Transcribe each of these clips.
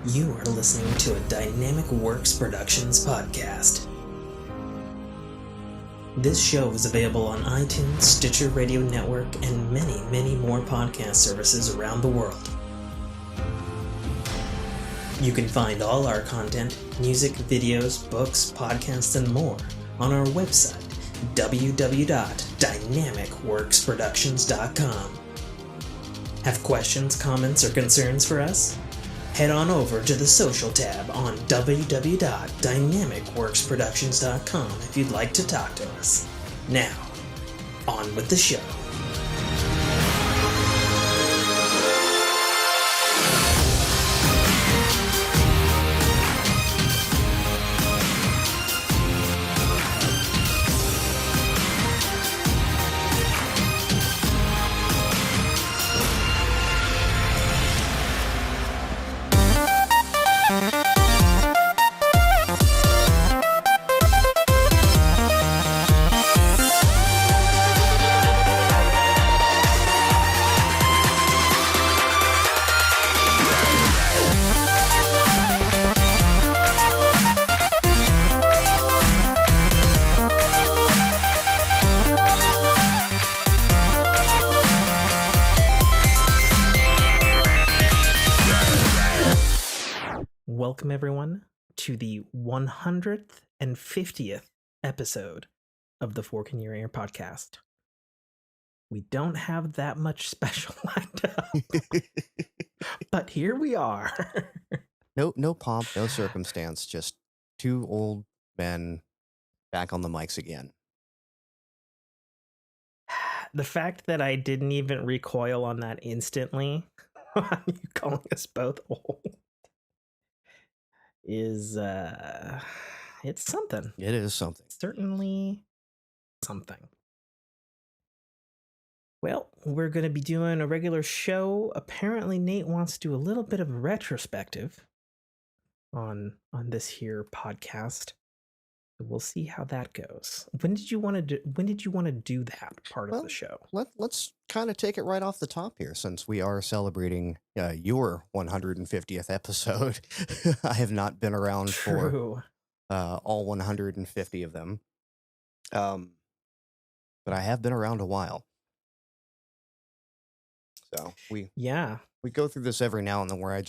You are listening to a Dynamicworksproductions podcast. This show is available on iTunes, Stitcher Radio Network, and many, many more podcast services around the world. You can find all our content, music, videos, books, podcasts, and more on our website, www.dynamicworksproductions.com. Have questions, comments, or concerns for us? Head on over to the social tab on www.dynamicworksproductions.com if you'd like to talk to us. Now, on with the show. Welcome, everyone, to the 150th episode of the Fork in Your Ear podcast. We don't have that much special lined up, but here we are. No pomp, no circumstance, just two old men back on the mics again. The fact that I didn't even recoil on that instantly, you calling us both old, is it's something. It is something. Certainly something. Well, we're going to be doing a regular show. Apparently Nate wants to do a little bit of a retrospective on this here podcast. We'll see how that goes. When did you want to do that part of the show? Let's kind of take it right off the top here, since we are celebrating your 150th episode. I have not been around for all 150 of them, but I have been around a while. So we go through this every now and then, where I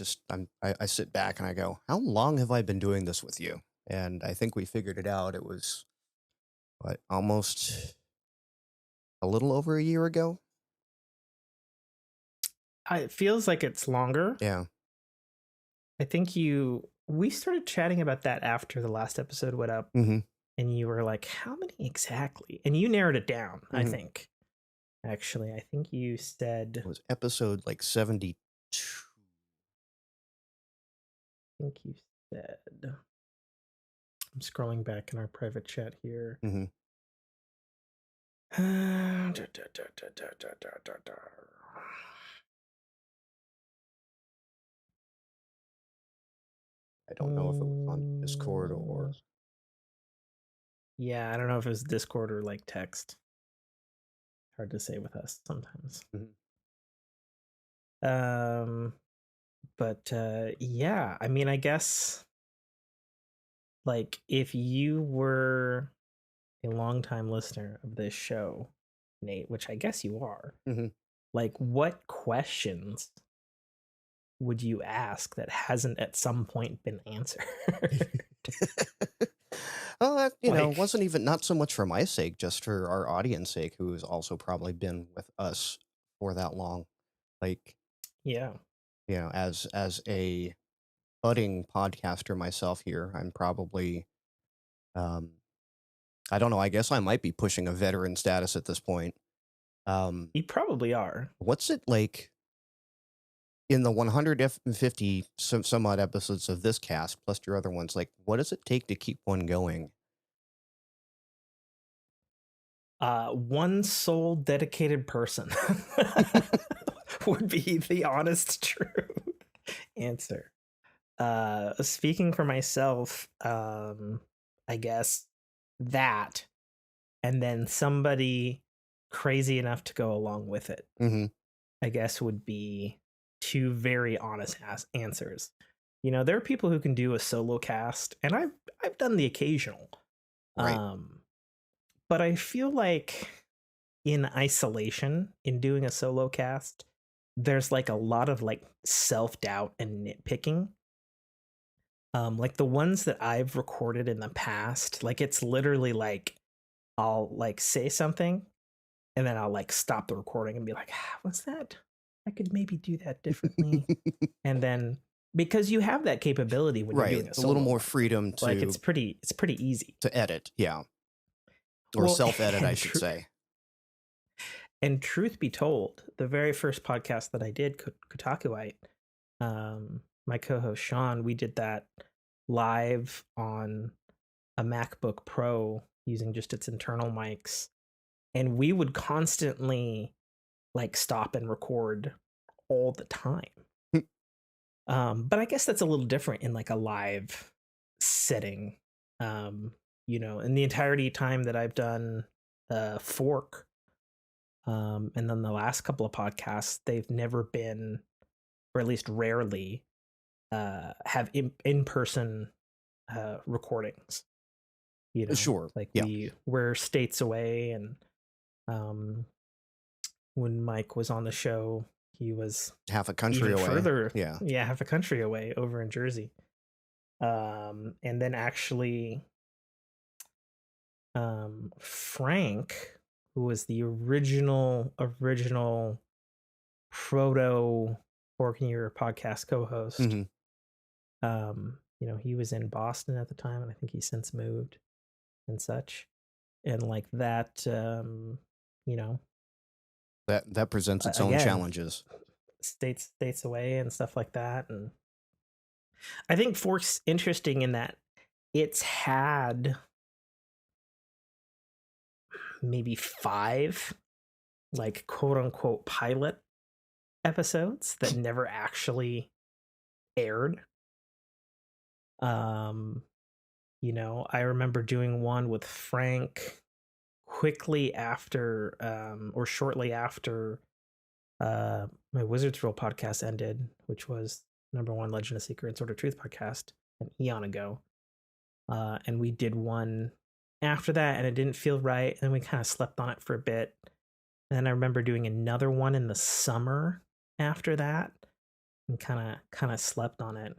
sit back and I go, how long have I been doing this with you? And I think we figured it out. It was, almost a little over a year ago? It feels like it's longer. Yeah. I think we started chatting about that after the last episode went up. Mm-hmm. And you were like, how many exactly? And you narrowed it down, I think. Actually, I think you said... It was episode 72. I think you said... I'm scrolling back in our private chat here. Mm-hmm. I don't know if it was on Discord or... Yeah, I don't know if it was Discord or text. Hard to say with us sometimes. Mm-hmm. But yeah, I mean, I guess if you were a longtime listener of this show, Nate, which I guess you are, what questions would you ask that hasn't at some point been answered? Well, that, wasn't even, not so much for my sake, just for our audience sake, who has also probably been with us for that long. As a budding podcaster myself here, I'm probably, I don't know, I guess I might be pushing a veteran status at this point. You probably are. What's it like in the 150 some odd episodes of this cast, plus your other ones? What does it take to keep one going? One sole dedicated person would be the honest, true answer. Speaking for myself, I guess that, and then somebody crazy enough to go along with it, Mm-hmm. I guess would be two very honest answers. You know, there are people who can do a solo cast, and I've done the occasional. Right. But I feel like in isolation, in doing a solo cast, there's like a lot of like self-doubt and nitpicking. Like the ones that I've recorded in the past, like it's literally like I'll like say something and then I'll like stop the recording and be like, what's that? I could maybe do that differently. And then because you have that capability when you're doing a little more one, freedom to like it's pretty easy to edit, or self-edit, I should say. And truth be told, the very first podcast that I did, Kotakuite, my co-host Sean, we did that live on a MacBook Pro using just its internal mics, and we would constantly like stop and record all the time. But I guess that's a little different in like a live setting. You know, in the entirety time that I've done Fork, and then the last couple of podcasts, they've never been, or at least rarely, have in-person recordings. You know, Sure. like we're states away, and when Mike was on the show, he was half a country away. Further, half a country away over in Jersey. And then actually, Frank, who was the original proto Fork in Your podcast co-host. You know, he was in Boston at the time, and I think he's since moved and such. And like that, you know, that presents its own challenges. States away and stuff like that. And I think Fork's interesting in that it's had maybe 5 like quote unquote pilot episodes that never actually aired. You know, I remember doing one with Frank quickly after or shortly after my Wizards Roll podcast ended, which was #1 Legend of Secret and Sword of Truth podcast an eon ago. And we did one after that, and it didn't feel right, and we kind of slept on it for a bit. And then I remember doing another one in the summer after that, and kind of slept on it.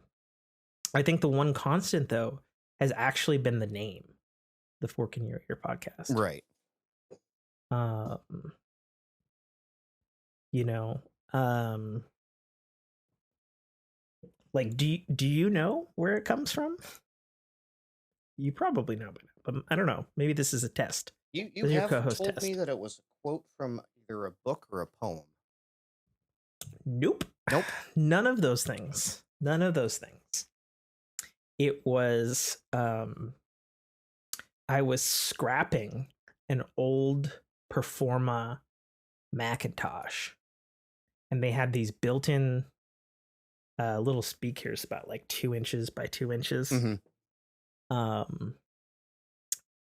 I think the one constant though has actually been the name, the Fork in Your Ear podcast. Right. You know, like do you know where it comes from? You probably know, but I don't know. Maybe this is a test. You have told me that it was a quote from either a book or a poem. Nope. None of those things. It was I was scrapping an old Performa Macintosh, and they had these built-in little speakers about like 2 inches by 2 inches.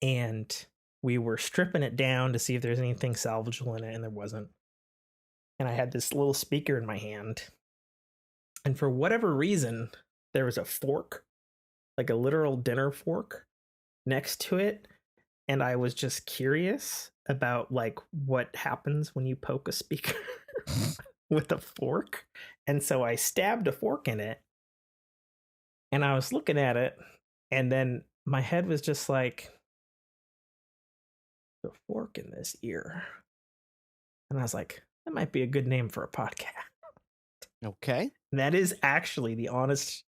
And we were stripping it down to see if there's anything salvageable in it, and there wasn't. And I had this little speaker in my hand, and for whatever reason, there was a fork, like a literal dinner fork, next to it, and I was just curious about like what happens when you poke a speaker with a fork. And so I stabbed a fork in it, and I was looking at it, and then my head was just like, the fork in this ear. And I was like, that might be a good name for a podcast. Okay. And that is actually the honest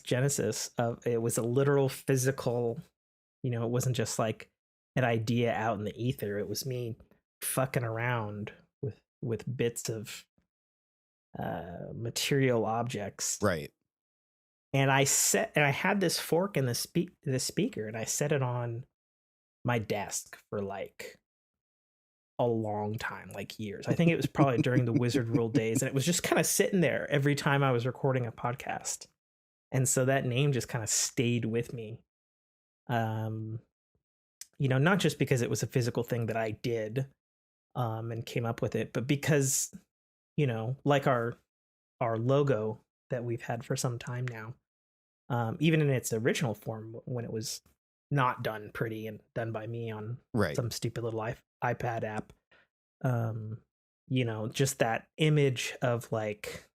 genesis of it. Was a literal physical, you know, it wasn't just like an idea out in the ether. It was me fucking around with bits of material objects. Right. And I had this fork in the speaker, and I set it on my desk for like a long time, like years. I think it was probably during the Wizard Rule days, and it was just kind of sitting there every time I was recording a podcast. And so that name just kind of stayed with me. You know, not just because it was a physical thing that I did and came up with it, but because, you know, like our logo that we've had for some time now. Even in its original form, when it was not done pretty and done by me on some stupid little iPad app. You know, just that image of like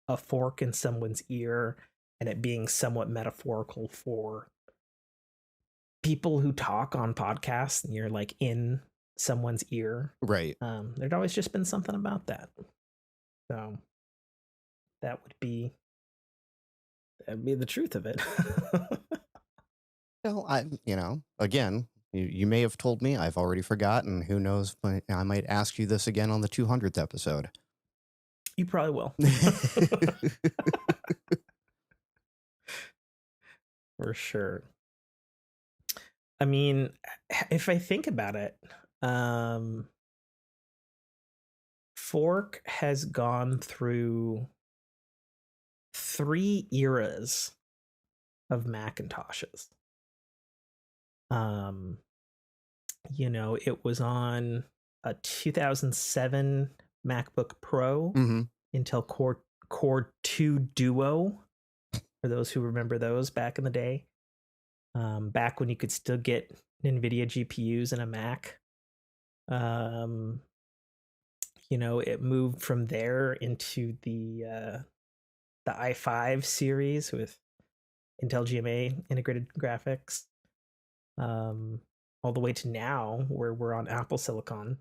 a fork in someone's ear and it being somewhat metaphorical for people who talk on podcasts and you're like in someone's ear. Right. There'd always just been something about that. So that'd be the truth of it. Well, again, you may have told me, I've already forgotten. Who knows? But I might ask you this again on the 200th episode. You probably will. For sure. I mean, if I think about it, Fork has gone through 3 eras of Macintoshes. You know, it was on a 2007 MacBook Pro, Intel Core 2 Duo, for those who remember those back in the day. Back when you could still get NVIDIA GPUs in a Mac. You know, it moved from there into the i5 series with Intel GMA integrated graphics. All the way to now, where we're on Apple Silicon.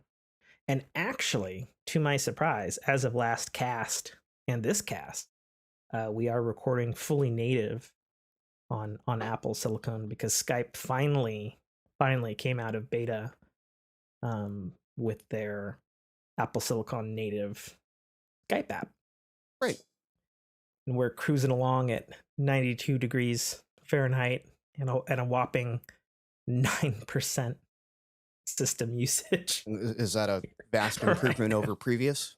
And actually, to my surprise, as of last cast and this cast, we are recording fully native on Apple Silicon because Skype finally came out of beta with their Apple Silicon native Skype app. Right. And we're cruising along at 92 degrees Fahrenheit and a whopping 9% system usage. Is that a vast improvement over previous?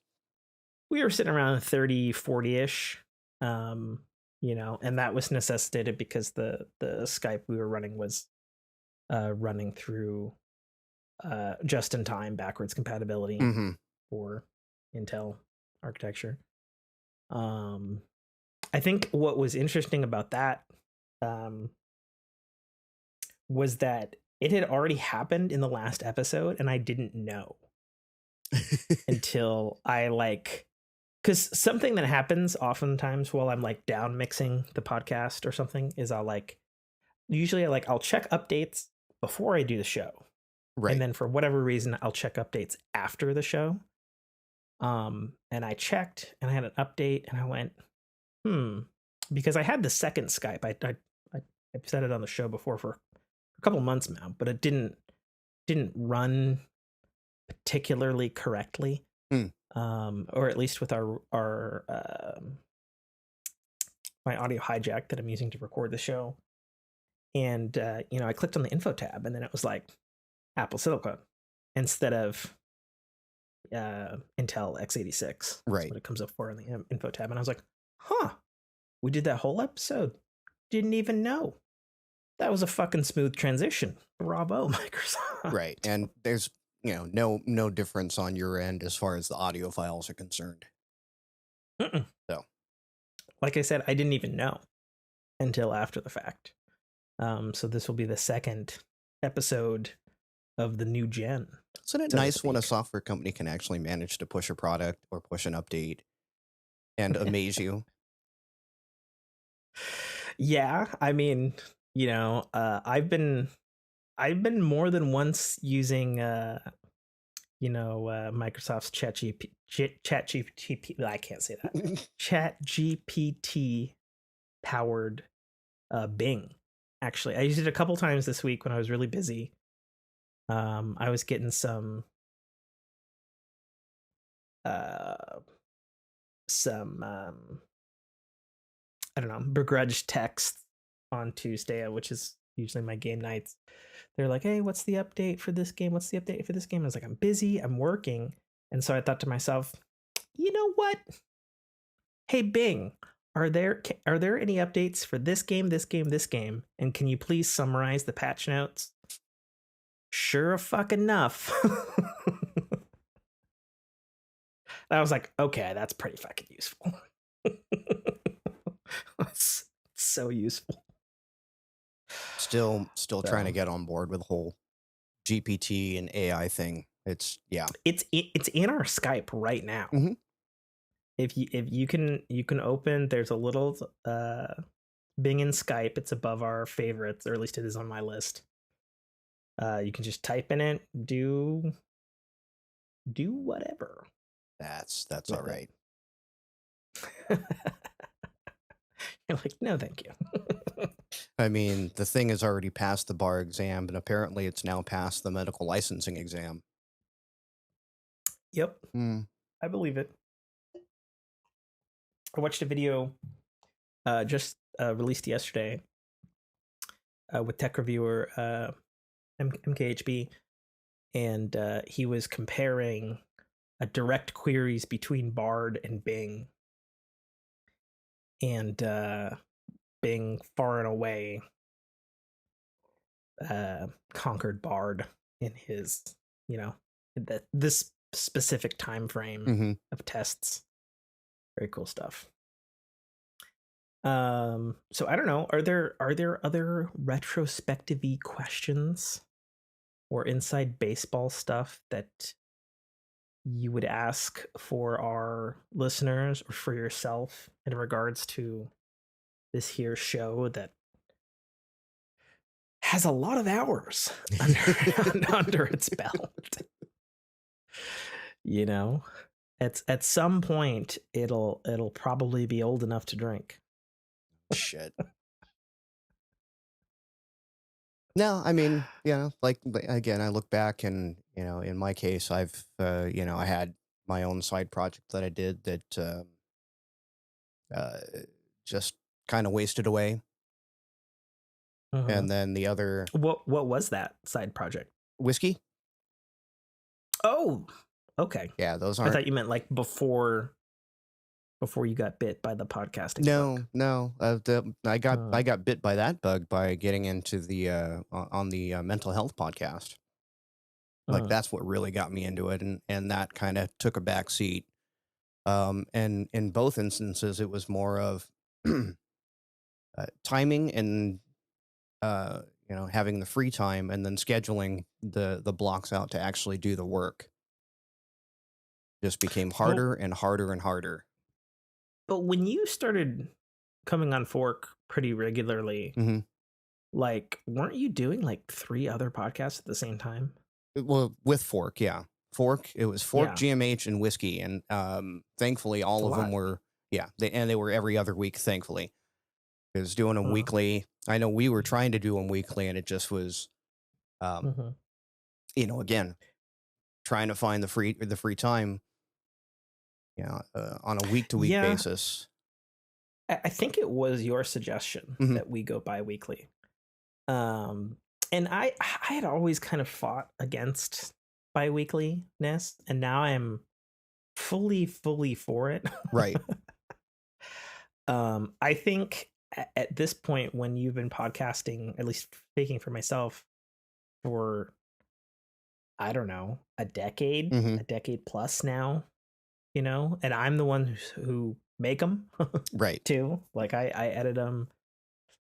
We were sitting around 30, 40-ish, you know, and that was necessitated because the Skype we were running was running through just-in-time backwards compatibility for Intel architecture. I think what was interesting about that was that it had already happened in the last episode and I didn't know until I because something that happens oftentimes while I'm like down mixing the podcast or something is I'll check updates before I do the show. Right. And then for whatever reason, I'll check updates after the show. And I checked and I had an update and I went, because I had the second Skype. I've said it on the show before for a couple months now, but it didn't run particularly correctly, or at least with our my audio hijack that I'm using to record the show. And you know, I clicked on the info tab, and then it was like Apple Silicon instead of Intel x86. Right, that's what it comes up for in the info tab, and I was like, we did that whole episode. Didn't even know. That was a fucking smooth transition. Bravo, Microsoft. Right. And there's, no difference on your end as far as the audio files are concerned. So, like I said, I didn't even know until after the fact. So this will be the second episode of the new gen. Isn't it nice when a software company can actually manage to push a product or push an update and amaze you? Yeah, I mean, I've been more than once using Microsoft's ChatGPT. I can't say that. ChatGPT powered Bing. Actually, I used it a couple times this week when I was really busy. I was getting some I don't know, begrudged text on Tuesday, which is usually my game nights. They're like, hey, what's the update for this game? What's the update for this game? I was like, I'm busy, I'm working. And so I thought to myself, you know what? Hey, Bing, are there any updates for this game, this game, this game? And can you please summarize the patch notes? Sure fucking enough. I was like, okay, that's pretty fucking useful. so useful. Still trying to get on board with the whole GPT and AI thing. It's in our Skype right now. Mm-hmm. If you can open, there's a little Bing in Skype. It's above our favorites, or at least it is on my list. You can just type in it, do whatever. That's all right. You're like, no, thank you. I mean, the thing has already passed the bar exam, and apparently it's now passed the medical licensing exam. Yep. I believe it. I watched a video just released yesterday with tech reviewer MKHB, and he was comparing direct queries between Bard and Bing, and Bing far and away conquered Bard in his, this specific time frame of tests. Very cool stuff. So I don't know, are there other retrospective-y questions or inside baseball stuff that you would ask for our listeners or for yourself in regards to this here show that has a lot of hours under its belt? At some point it'll probably be old enough to drink. Shit. No, I mean, like, again, I look back and, in my case, I've, I had my own side project that I did that just kind of wasted away. And then the other... What was that side project? Whiskey? Oh, okay. Yeah, those aren't... I thought you meant like before you got bit by the podcasting bug. No. I got bit by that bug by getting into the on the mental health podcast. Like, that's what really got me into it, and that kind of took a back seat. And in both instances, it was more of timing and having the free time, and then scheduling the blocks out to actually do the work. Just became harder and harder and harder. But when you started coming on Fork pretty regularly, like, weren't you doing like 3 other podcasts at the same time? Well, with Fork, yeah. It was Fork, GMH, and Whiskey, and thankfully all of them were, they were every other week, thankfully. Because doing them weekly, I know we were trying to do them weekly, and it just was, again, trying to find the free time, on a week-to-week basis. I think it was your suggestion that we go bi-weekly. And I had always kind of fought against bi-weekliness, and now I'm fully for it. Right. I think at this point, when you've been podcasting, at least speaking for myself, for, I don't know, a decade plus now, and I'm the one who make them, right, too. Like, I edit them,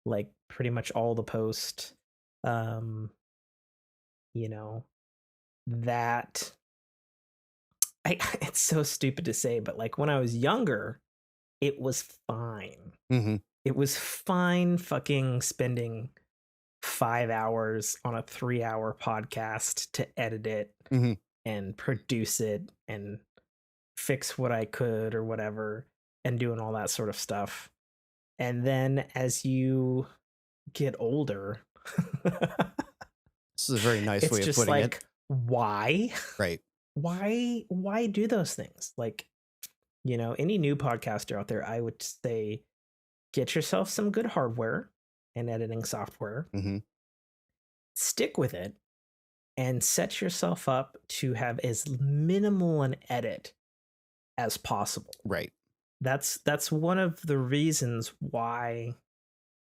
like, pretty much all the post, that it's so stupid to say, but like, when I was younger, it was fine. It was fine fucking spending 5 hours on a 3-hour podcast to edit it and produce it and fix what I could or whatever, and doing all that sort of stuff. And then as you get older, this is a very nice way of putting it. Why? Right. Why do those things? Like, any new podcaster out there, I would say, get yourself some good hardware and editing software. Stick with it and set yourself up to have as minimal an edit as possible. Right. That's one of the reasons why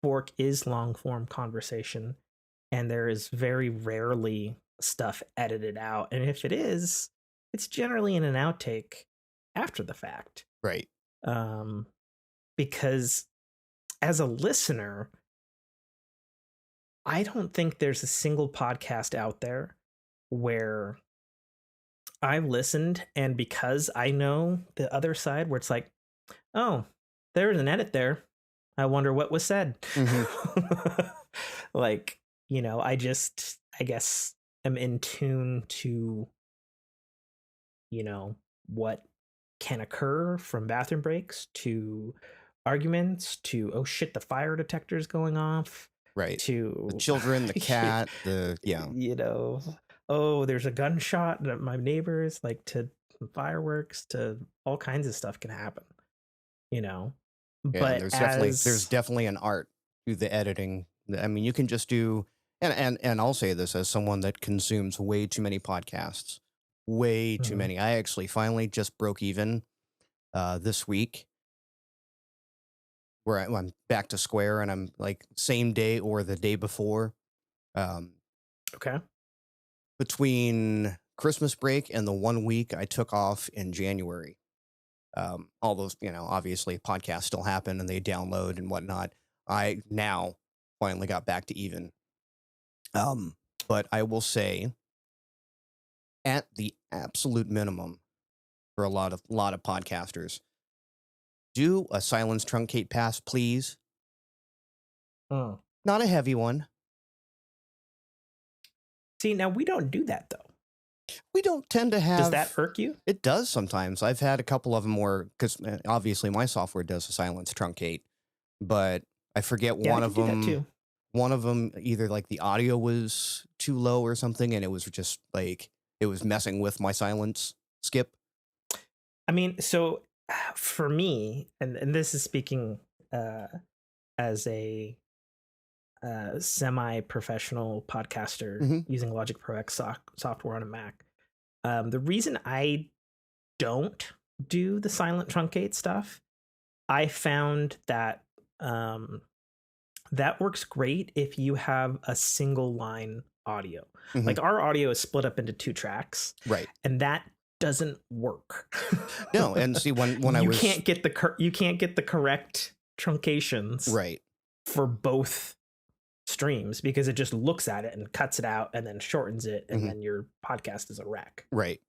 Fork is long form conversation, and there is very rarely stuff edited out. And if it is, it's generally in an outtake after the fact. Right. Because as a listener, I don't think there's a single podcast out there where I've listened, and because I know the other side, where it's like, oh, there's an edit there. I wonder what was said. Mm-hmm. Like, I guess am in tune to, what can occur, from bathroom breaks to arguments to, oh shit, the fire detector's going off, Right. The to, children, the cat, yeah. Oh, there's a gunshot at my neighbors, like, to fireworks, to all kinds of stuff can happen, Yeah, and but there's definitely an art to the editing. I mean, you can just do, and I'll say this as someone that consumes way too many podcasts, way too Mhm. many. I actually finally just broke even this week, where I'm back to square, and I'm like same day or the day before. Um, Okay. Between Christmas break and the 1 week I took off in January, all those, obviously podcasts still happen and they download and whatnot. I now finally got back to even. But I will say, at the absolute minimum, for a lot of podcasters, do a silence truncate pass, please. Oh. Not a heavy one. See, now we don't do that though. We don't tend to Does that have. irk you? It does sometimes. I've had a couple of them where, because obviously my software does a silence truncate, but I forget Yeah, I one can of do that them. too. One of them, either like the audio was too low or something, and it was just like it was messing with my silence skip. I mean, so for me, and this is speaking uh, as a semi-professional podcaster Mm-hmm. using Logic Pro X software on a Mac. The reason I don't do the silent truncate stuff, I found that that works great if you have a single line audio. Mm-hmm. Like, our audio is split up into 2 tracks, Right. and that doesn't work. No, and see when I You was can't get the correct truncations right. for both streams, because it just looks at it and cuts it out and then shortens it, and Mm-hmm. then your podcast is a wreck. Right.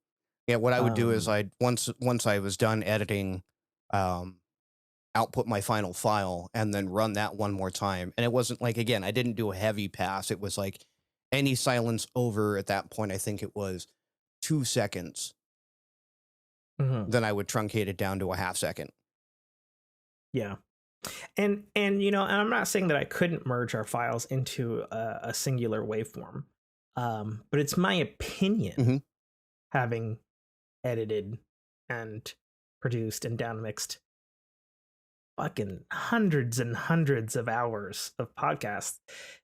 Yeah, what I would do is Um, I'd once I was done editing, um, output my final file and then run that one more time. And it wasn't like, again, I didn't do a heavy pass. It was like any silence over at that point, I think it was 2 seconds. mhm. Then I would truncate it down to a half second. Yeah. And and I'm not saying that I couldn't merge our files into a singular waveform, but it's my opinion, Mhm. having edited and produced and downmixed fucking hundreds and hundreds of hours of podcasts,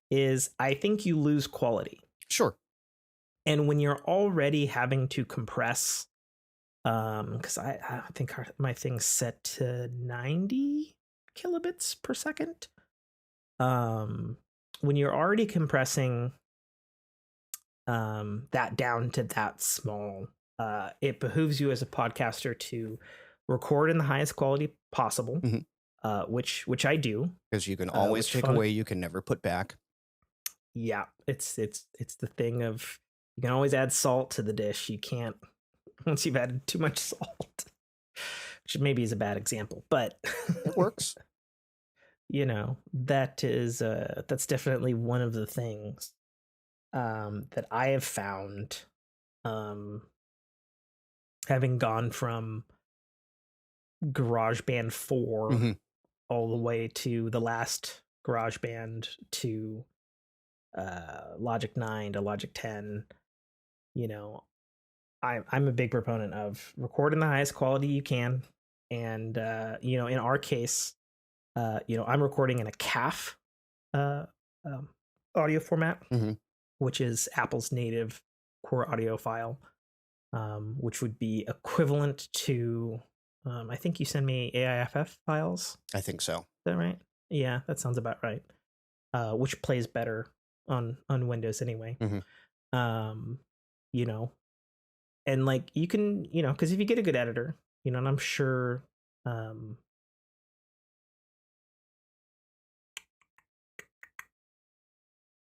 is I think you lose quality. Sure. And when you're already having to compress, because I think my thing's set to 90 kilobits per second. When you're already compressing that down to that small, it behooves you as a podcaster to record in the highest quality possible, Mhm. which I do. Because you can always Which take away, you can never put back. Yeah, it's the thing of, you can always add salt to the dish. You can't once you've added too much salt, which maybe is a bad example, but It works. that's definitely one of the things that I have found, having gone from GarageBand 4 Mhm. all the way to the last GarageBand, to Logic 9 to Logic 10. I'm a big proponent of recording the highest quality you can, and in our case, I'm recording in a CAF uh, um, audio format, Mhm. which is Apple's native core audio file, which would be equivalent to, I think you send me AIFF files. I think so. Is that right? Yeah, that sounds about right. Which plays better on Windows anyway. Mhm. Um, you know, and like, you can, because if you get a good editor, and I'm sure,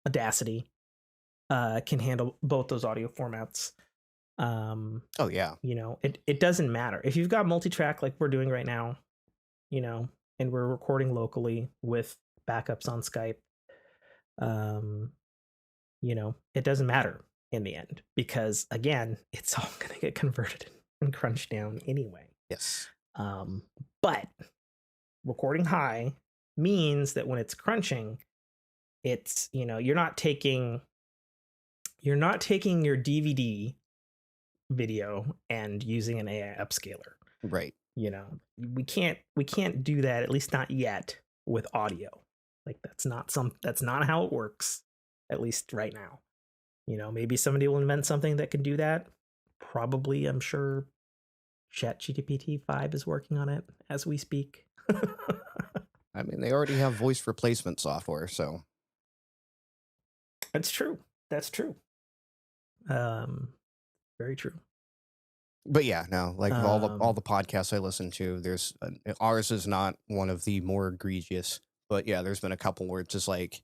Audacity can handle both those audio formats. Oh yeah. You know, it doesn't matter if you've got multi-track like we're doing right now, you know, and we're recording locally with backups on Skype. You know, it doesn't matter in the end because again, it's all going to get converted and crunched down anyway. Yes. But recording high means that when it's crunching, it's, you know, you're not taking your DVD video and using an AI upscaler. Right. You know, we can't do that, at least not yet, with audio. Like that's not how it works, at least right now. You know, maybe somebody will invent something that can do that. Probably, I'm sure ChatGPT 5 is working on it as we speak. I mean, they already have voice replacement software, so That's true. That's true. Very true. But yeah, no, like all the podcasts I listen to, there's ours is not one of the more egregious, but yeah, there's been a couple where it's just like,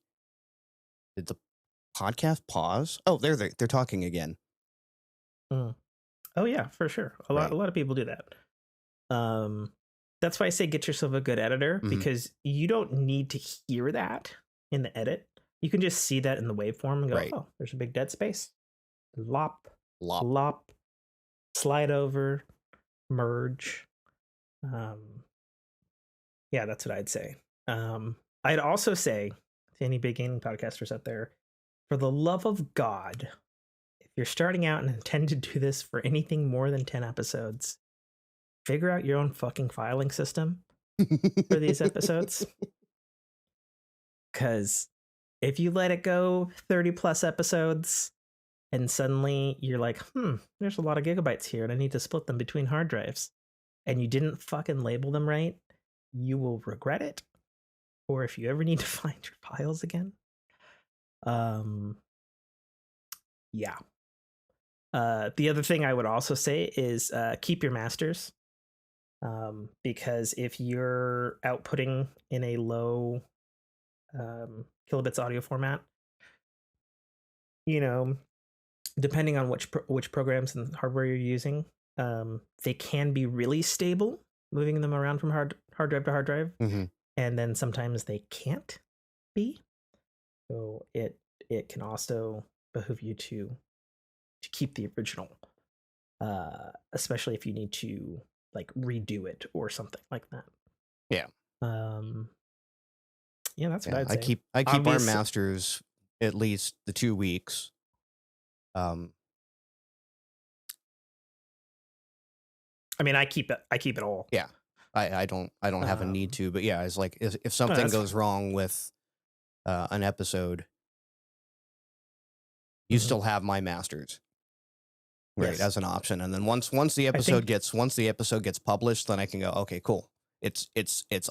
did the podcast pause? Oh, they're talking again. Oh yeah, for sure. A lot of people do that. That's why I say get yourself a good editor because you don't need to hear that in the edit. You can just see that in the waveform and go, oh, there's a big dead space. Lop, slide over, merge. Yeah, that's what I'd say. I'd also say to any big gaming podcasters out there, for the love of God, if you're starting out and intend to do this for anything more than 10 episodes, figure out your own fucking filing system for these episodes. Because if you let it go 30 plus episodes and suddenly you're like, there's a lot of gigabytes here and I need to split them between hard drives, and you didn't fucking label them right, you will regret it. Or if you ever need to find your files again. Yeah. The other thing I would also say is keep your masters. Because if you're outputting in a low kilobits audio format, you know, depending on which programs and hardware you're using, they can be really stable, moving them around from hard drive to hard drive, and then sometimes they can't be. So it can also behoove you to keep the original, especially if you need to like redo it or something like that. Yeah. Yeah, that's what I'd say. I keep our masters at least the 2 weeks. I mean, I keep it all. Yeah. I don't have a need to, but yeah, it's like if something goes wrong with an episode, you still have my masters. Right, as an option. And then once the episode gets published, then I can go, okay, cool. It's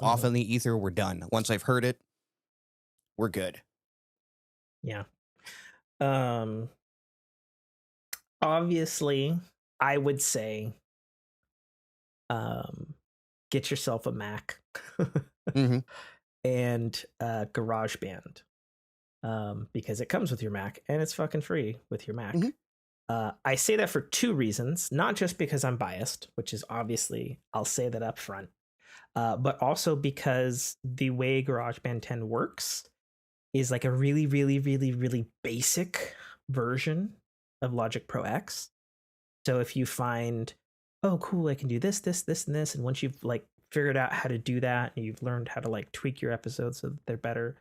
off in the ether, we're done. Once I've heard it, we're good. Yeah. Obviously, I would say get yourself a Mac and GarageBand. Because it comes with your Mac and it's fucking free with your Mac. I say that for two reasons, not just because I'm biased, which is obviously, I'll say that up front, but also because the way GarageBand 10 works is like a really, really, really, really basic version of Logic Pro X. So if you find, oh, cool, I can do this, this, this, and this, and once you've like figured out how to do that, and you've learned how to like tweak your episodes so that they're better,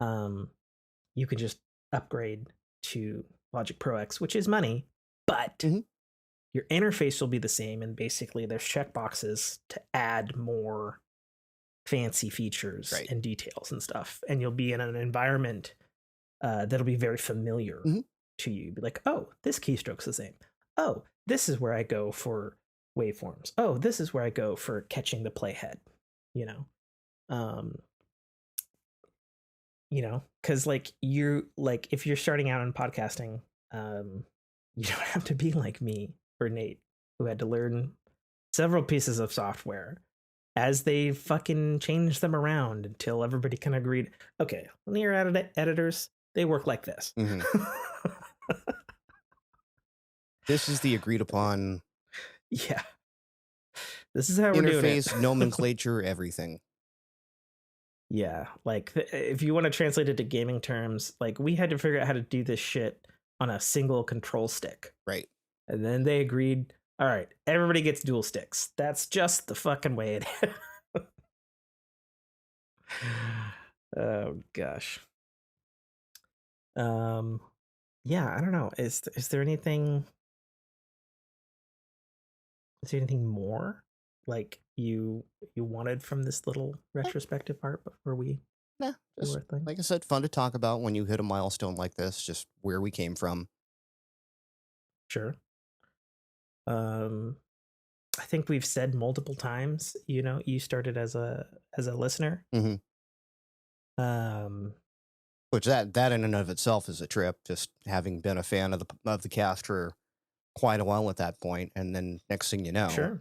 you can just upgrade to Logic Pro X, which is money, but your interface will be the same. And basically there's checkboxes to add more fancy features and details and stuff. And you'll be in an environment that'll be very familiar to you. Be like, oh, this keystroke's the same. Oh, this is where I go for waveforms. Oh, this is where I go for catching the playhead, you know? Because like if you're starting out in podcasting, you don't have to be like me or Nate, who had to learn several pieces of software as they fucking changed them around until everybody kind of agreed, okay, linear editors, they work like this. Mm-hmm. This is the agreed upon. Yeah. This is how we're doing it. Interface, nomenclature, everything. Yeah, like if you want to translate it to gaming terms, like we had to figure out how to do this shit on a single control stick. Right. And then they agreed, all right, everybody gets dual sticks. That's just the fucking way it is. Oh gosh. Yeah, I don't know. Is there anything more like you wanted from this little retrospective part before we Nah, do just our thing? like I said, fun to talk about when you hit a milestone like this, just where we came from. Sure. I think we've said multiple times, you know, you started as a listener. Mm-hmm. Um, Which that in and of itself is a trip. Just having been a fan of the cast for quite a while at that point, and then next thing you know, sure.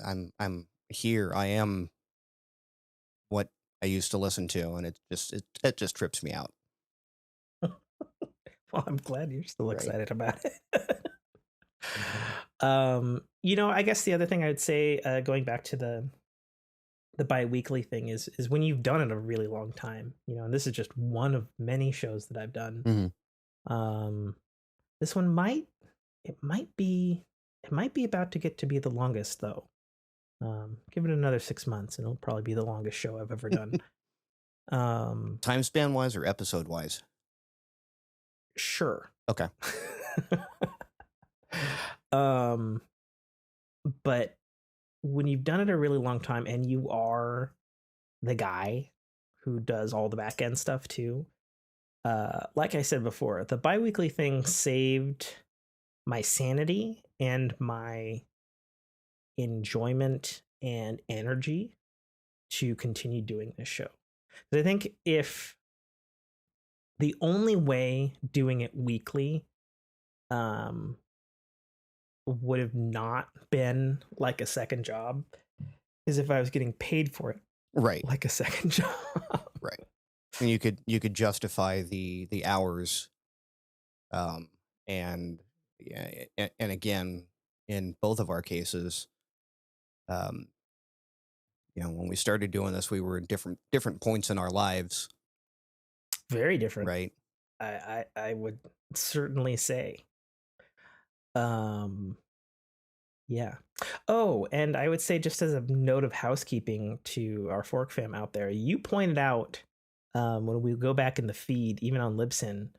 I'm here. I am what I used to listen to, and it just trips me out. Well, I'm glad you're still Right. excited about it. You know, I guess the other thing I would say, going back to the bi-weekly thing is when you've done it a really long time, you know, and this is just one of many shows that I've done. Mm-hmm. This one might be about to get to be the longest though. Give it another 6 months and it'll probably be the longest show I've ever done. Time span wise or episode wise? Sure. Okay. But when you've done it a really long time and you are the guy who does all the back end stuff too, like I said before, the bi-weekly thing saved my sanity and my enjoyment and energy to continue doing this show. I think if the only way doing it weekly would have not been like a second job is if I was getting paid for it, right, like a second job. Right. And you could justify the hours, and yeah, and again, in both of our cases, um, you know, when we started doing this, we were in different points in our lives. Very different, right? I would certainly say. Yeah. Oh, and I would say, just as a note of housekeeping to our Fork fam out there, you pointed out, when we go back in the feed, even on Libsyn,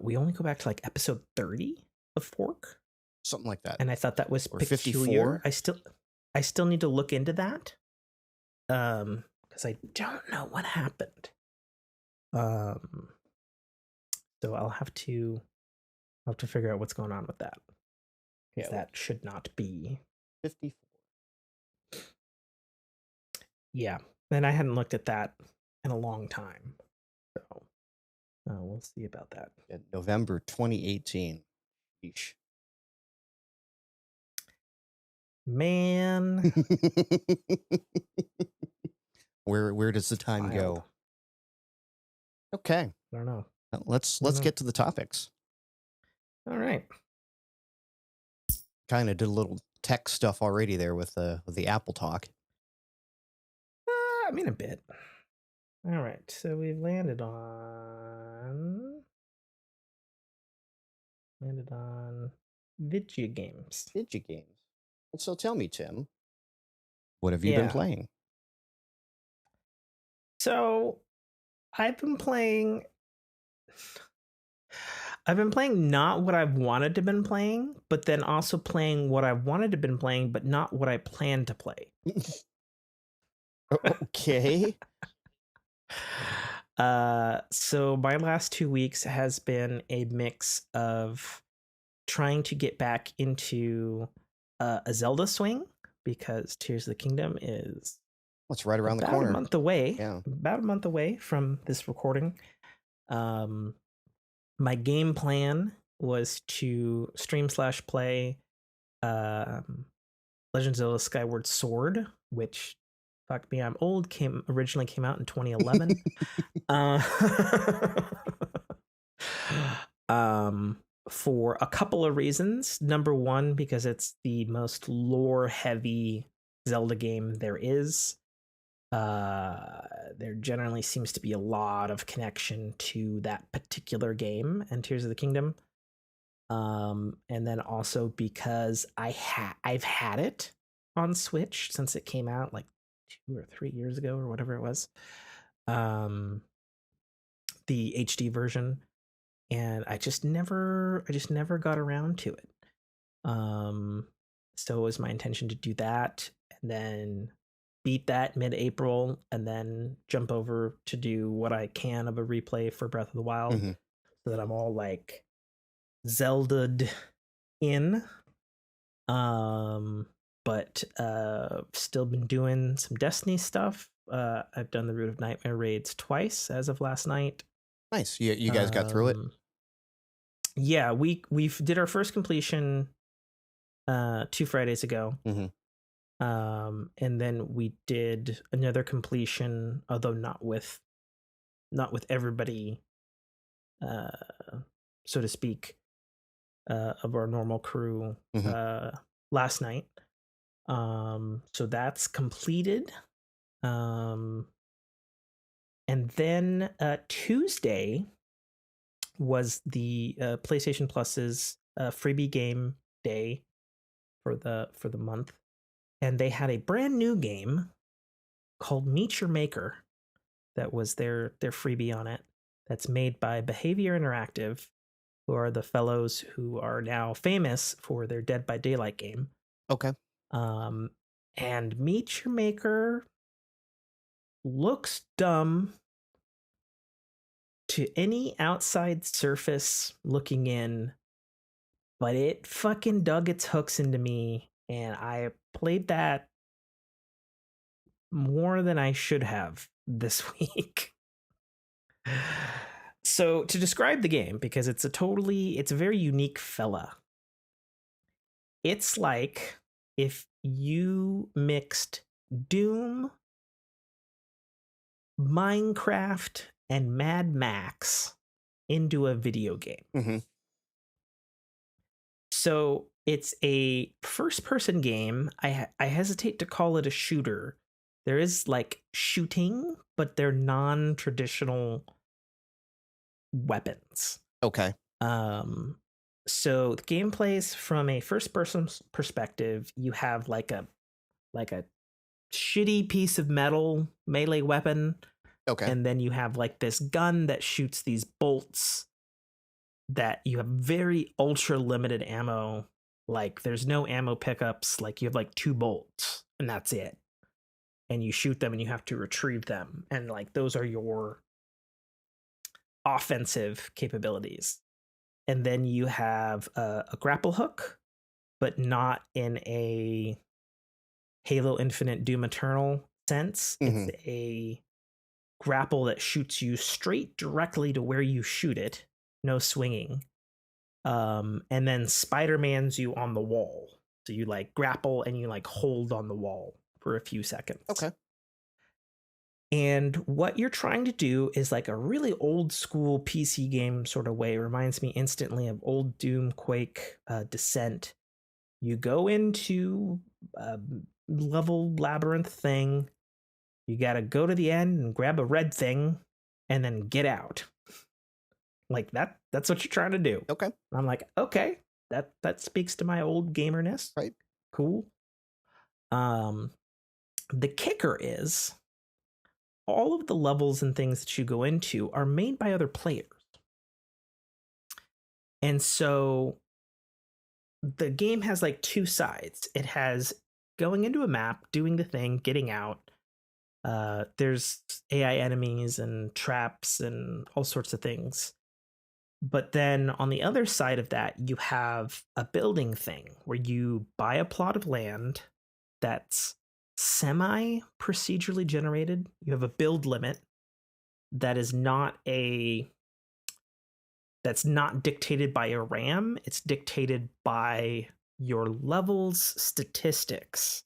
we only go back to like episode 30 of Fork, something like that. And I thought that was or peculiar. 54. I still need to look into that, because I don't know what happened. So I'll have to figure out what's going on with that. Yeah, that should not be 54. Yeah, and I hadn't looked at that in a long time, so we'll see about that. November 2018. Yeesh. Man, where does the time go? Okay, I don't know. Let's get to the topics. All right. Kind of did a little tech stuff already there with the Apple talk. I mean, a bit. All right, so we've landed on video games. Video games. So tell me, Tim, what have you been playing? So I've been playing not what I've wanted to been playing, but then also playing what I wanted to been playing, but not what I planned to play. Okay. So my last 2 weeks has been a mix of trying to get back into a Zelda swing, because Tears of the Kingdom is right around the corner. About a month away. Yeah. About a month away from this recording. My game plan was to stream/play Legend of Zelda Skyward Sword, which fuck me, I'm old, originally came out in 2011. uh, for a couple of reasons. Number one, because it's the most lore heavy Zelda game there is. There generally seems to be a lot of connection to that particular game and Tears of the Kingdom. And then also because I've had it on Switch since it came out like 2 or 3 years ago or whatever it was. The HD version, and I just never got around to it. So it was my intention to do that and then beat that mid-April and then jump over to do what I can of a replay for Breath of the Wild, so that I'm all like Zelda'd in. But still been doing some Destiny stuff. I've done the Root of Nightmare raids twice as of last night. Nice. You guys got through it? Yeah, we did our first completion 2 Fridays ago. And then we did another completion, although not with everybody, so to speak, of our normal crew last night. So that's completed. And then Tuesday was the PlayStation Plus's freebie game day for the month, and they had a brand new game called Meet Your Maker that was their freebie on it. That's made by Behavior Interactive, who are the fellows who are now famous for their Dead by Daylight game. Okay. And Meet Your Maker looks dumb to any outside surface looking in, but it fucking dug its hooks into me, and I played that more than I should have this week. So to describe the game, because it's a very unique fella. It's like if you mixed Doom, Minecraft, and Mad Max into a video game. So it's a first-person game. I hesitate to call it a shooter. There is like shooting, but they're non-traditional weapons. Okay. So the game plays from a first-person perspective. You have like a shitty piece of metal melee weapon. Okay. And then you have like this gun that shoots these bolts that you have very ultra limited ammo. Like there's no ammo pickups. Like you have like 2 bolts and that's it. And you shoot them and you have to retrieve them. And like those are your offensive capabilities. And then you have a grapple hook, but not in a Halo Infinite Doom Eternal sense. It's a grapple that shoots you straight directly to where you shoot it, no swinging, and then Spider-Man's you on the wall. So you like grapple and you like hold on the wall for a few seconds. Okay. And what you're trying to do is like a really old school PC game sort of way. It reminds me instantly of old Doom, Quake, Descent. You go into a level labyrinth thing. You got to go to the end and grab a red thing and then get out. Like that's what you're trying to do. Okay. I'm like, okay, that speaks to my old gamerness. Right. Cool. The kicker is all of the levels and things that you go into are made by other players. And so the game has like 2 sides. It has going into a map, doing the thing, getting out. There's AI enemies and traps and all sorts of things. But then on the other side of that, you have a building thing where you buy a plot of land that's semi-procedurally generated. You have a build limit that's not dictated by a RAM. It's dictated by your level's statistics.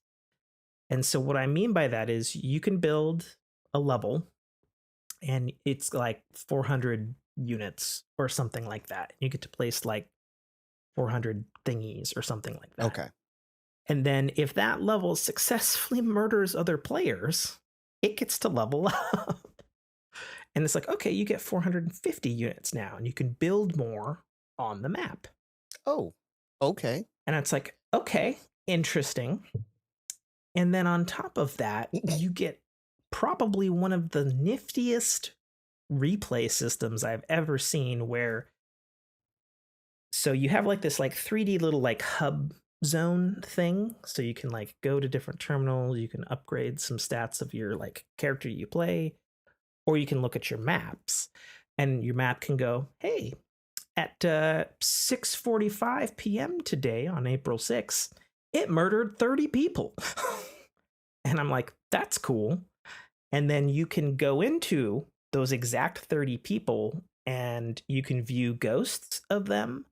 And so what I mean by that is you can build a level and it's like 400 units or something like that. You get to place like 400 thingies or something like that. Okay. And then if that level successfully murders other players, it gets to level up. And it's like, okay, you get 450 units now, and you can build more on the map. Oh, okay. And it's like, okay, interesting. And then on top of that, you get probably one of the niftiest replay systems I've ever seen, where so you have like this like 3D little like hub zone thing, so you can like go to different terminals, you can upgrade some stats of your like character you play, or you can look at your maps, and your map can go, hey, at 6:45 p.m. today on April 6th, it murdered 30 people. And I'm like, that's cool. And then you can go into those exact 30 people and you can view ghosts of them,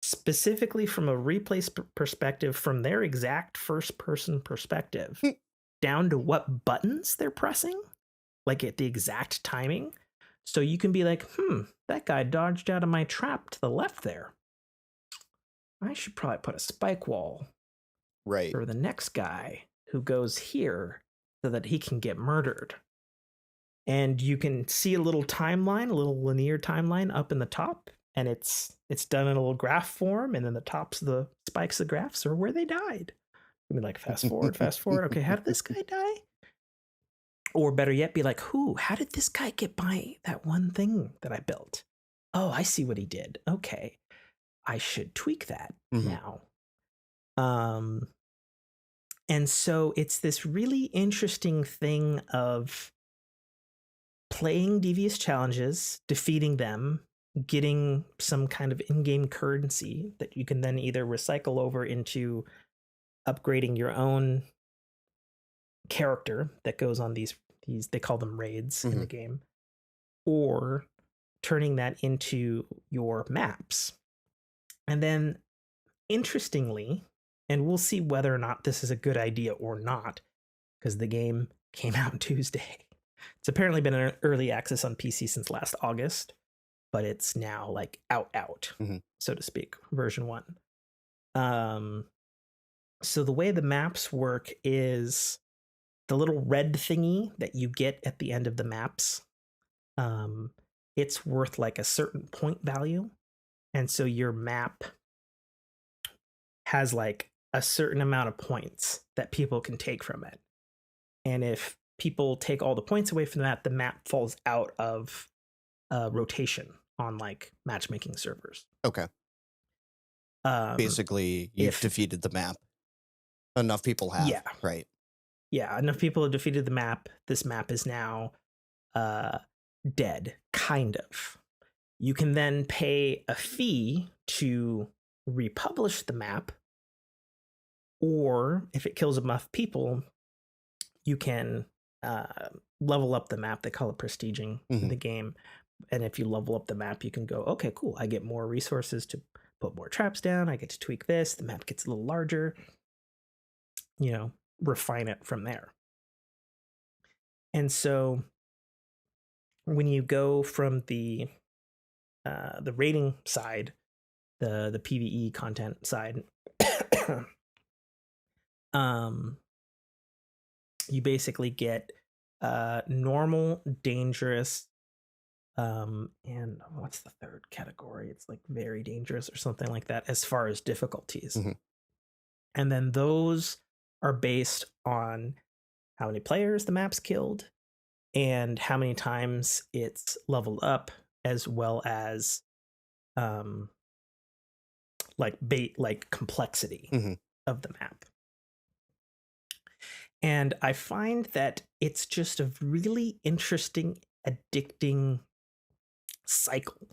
specifically from a replay perspective, from their exact first person perspective, down to what buttons they're pressing, like at the exact timing. So you can be like, that guy dodged out of my trap to the left there. I should probably put a spike wall for the next guy who goes here so that he can get murdered. And you can see a little timeline, a little linear timeline up in the top, and it's done in a little graph form, and then the tops of the spikes of the graphs are where they died. You like fast forward. Okay, how did this guy die? Or better yet, be like, how did this guy get by that one thing that I built? Oh, I see what he did. Okay, I should tweak that now. And so it's this really interesting thing of playing devious challenges, defeating them, getting some kind of in-game currency that you can then either recycle over into upgrading your own character that goes on these they call them raids in the game, or turning that into your maps. And then interestingly, and we'll see whether or not this is a good idea or not, because the game came out Tuesday. It's apparently been in early access on PC since last August, but it's now like out, so to speak, version 1. So the way the maps work is the little red thingy that you get at the end of the maps, it's worth like a certain point value. And so your map has like a certain amount of points that people can take from it. And if people take all the points away from that, the map falls out of rotation on like matchmaking servers. Okay. Basically, you've defeated the map. Enough people have. Yeah. Right. Yeah, enough people have defeated the map. This map is now dead, kind of. You can then pay a fee to republish the map, or if it kills enough people, you can level up the map. They call it prestiging in the game. And if you level up the map, you can go, okay, cool, I get more resources to put more traps down. I get to tweak this. The map gets a little larger. You know, refine it from there. And so when you go from the rating side, the PvE content side, you basically get normal, dangerous, and what's the third category? It's like very dangerous or something like that as far as difficulties. And then those are based on how many players the map's killed and how many times it's leveled up, as well as like complexity of the map. And I find that it's just a really interesting, addicting cycle.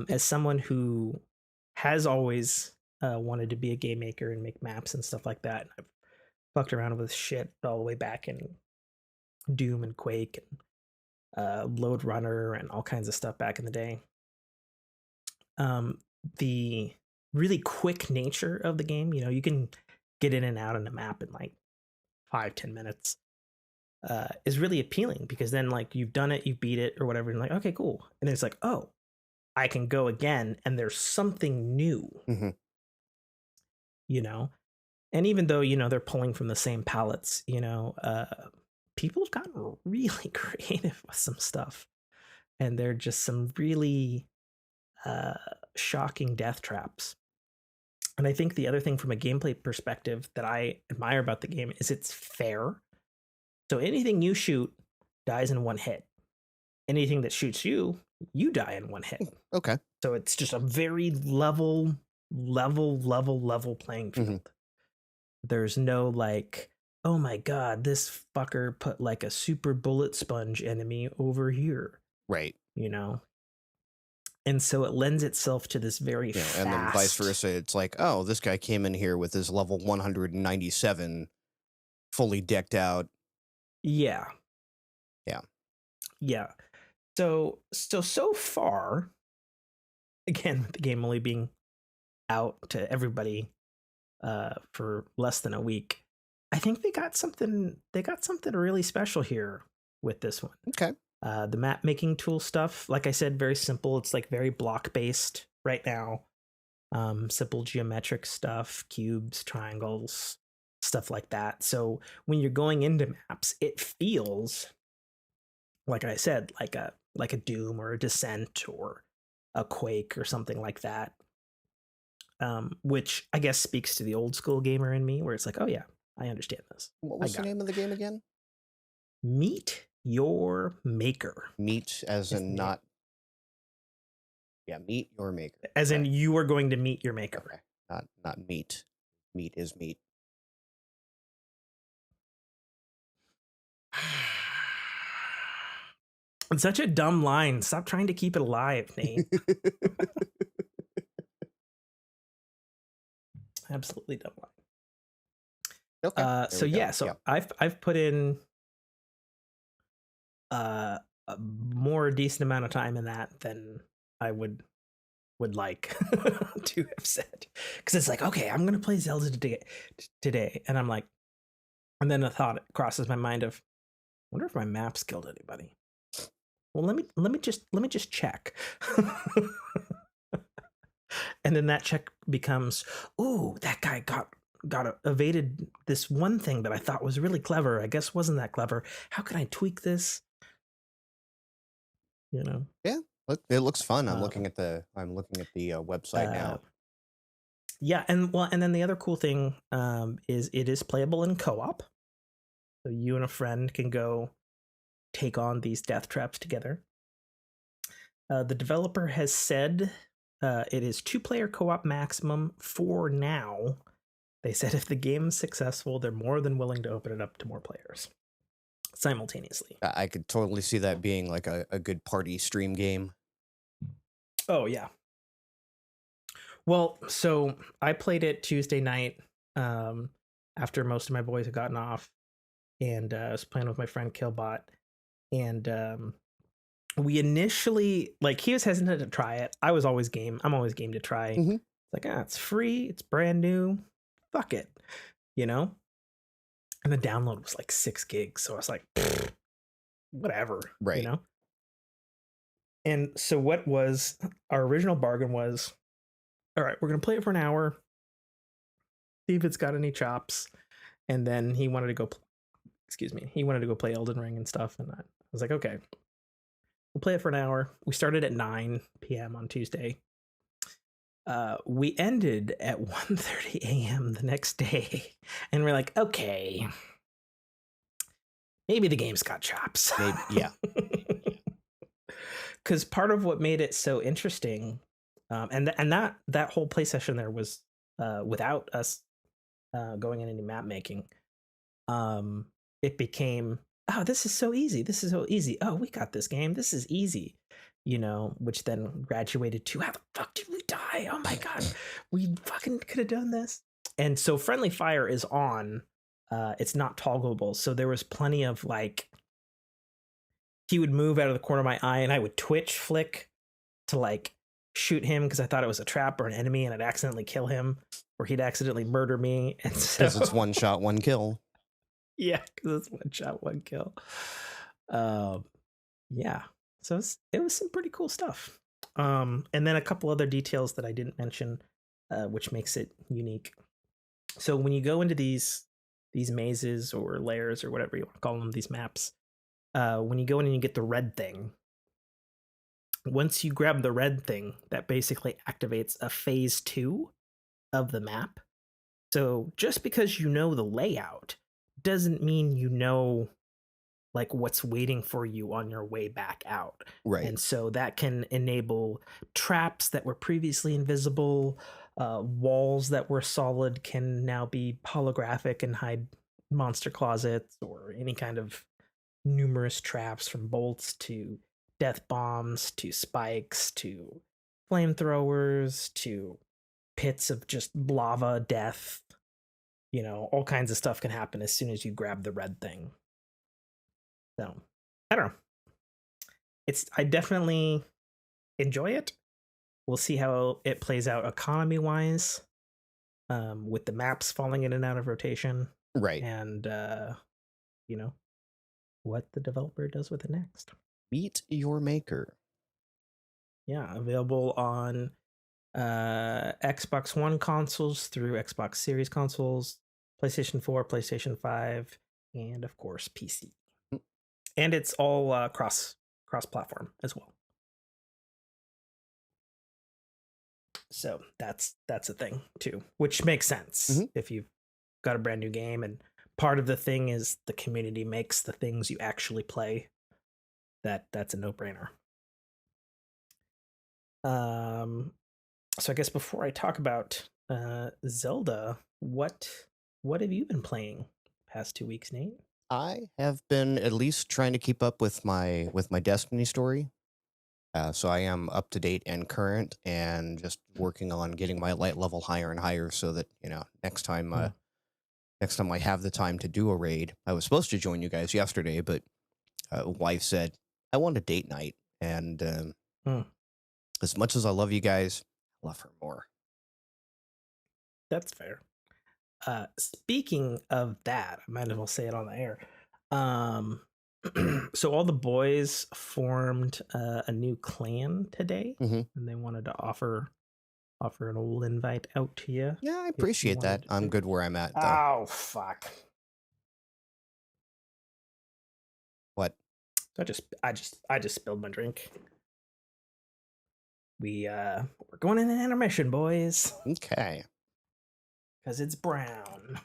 As someone who has always wanted to be a game maker and make maps and stuff like that, I've fucked around with shit all the way back in Doom and Quake and Load Runner and all kinds of stuff back in the day. The really quick nature of the game, you know, you can get in and out on a map in like 5-10 minutes, is really appealing, because then like you've done it, you beat it or whatever, and like, okay, cool. And then it's like, oh, I can go again, and there's something new, you know? And even though, they're pulling from the same palettes, people have gotten really creative with some stuff. And they're just some really shocking death traps. And I think the other thing from a gameplay perspective that I admire about the game is it's fair. So anything you shoot dies in one hit. Anything that shoots you, you die in one hit. Okay. So it's just a very level playing field. There's no like, oh my God, this fucker put like a super bullet sponge enemy over here. Right. And so it lends itself to this very fast. And then vice versa. It's like, oh, this guy came in here with his level 197 fully decked out. Yeah. So far, again, with the game only being out to everybody for less than a week, I think they got something really special here with this one. Okay. The map making tool stuff, like I said, very simple. It's like very block based right now. Simple geometric stuff, cubes, triangles, stuff like that. So when you're going into maps, it feels, like I said, like a Doom or a Descent or a Quake or something like that. Which I guess speaks to the old school gamer in me, where it's like, oh yeah, I understand this. What was the name of the game again? Meet Your Maker. Meet as in not. Yeah, meet your maker. As in you are going to meet your maker. Okay. Not meat. Meat is meat. It's such a dumb line. Stop trying to keep it alive, Nate. Absolutely dumb line. Okay. So I've put in a more decent amount of time in that than I would like to have said, because it's like, okay, I'm gonna play Zelda today, and I'm like, and then a thought crosses my mind of, I wonder if my maps killed anybody. Well, let me just check. And then that check becomes, ooh, that guy got evaded this one thing that I thought was really clever. I guess wasn't that clever. How can I tweak this? Yeah, it looks fun. I'm looking at the website now. Yeah, and then the other cool thing is it is playable in co-op. So you and a friend can go take on these death traps together. The developer has said it is 2-player co-op maximum for now. They said if the game's successful, they're more than willing to open it up to more players simultaneously. I could totally see that being like a good party stream game. Oh, yeah. Well, so I played it Tuesday night after most of my boys had gotten off, and I was playing with my friend Killbot, and we initially, like, he was hesitant to try it. I was always game. I'm always game to try. It's like, it's free. It's brand new. Fuck it. And the download was like 6 gigs. So I was like, whatever. Right. And so what was our original bargain was, all right, we're going to play it for an hour, see if it's got any chops. And then he wanted to go, play Elden Ring and stuff. And I was like, okay, we'll play it for an hour. We started at 9 p.m. on Tuesday. We ended at 1:30 a.m. the next day. And we're like, okay, maybe the game's got chops. Maybe, yeah. Because part of what made it so interesting, and that whole play session there was without us going in any map making. It became, oh, this is so easy. This is so easy. Oh, we got this game. This is easy. Which then graduated to, how the fuck did we die? Oh my God, we fucking could have done this. And so friendly fire is on. It's not toggleable. So there was plenty of like, he would move out of the corner of my eye and I would twitch flick to like shoot him because I thought it was a trap or an enemy and I'd accidentally kill him, or he'd accidentally murder me. And so, because it's one shot, one kill. Yeah, because it's one shot, one kill. Um, yeah. So it was some pretty cool stuff. And then a couple other details that I didn't mention, which makes it unique. So when you go into these mazes or layers or whatever you want to call them, these maps, when you go in and you get the red thing, once you grab the red thing, that basically activates a phase 2 of the map. So just because you know the layout doesn't mean you know like what's waiting for you on your way back out. Right. And so that can enable traps that were previously invisible, walls that were solid can now be holographic and hide monster closets or any kind of numerous traps, from bolts to death bombs to spikes to flamethrowers to pits of just lava death. You know, all kinds of stuff can happen as soon as you grab the red thing. So, I don't know. I definitely enjoy it. We'll see how it plays out economy wise, with the maps falling in and out of rotation, Right. and you know, what the developer does with it next. Meet your maker. Yeah, available on Xbox One consoles through Xbox Series consoles, PlayStation 4, PlayStation 5, and of course PC. And it's all cross platform as well. So that's a thing too, which makes sense if you've got a brand new game. And part of the thing is the community makes the things you actually play. That's a no-brainer. So I guess before I talk about Zelda, what have you been playing past 2 weeks, Nate? I have been at least trying to keep up with my Destiny story. So I am up to date and current, and just working on getting my light level higher and higher, so that next time I have the time to do a raid. I was supposed to join you guys yesterday, but wife said I want a date night, and as much as I love you guys, I love her more. That's fair. Speaking of that, I might as well say it on the air. So all the boys formed a new clan today, and they wanted to offer an old invite out to you. Yeah, I appreciate that. I'm good where I'm at, though. Oh fuck! What? I just spilled my drink. We're going in an intermission, boys. Okay. Because it's brown.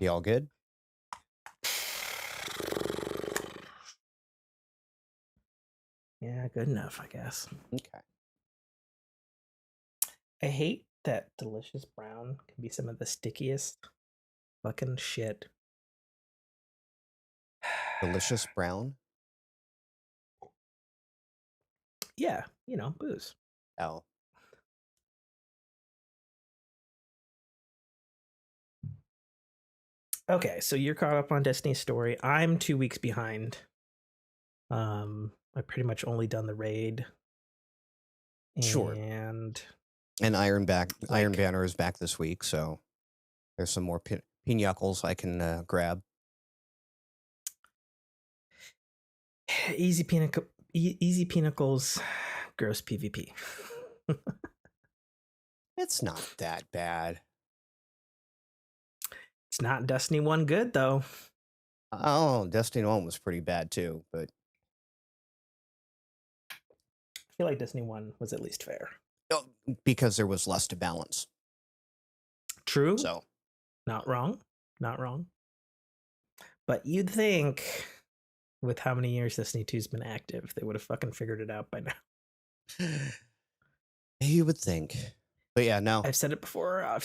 You all good? Yeah, good enough, I guess. Okay. I hate that delicious brown can be some of the stickiest fucking shit. Delicious brown? Yeah, booze. Oh. Okay, so you're caught up on Destiny's story. I'm 2 weeks behind. I pretty much only done the raid. Sure. And Iron Banner is back this week, so there's some more pinuckles I can grab. Easy pinnacles, gross PvP. It's not that bad. It's not Destiny 1 good, though. Oh, Destiny 1 was pretty bad, too, but I feel like Destiny 1 was at least fair. Because there was less to balance. True. So. Not wrong. Not wrong. But you'd think With how many years Destiny 2's been active, they would have fucking figured it out by now. You would think. But yeah, no. I've said it before. I'll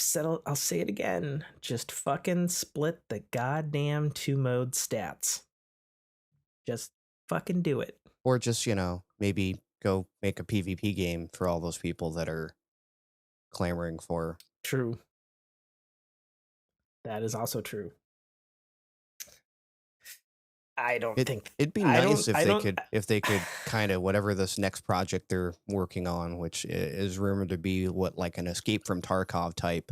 say it again. Just fucking split the goddamn 2-mode stats. Just fucking do it. Or just, maybe go make a PvP game for all those people that are clamoring for. True. That is also true. I don't think it'd be nice if they could kind of whatever this next project they're working on, which is rumored to be like an Escape from Tarkov type.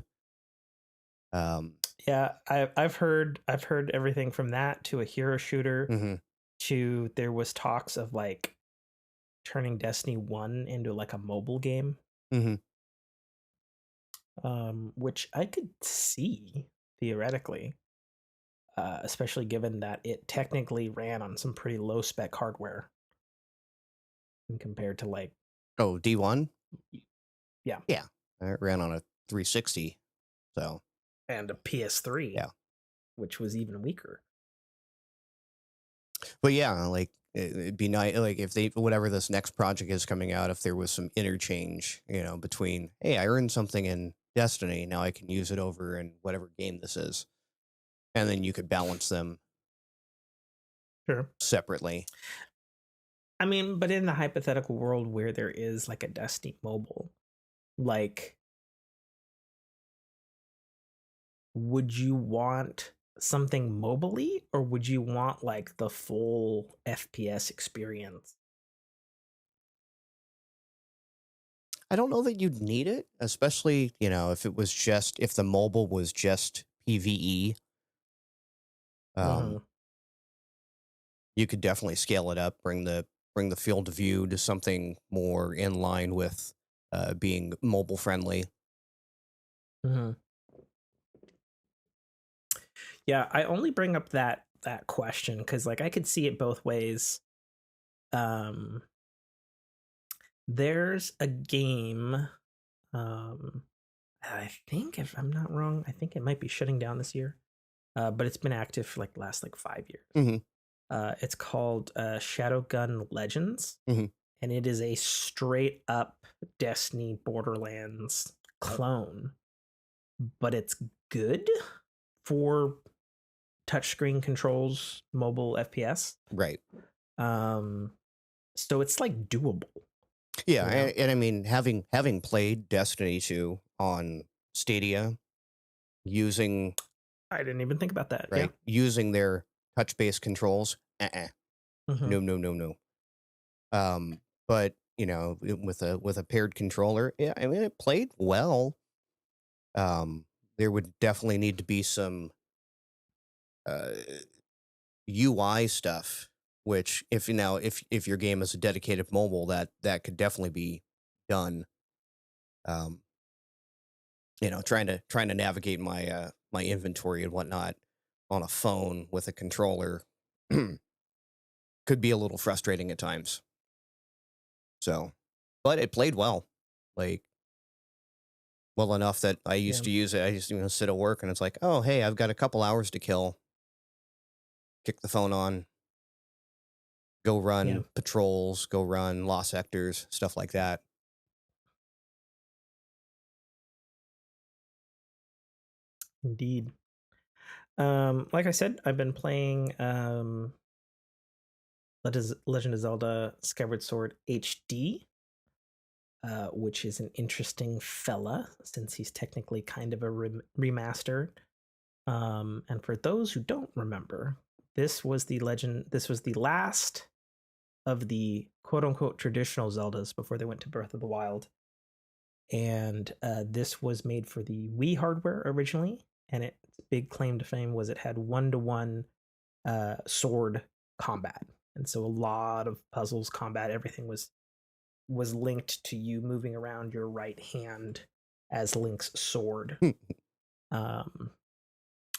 Yeah, I've heard everything from that to a hero shooter mm-hmm. to there was talks of like turning Destiny 1 into like a mobile game. Mm-hmm. Which I could see theoretically. Especially given that it technically ran on some pretty low spec hardware compared to like D1. Yeah, it ran on a 360, so and a PS3, which was even weaker. But yeah, like it'd be nice, like if they whatever this next project is coming out, if there was some interchange, between hey, I earned something in Destiny, now I can use it over in whatever game this is. And then you could balance them separately. I mean, but in the hypothetical world where there is like a Destiny mobile, like, would you want something mobily or would you want like the full FPS experience? I don't know that you'd need it, especially, if the mobile was just PvE. You could definitely scale it up, bring the field of view to something more in line with being mobile friendly. Yeah, I only bring up that question because like I could see it both ways. There's a game, I think if I'm not wrong, I think it might be shutting down this year, but it's been active for like the last like 5 years. It's called Shadowgun Legends, and it is a straight up Destiny Borderlands clone, but it's good for touchscreen controls, mobile FPS. Right. So it's like doable. Yeah, and I mean, having played Destiny 2 on Stadia, using... I didn't even think about that. Right, using their touch-based controls, no. But with a paired controller, yeah, I mean, it played well. There would definitely need to be some UI stuff, which if your game is a dedicated mobile, that could definitely be done. Trying to navigate my my inventory and whatnot on a phone with a controller could be a little frustrating at times. So, but it played well, like well enough that I used to use it. I just sit at work and it's like, oh hey, I've got a couple hours to kill. Kick the phone on. Go run patrols. Go run lost sectors. Stuff like that. Indeed. Like I said, I've been playing Legend of Zelda Skyward Sword HD, which is an interesting fella since he's technically kind of a remaster. And for those who don't remember, this was the last of the quote unquote traditional Zeldas before they went to Breath of the Wild. And this was made for the Wii hardware originally, and its big claim to fame was it had 1-to-1 sword combat, and so a lot of puzzles, combat, everything was linked to you moving around your right hand as Link's sword,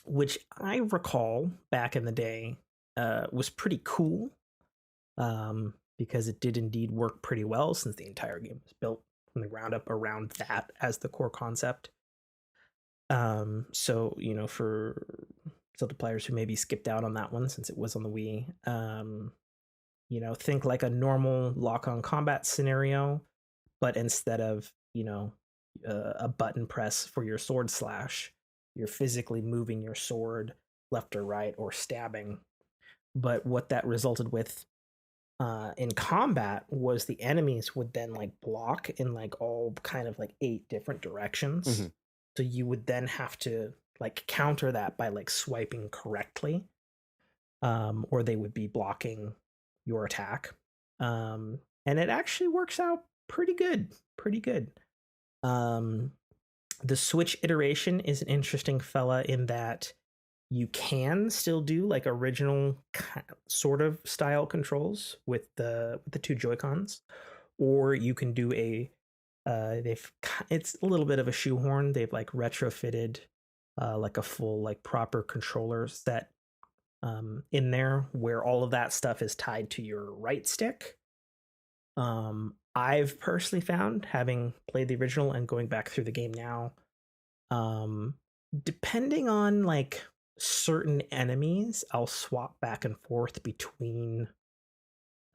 which I recall back in the day was pretty cool, because it did indeed work pretty well since the entire game was built from the ground up around that as the core concept. So for So the players who maybe skipped out on that one since it was on the Wii, think like a normal lock-on combat scenario, but instead of a button press for your sword slash, you're physically moving your sword left or right or stabbing. But what that resulted with in combat was the enemies would then like block in like all kind of like 8 different directions. Mm-hmm. So you would then have to like counter that by like swiping correctly, or they would be blocking your attack. And it actually works out pretty good, pretty good. The Switch iteration is an interesting fella in that you can still do like original sort of style controls with the 2 Joy-Cons, or you can do it's a little bit of a shoehorn. They've like retrofitted like a full like proper controller set in there where all of that stuff is tied to your right stick. I've personally found, having played the original and going back through the game now, depending on like certain enemies, I'll swap back and forth between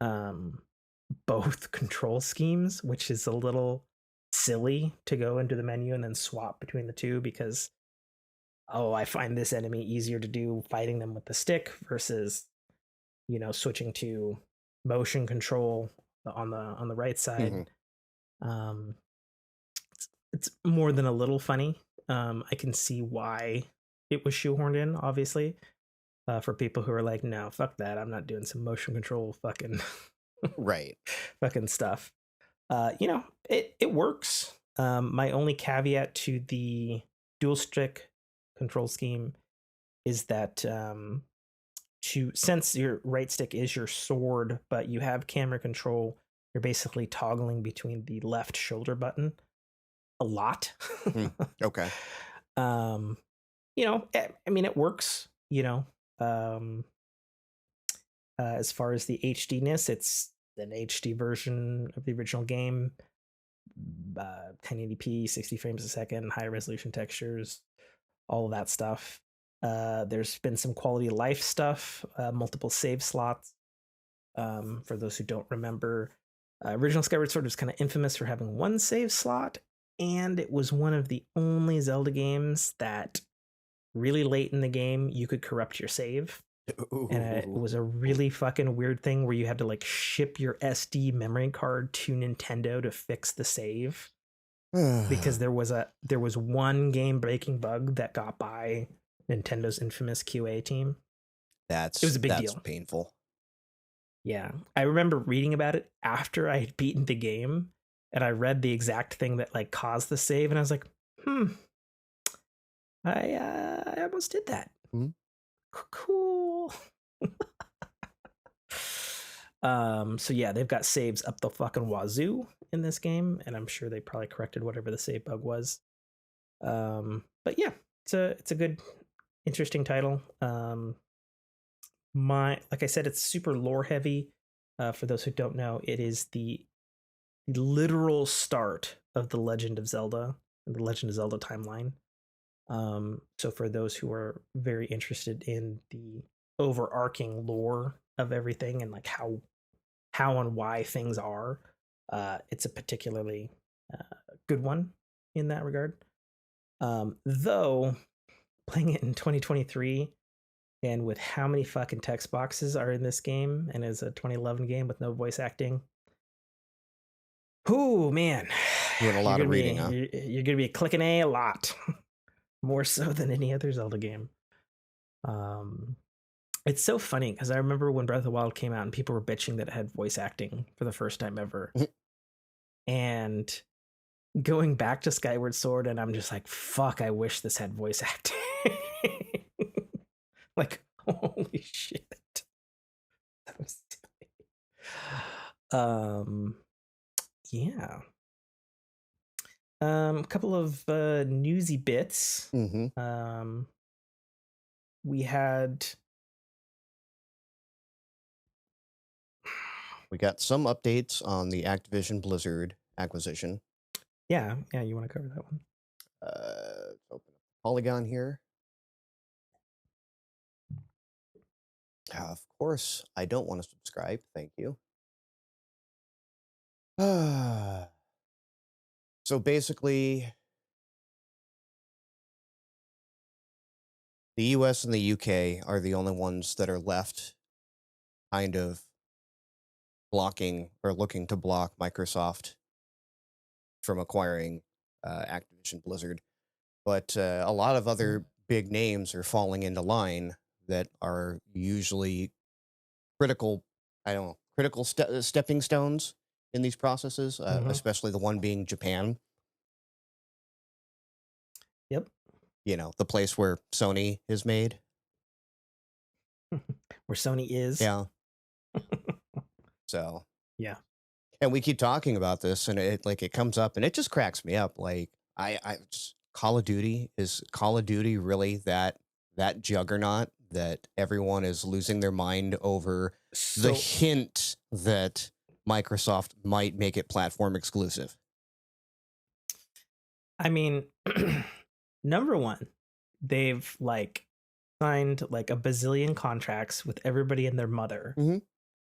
both control schemes, which is a little silly to go into the menu and then swap between the two because I find this enemy easier to do fighting them with the stick versus switching to motion control on the right side. Mm-hmm. It's more than a little funny. I can see why it was shoehorned in, obviously, for people who are like, no, fuck that, I'm not doing some motion control fucking right fucking stuff. It works. My only caveat to the dual stick control scheme is that since your right stick is your sword, but you have camera control, you're basically toggling between the left shoulder button a lot. Okay. I mean, it works. As far as the HD-ness, it's an HD version of the original game. 1080p, 60 frames a second, high resolution textures, all of that stuff. There's been some quality of life stuff, multiple save slots. For those who don't remember, original Skyward Sword was kind of infamous for having one save slot, and it was one of the only Zelda games that really late in the game you could corrupt your save. Ooh. And it was a really fucking weird thing where you had to like ship your SD memory card to Nintendo to fix the save because there was one game breaking bug that got by Nintendo's infamous QA team. It was a big deal. Painful. Yeah, I remember reading about it after I had beaten the game, and I read the exact thing that like caused the save, and I was like, I almost did that. Mm-hmm. Cool. So yeah, they've got saves up the fucking wazoo in this game, and I'm sure they probably corrected whatever the save bug was. But yeah, it's a good, interesting title. Like I said, it's super lore heavy. For those who don't know, it is the literal start of the Legend of Zelda, the Legend of Zelda timeline. So for those who are very interested in the overarching lore of everything and like how and why things are, it's a particularly good one in that regard. Though playing it in 2023 and with how many fucking text boxes are in this game, and as a 2011 game with no voice acting, oh man, doing a lot of reading. You're gonna be clicking a lot. More so than any other Zelda game. It's so funny because I remember when Breath of the Wild came out and people were bitching that it had voice acting for the first time ever. And going back to Skyward Sword, and I'm just like, fuck, I wish this had voice acting. Like, holy shit. That was silly. Yeah. A couple of newsy bits. Mm-hmm. We got some updates on the Activision Blizzard acquisition. Yeah, you want to cover that one? Open up Polygon here. Of course, I don't want to subscribe. Thank you. So basically, the US and the UK are the only ones that are left kind of blocking or looking to block Microsoft from acquiring Activision Blizzard. But a lot of other big names are falling into line that are usually critical, critical stepping stones in these processes, especially the one being Japan. Yep. You know, the place where Sony is made. Where Sony is. Yeah. So. Yeah. And we keep talking about this, and it comes up, and it just cracks me up. Like, Call of Duty really that juggernaut that everyone is losing their mind over the hint that Microsoft might make it platform exclusive? I mean, number one, they've signed a bazillion contracts with everybody and their mother,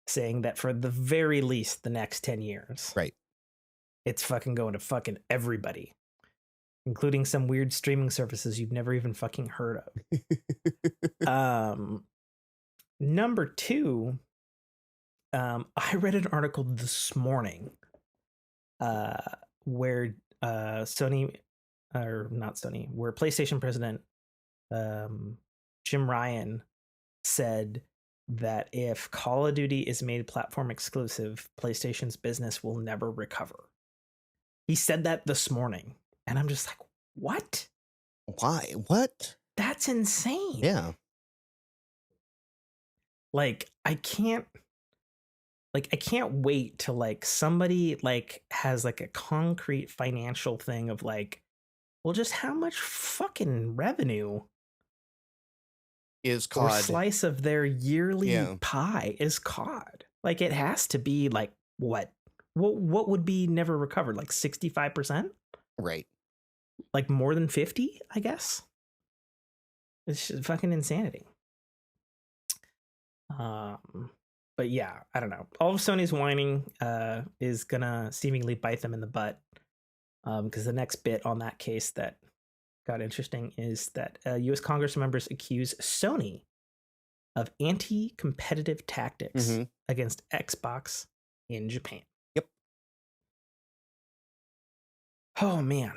saying that for the very least the next 10 years, right, it's fucking going to fucking everybody, including some weird streaming services you've never even fucking heard of. Number two, I read an article this morning where where PlayStation president Jim Ryan said that if Call of Duty is made platform exclusive, PlayStation's business will never recover. He said that this morning, and I'm just like, what? Why? What? That's insane. Yeah. I can't wait till somebody has a concrete financial thing of well, just how much fucking revenue is COD, or slice of their yearly pie is COD. It has to be what would be never recovered? 65%? Right. More than 50, I guess. It's just fucking insanity. But yeah, I don't know. All of Sony's whining is gonna seemingly bite them in the butt. Because the next bit on that case that got interesting is that U.S. Congress members accuse Sony of anti-competitive tactics against Xbox in Japan. Yep. Oh man,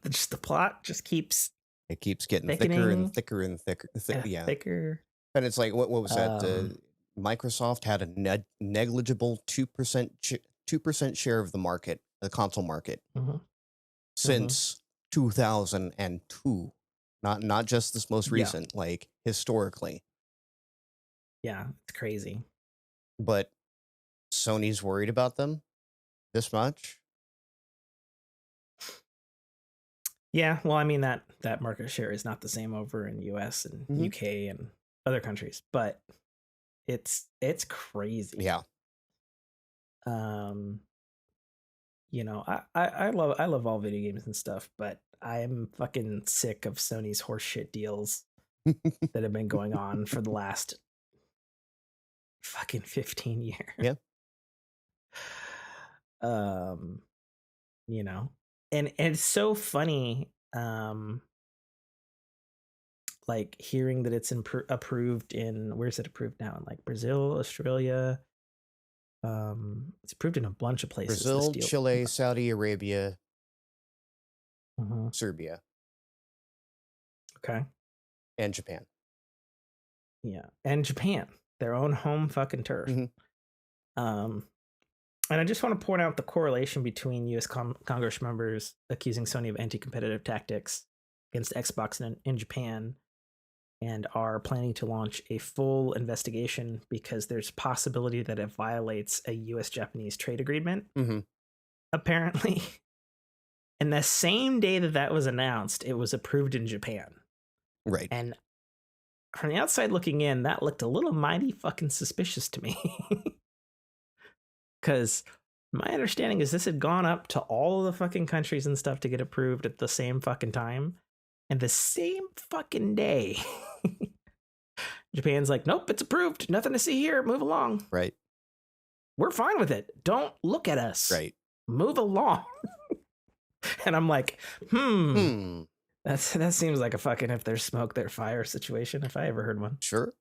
just the plot just keeps. It keeps getting thicker and thicker and thicker. Thicker. And it's what was that? Microsoft had a negligible 2% share of the market, the console market, since 2002. Not just this most recent, historically. Yeah, it's crazy. But Sony's worried about them this much. Yeah, well, I mean that market share is not the same over in US and UK and other countries, but it's crazy. Yeah. You know, I love all video games and stuff, but I'm fucking sick of Sony's horseshit deals that have been going on for the last fucking 15 years. Yeah. You know, and it's so funny, hearing that it's approved in, where's it approved now? In Brazil, Australia. It's approved in a bunch of places. Brazil, Chile, Saudi Arabia, Serbia. Okay. And Japan. Yeah, and Japan, their own home fucking turf. And I just want to point out the correlation between U.S. Congress members accusing Sony of anti-competitive tactics against Xbox in Japan and are planning to launch a full investigation because there's a possibility that it violates a U.S.-Japanese trade agreement, apparently. And the same day that was announced, it was approved in Japan. Right. And from the outside looking in, that looked a little mighty fucking suspicious to me. Because my understanding is this had gone up to all of the fucking countries and stuff to get approved at the same fucking time. And the same fucking day, Japan's like, nope, it's approved. Nothing to see here. Move along. Right. We're fine with it. Don't look at us. Right. Move along. And I'm like, that seems like a fucking if there's smoke, there's fire situation, if I ever heard one. Sure.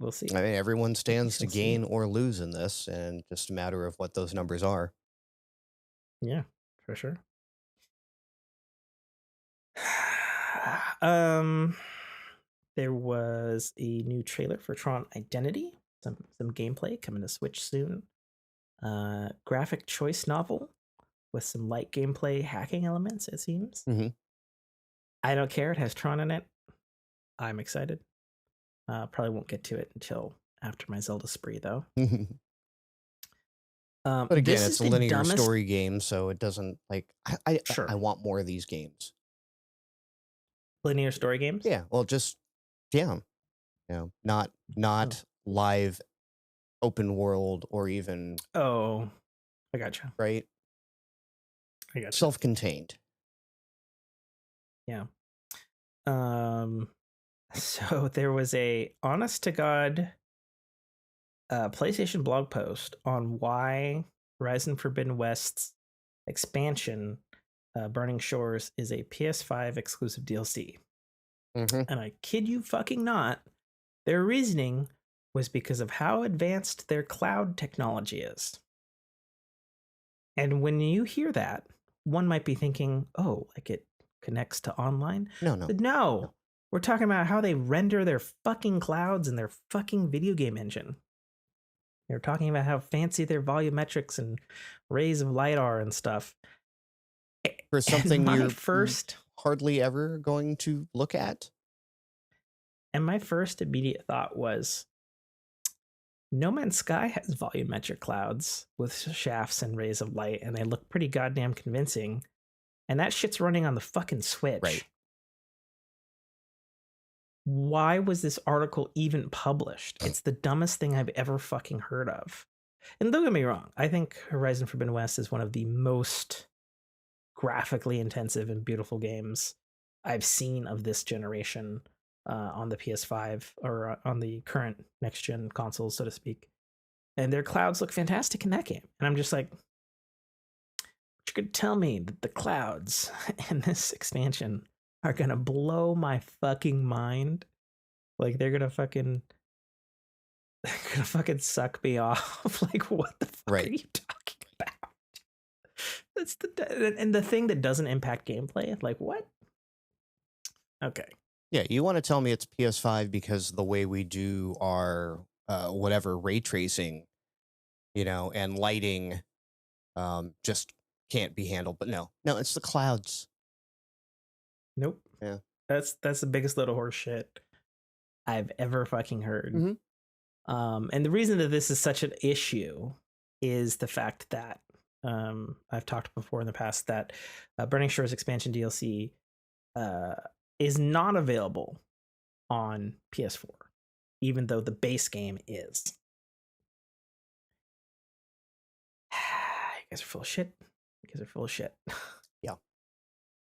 We'll see. I mean, everyone stands to gain or lose in this, and just a matter of what those numbers are. Yeah, for sure. There was a new trailer for Tron Identity. Some gameplay coming to Switch soon. Graphic choice novel with some light gameplay hacking elements, it seems. Mm-hmm. I don't care. It has Tron in it. I'm excited. Probably won't get to it until after my Zelda spree, though. But again, it's a linear story game, so it doesn't like. I want more of these games. Linear story games? Yeah. Well, just not live, open world, or even. Oh, I gotcha. Right. I gotcha. Self-contained. Yeah. So there was a honest to God PlayStation blog post on why Horizon Forbidden West's expansion, Burning Shores, is a PS5 exclusive DLC. Mm-hmm. And I kid you fucking not, their reasoning was because of how advanced their cloud technology is. And when you hear that, one might be thinking, oh, like it connects to online? No. We're talking about how they render their fucking clouds and their fucking video game engine. They're talking about how fancy their volumetrics and rays of light are and stuff. For something you're hardly ever going to look at. And my first immediate thought was, No Man's Sky has volumetric clouds with shafts and rays of light, and they look pretty goddamn convincing. And that shit's running on the fucking Switch. Right. Why was this article even published? It's the dumbest thing I've ever fucking heard of. And don't get me wrong, I think Horizon Forbidden West is one of the most graphically intensive and beautiful games I've seen of this generation on the PS5 or on the current next-gen consoles, so to speak. And their clouds look fantastic in that game. And I'm just like, you could tell me that the clouds in this expansion are gonna blow my fucking mind. Like they're gonna fucking suck me off. Like what the fuck are you talking about? That's the thing that doesn't impact gameplay. Like what? Okay. Yeah, you want to tell me it's PS5 because the way we do our whatever ray tracing, and lighting, just can't be handled. But no, it's the clouds. Nope. Yeah. That's the biggest load of horse shit I've ever fucking heard. Mm-hmm. And the reason that this is such an issue is the fact that I've talked before in the past that Burning Shores expansion DLC is not available on PS4, even though the base game is. You guys are full of shit. Yeah.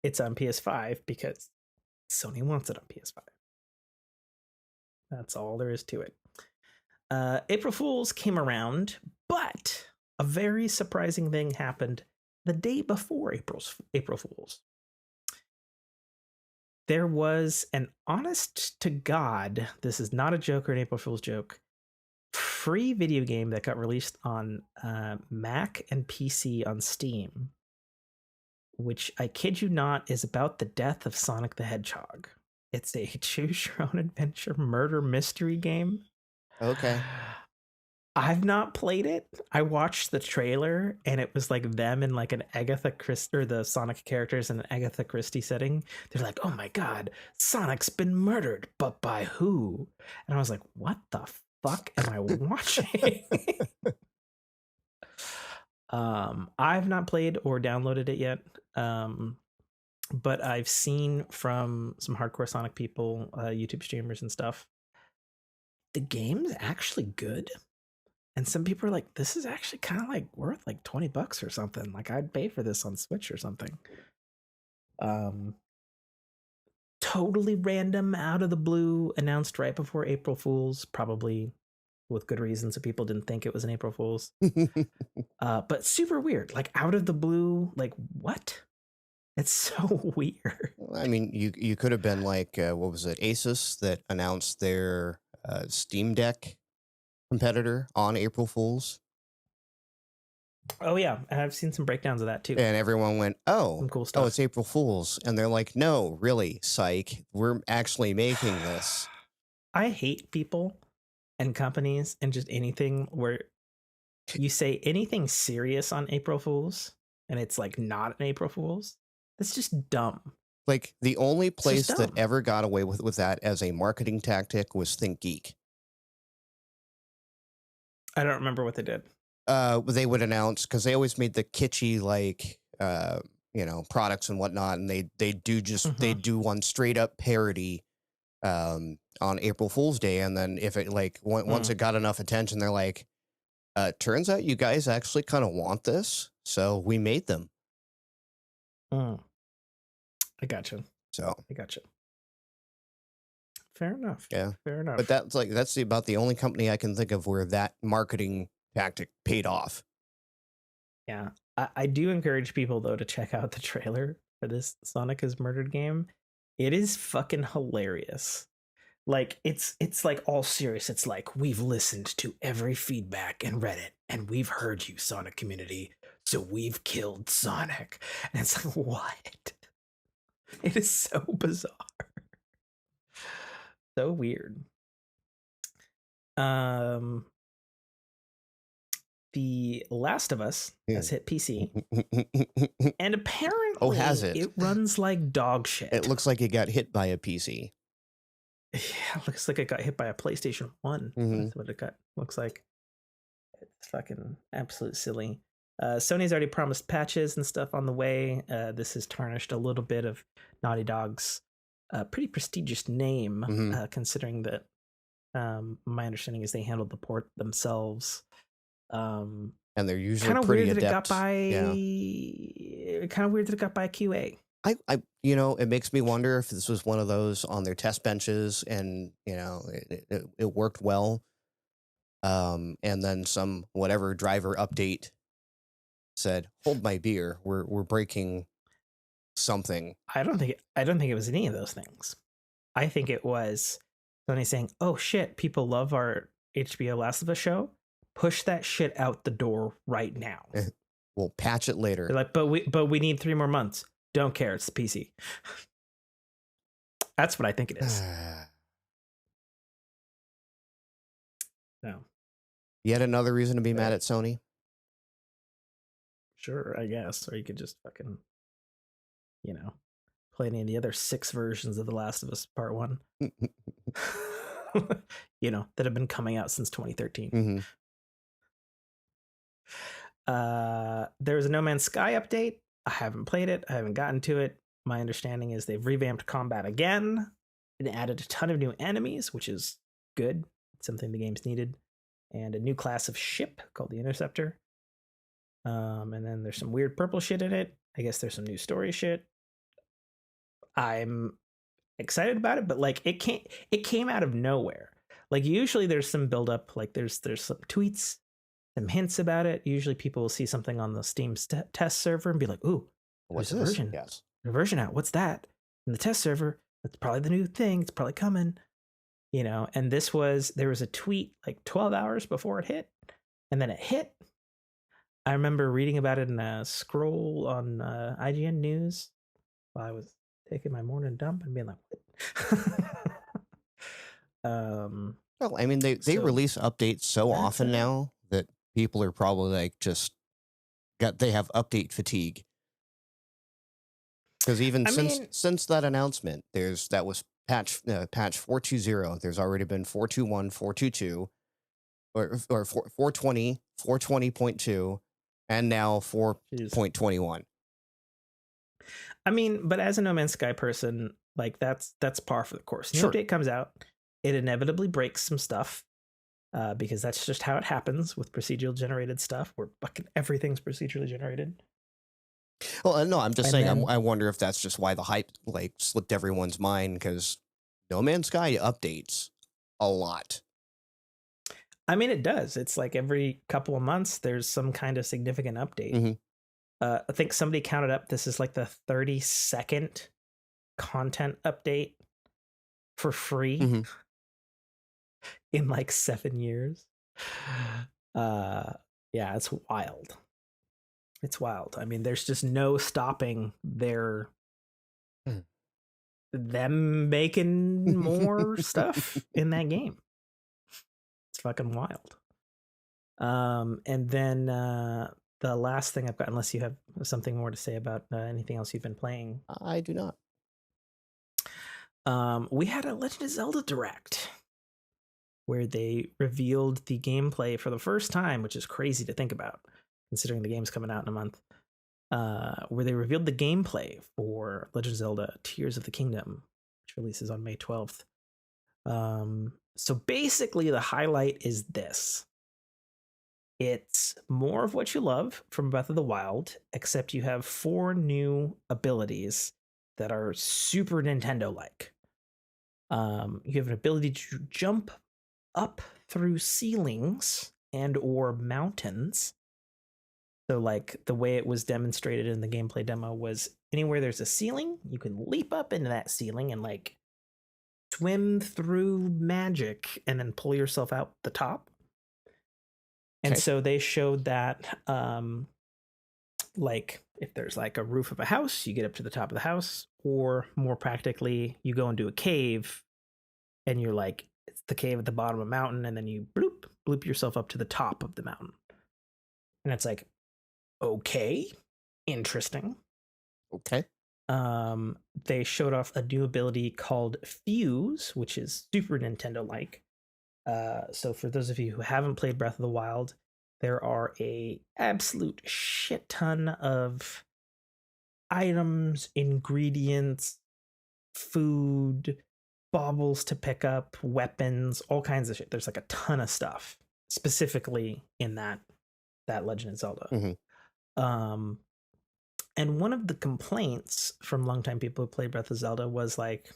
It's on PS5 because Sony wants it on PS5. That's all there is to it. April Fools came around, but a very surprising thing happened the day before April Fools. There was an honest to God, this is not a joke or an April Fool's joke, free video game that got released on Mac and PC on Steam, which I kid you not is about the death of Sonic the Hedgehog. It's a choose your own adventure murder mystery game. Okay. I've not played it. I watched the trailer and it was like them in like an Agatha Christie, or the Sonic characters in an Agatha Christie setting. They're like, oh my God, Sonic's been murdered, but by who? And I was like, what the fuck am I watching? I've not played or downloaded it yet. But I've seen from some hardcore Sonic people, YouTube streamers and stuff, the game's actually good. And some people are like, this is actually kind of like worth like $20 or something. Like I'd pay for this on Switch or something. totally random, out of the blue, announced right before April Fool's, probably with good reason, so people didn't think it was an April Fool's. But super weird, like out of the blue, like what? It's so weird. I mean, you could have been like, what was it, Asus that announced their Steam Deck competitor on April Fool's. Oh yeah, I've seen some breakdowns of that too. And everyone went, "Oh, some cool stuff. Oh, it's April Fool's," and they're like, "No, really, psych, we're actually making this." I hate people and companies and just anything where you say anything serious on April Fool's and it's like not an April Fool's. That's just dumb. Like the only place that ever got away with that as a marketing tactic was ThinkGeek. I don't remember what they did. They would announce, because they always made the kitschy, like, products and whatnot, and they do one straight up parody on April Fool's Day, and then if it once it got enough attention, they're like, turns out you guys actually kind of want this, so we made them. I gotcha. Fair enough. Yeah, fair enough. But that's about the only company I can think of where that marketing tactic paid off. Yeah, I do encourage people though to check out the trailer for this Sonic is Murdered game. It is fucking hilarious. Like it's like all serious. It's like, we've listened to every feedback and read it, and we've heard you, Sonic community, so we've killed Sonic. And it's like, what? It is so bizarre. So weird. The Last of Us has hit PC, and apparently, has it? It runs like dog shit. It looks like it got hit by a PC. Yeah, it looks like it got hit by a PlayStation 1. That's what it looks like. It's fucking absolute silly. Sony's already promised patches and stuff on the way. This has tarnished a little bit of Naughty Dog's pretty prestigious name, considering that my understanding is they handled the port themselves. And they're usually pretty adept. Kind of weird that it got by QA. It makes me wonder if this was one of those on their test benches and, it worked well. And then some whatever driver update said, "Hold my beer, we're breaking something." I don't think it was any of those things. I think it was Sony saying, "Oh shit, people love our HBO Last of Us show. Push that shit out the door right now. We'll patch it later." They're like, but we need 3 more months. Don't care, it's the PC. That's what I think it is. No. Yet another reason to be mad at Sony. Sure, I guess. Or you could just fucking, play any of the other 6 versions of The Last of Us Part 1. That have been coming out since 2013. There's a No Man's Sky update. I haven't played it. I haven't gotten to it. My understanding is they've revamped combat again and added a ton of new enemies, which is good. It's something the game's needed. And a new class of ship called the Interceptor. And then there's some weird purple shit in it. I guess there's some new story shit. I'm excited about it, but like it came out of nowhere. Like usually there's some build up, like there's some tweets, some hints about it. Usually people will see something on the Steam test server and be like, "Ooh, what's this? Version? Yes. A version out. What's that?" In the test server, that's probably the new thing. It's probably coming. And there was a tweet like 12 hours before it hit, and then it hit. I remember reading about it in a scroll on IGN News while I was taking my morning dump and being like, what? Well, I mean, they release updates so often now that people are probably like they have update fatigue. Because even since that announcement, that was patch 420. There's already been 421, 422, or 420, 420.2, and now 4.21. I mean, but as a No Man's Sky person, like that's par for the course. New update comes out, it inevitably breaks some stuff, because that's just how it happens with procedural generated stuff, where fucking everything's procedurally generated. Well, no, I'm just And saying. then, I wonder if that's just why the hype like slipped everyone's mind because No Man's Sky updates a lot. I mean, it does. It's like every couple of months, there's some kind of significant update. I think somebody counted up. This is like the 32nd content update for free in like 7 years. Yeah, it's wild. It's wild. I mean, there's just no stopping them making more stuff in that game. It's fucking wild. And then the last thing I've got, unless you have something more to say about anything else you've been playing. I do not. We had a Legend of Zelda Direct where they revealed the gameplay for the first time, which is crazy to think about, considering the game's coming out in a month. Where they revealed the gameplay for Legend of Zelda Tears of the Kingdom, which releases on May 12th. So basically, the highlight is this. It's more of what you love from Breath of the Wild, except you have 4 new abilities that are Super Nintendo-like. You have an ability to jump up through ceilings and or mountains. So like the way it was demonstrated in the gameplay demo was anywhere there's a ceiling, you can leap up into that ceiling and like swim through magic and then pull yourself out the top. And so they showed that like if there's like a roof of a house, you get up to the top of the house, or more practically, you go into a cave and you're like, it's the cave at the bottom of a mountain, and then you bloop yourself up to the top of the mountain. And it's like, okay, interesting. Okay. They showed off a new ability called Fuse, which is Super Nintendo-like. So for those of you who haven't played Breath of the Wild, there are a absolute shit ton of items, ingredients, food, baubles to pick up, weapons, all kinds of shit. There's like a ton of stuff specifically in that Legend of Zelda. And one of the complaints from longtime people who played Breath of Zelda was like,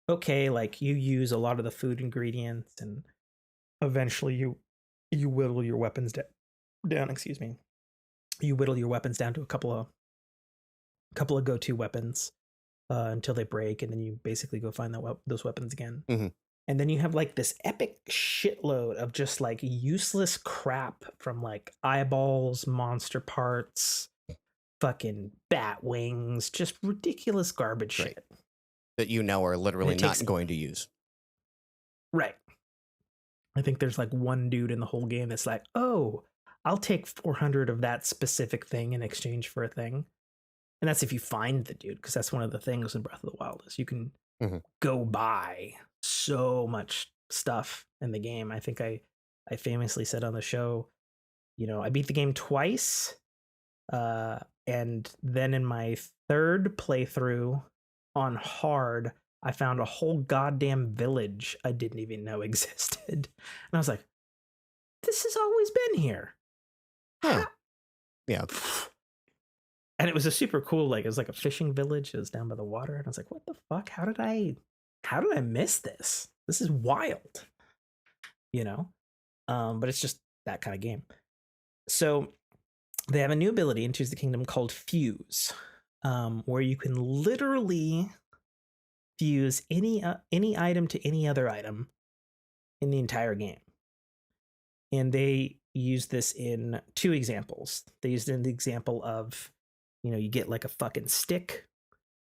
okay, like you use a lot of the food ingredients and eventually you whittle your weapons down, excuse me. You whittle your weapons down to a couple of go-to weapons until they break, and then you basically go find those weapons again. And then you have like this epic shitload of just like useless crap from like eyeballs, monster parts, fucking bat wings, just ridiculous garbage shit. That you know are literally not going to use. Right. I think there's like one dude in the whole game that's like, oh, I'll take 400 of that specific thing in exchange for a thing. And that's if you find the dude, because that's one of the things in Breath of the Wild is you can go buy so much stuff in the game. I think I famously said on the show, you know, I beat the game twice. And then in my 3rd playthrough on hard, I found a whole goddamn village I didn't even know existed. And I was like, this has always been here. Huh. Yeah. And it was a super cool, like, it was like a fishing village. It was down by the water. And I was like, what the fuck? How did I miss this? This is wild. You know? But it's just that kind of game. So they have a new ability in Tears of the Kingdom called Fuse, where you can literally fuse any item to any other item in the entire game. And they use this in 2 examples. They used it in the example of, you know, you get like a fucking stick,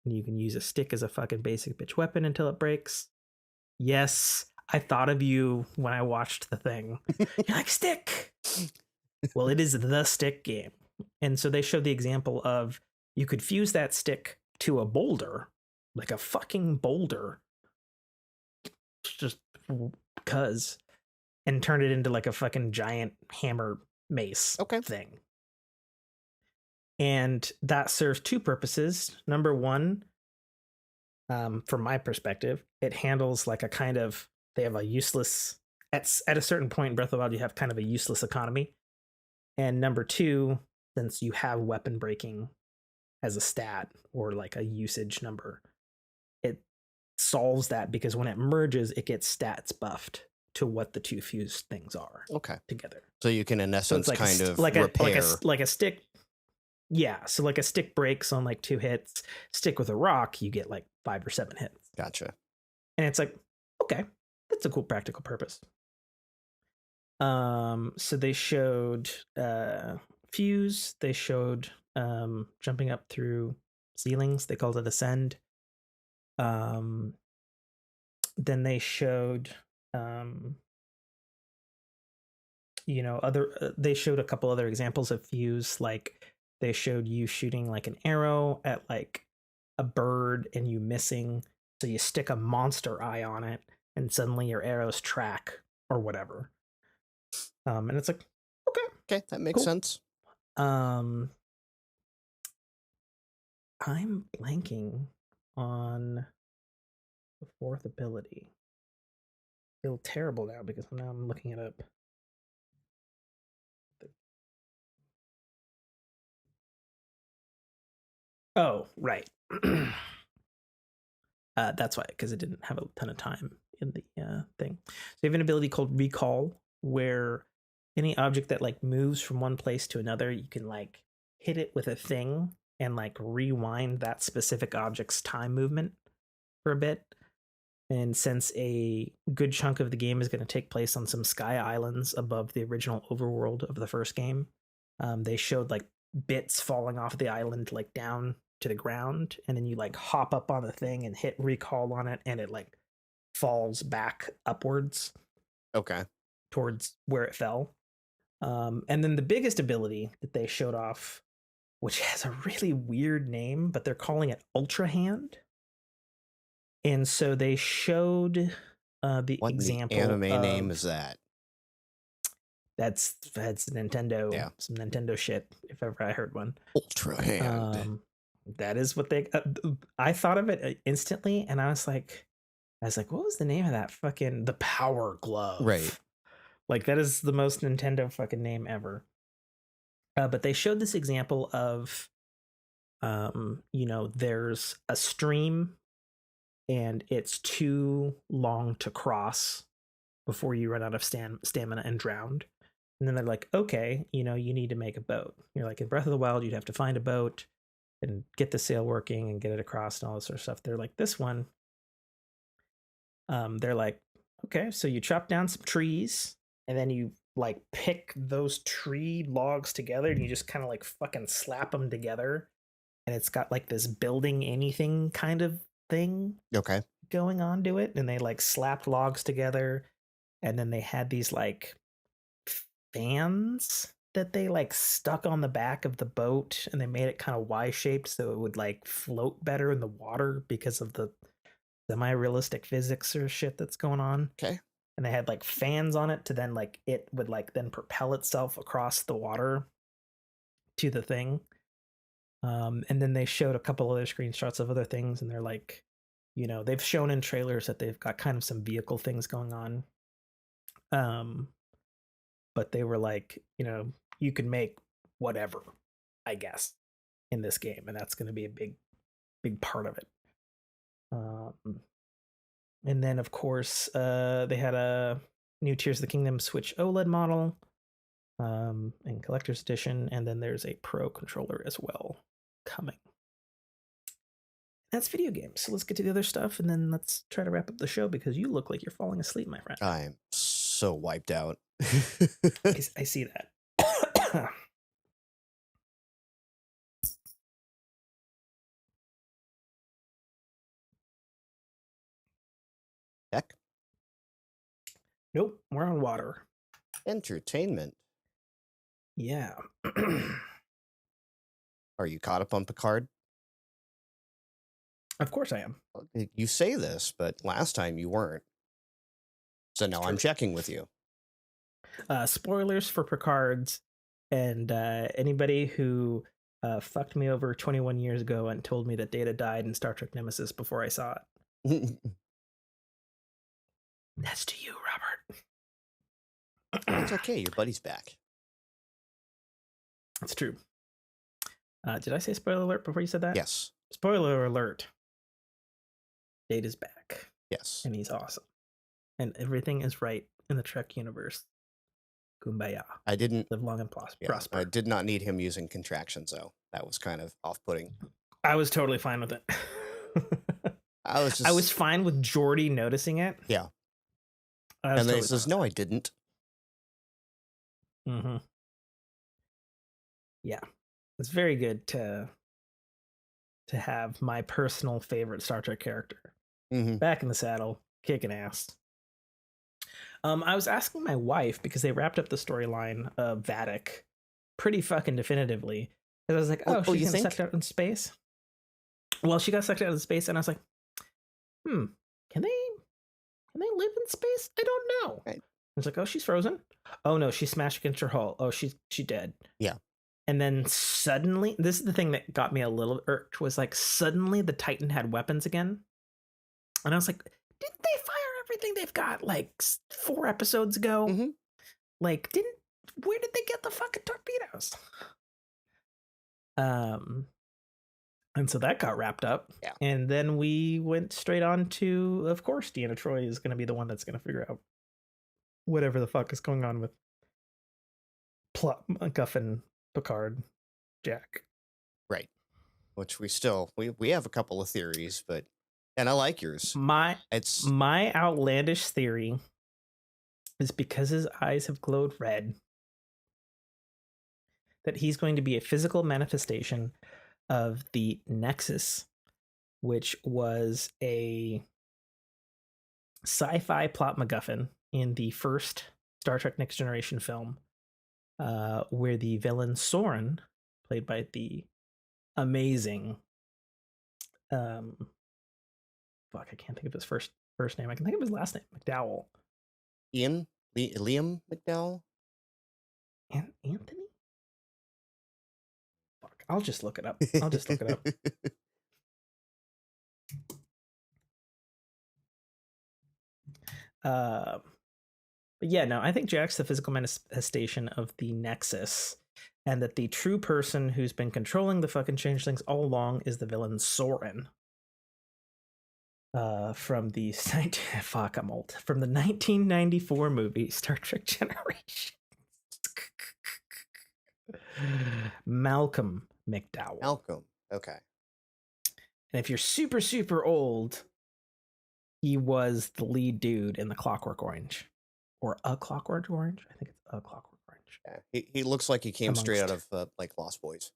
and you can use a stick as a fucking basic bitch weapon until it breaks. Yes, I thought of you when I watched the thing. You're like, stick! Well, it is the stick game. And so they showed the example of you could fuse that stick to a boulder, like a fucking boulder, just because, and turn it into like a fucking giant hammer mace thing. And that serves 2 purposes. Number 1, from my perspective, it handles like a kind of, they have a useless, at a certain point in Breath of the Wild, you have kind of a useless economy. And number 2, since you have weapon breaking as a stat or like a usage number. It solves that because when it merges, it gets stats buffed to what the two fused things are together. So you can, in essence, so it's like kind of repair. Like a stick. Yeah. So like a stick breaks on like 2 hits. Stick with a rock, you get like 5 or 7 hits. Gotcha. And it's like, okay, that's a cool practical purpose. So they showed fuse. They showed jumping up through ceilings. They called it ascend. Then they showed they showed a couple other examples of fuse. Like they showed you shooting like an arrow at like a bird and you missing, so you stick a monster eye on it and suddenly your arrows track or whatever. And it's like, okay, that makes sense. I'm blanking on the fourth ability. I feel terrible now because now I'm looking it up. Oh, right. That's why, because it didn't have a ton of time in the thing. So you have an ability called recall, where any object that like moves from one place to another, you can like hit it with a thing and like rewind that specific object's time movement for a bit. And since a good chunk of the game is going to take place on some sky islands above the original overworld of the first game, they showed like bits falling off the island like down to the ground, and then you like hop up on the thing and hit recall on it, and it like falls back upwards. Okay. Towards where it fell. And then the biggest ability that they showed off, which has a really weird name, but they're calling it Ultra Hand. And so they showed the example. What anime name is that? That's Nintendo. Yeah. Some Nintendo shit, if ever I heard one. Ultra Hand. That is what they. I thought of it instantly, and I was like, what was the name of that fucking the Power Glove? Right. Like that is the most Nintendo fucking name ever. But they showed this example of, there's a stream and it's too long to cross before you run out of stamina and drowned. And then they're like, okay, you need to make a boat. You're like, in Breath of the Wild, you'd have to find a boat and get the sail working and get it across and all this sort of stuff. They're like, this one, they're like, okay, so you chop down some trees and then you like pick those tree logs together and you just kind of like fucking slap them together. And it's got like this building anything kind of thing going on to it. And they like slapped logs together. And then they had these like fans that they like stuck on the back of the boat, and they made it kind of Y-shaped so it would like float better in the water because of the semi-realistic physics or shit that's going on. Okay. And they had like fans on it to then like it would like then propel itself across the water to the thing. And then they showed a couple other screenshots of other things, and they're like, they've shown in trailers that they've got kind of some vehicle things going on. But they were like, you can make whatever, I guess, in this game, and that's going to be a big, big part of it. And then, of course, they had a new Tears of the Kingdom Switch OLED model in Collector's Edition, and then there's a Pro controller as well coming. That's video games. So let's get to the other stuff, and then let's try to wrap up the show because you look like you're falling asleep, my friend. I'm so wiped out. I see that. Heck? Nope, we're on water. Entertainment. Yeah. Are you caught up on Picard? Of course I am. You say this, but last time you weren't. So now I'm checking with you. Spoilers for Picard's, and anybody who fucked me over 21 years ago and told me that Data died in Star Trek Nemesis before I saw it. That's to you, Robert. It's okay. Your buddy's back. That's true. Did I say spoiler alert before you said that? Yes. Spoiler alert. Data's back. Yes. And he's awesome. And everything is right in the Trek universe. Kumbaya. I didn't live long and prosper. I did not need him using contractions, though. That was kind of off-putting. I was totally fine with it. I was fine with Geordi noticing it. Yeah. And then he says, "No, I didn't." Mm-hmm. Yeah, it's very good to have my personal favorite Star Trek character back in the saddle, kicking ass. I was asking my wife because they wrapped up the storyline of Vadic pretty fucking definitively. Because I was like, oh, she's gonna sucked out in space. Well, she got sucked out in space, and I was like, can they live in space? I don't know. Right. I was like, oh, she's frozen. Oh no, she smashed against her hull. Oh, she dead. Yeah. And then suddenly, this is the thing that got me a little irked, was like suddenly the Titan had weapons again. And I was like, did they fire everything they've got like 4 episodes ago? Mm-hmm. Like, where did they get the fucking torpedoes? And so that got wrapped up. Yeah. And then we went straight on to, of course, Deanna Troi is going to be the one that's going to figure out whatever the fuck is going on with Plot MacGuffin, Picard, Jack. Right. Which we have a couple of theories, and I like yours. My outlandish theory is because his eyes have glowed red, that he's going to be a physical manifestation of the Nexus, which was a sci-fi plot MacGuffin in the first Star Trek Next Generation film, where the villain Soren, played by the amazing I can't think of his first name. I can think of his last name, McDowell. Liam McDowell? Anthony? Fuck, I'll just look it up. But yeah, no, I think Jack's the physical manifestation of the Nexus, and that the true person who's been controlling the fucking changelings all along is the villain Soren. From the I'm old. From the 1994 movie Star Trek Generations. Malcolm McDowell. Malcolm. Okay. And if you're super, super old, he was the lead dude in The Clockwork Orange. Or A Clockwork Orange? I think it's A Clockwork Orange. Yeah, he looks like he came straight out of like Lost Boys.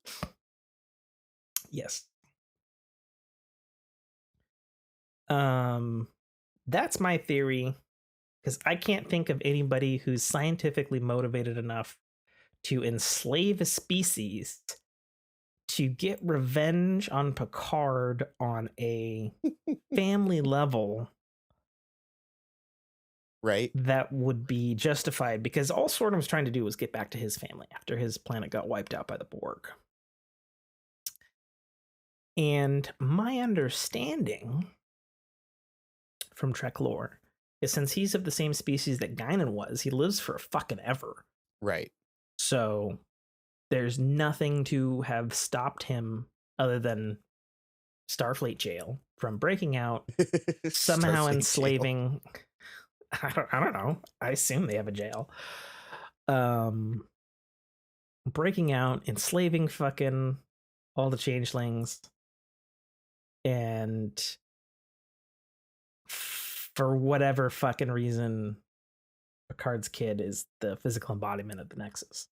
Yes. That's my theory, because I can't think of anybody who's scientifically motivated enough to enslave a species to get revenge on Picard on a family level. Right. That would be justified, because all Soren was trying to do was get back to his family after his planet got wiped out by the Borg. And my understanding from Trek lore is, since he's of the same species that Guinan was, he lives for fucking ever. Right. So there's nothing to have stopped him other than Starfleet jail from breaking out, somehow enslaving. I don't know. I assume they have a jail. Breaking out, enslaving fucking all the changelings, and for whatever fucking reason, Picard's kid is the physical embodiment of the Nexus.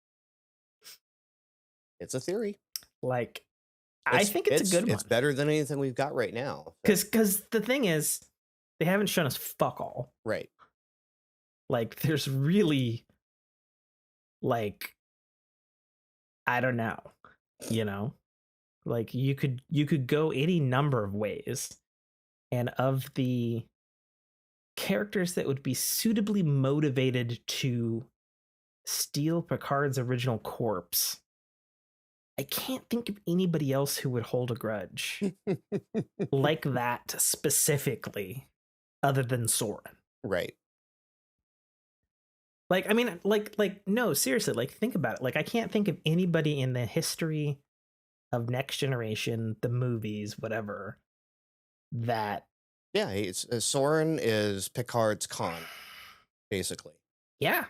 It's a theory. Like, I think it's a good one. It's better than anything we've got right now. Because the thing is, they haven't shown us fuck all. Right. Like, there's really, like, I don't know, you know? Like, you could go any number of ways. And of the characters that would be suitably motivated to steal Picard's original corpse, I can't think of anybody else who would hold a grudge like that specifically, other than Soren. Right. Like, I mean, like, no, seriously, like, think about it. Like, I can't think of anybody in the history of Next Generation, the movies, whatever, that... Yeah, Soren is Picard's Khan, basically. Yeah.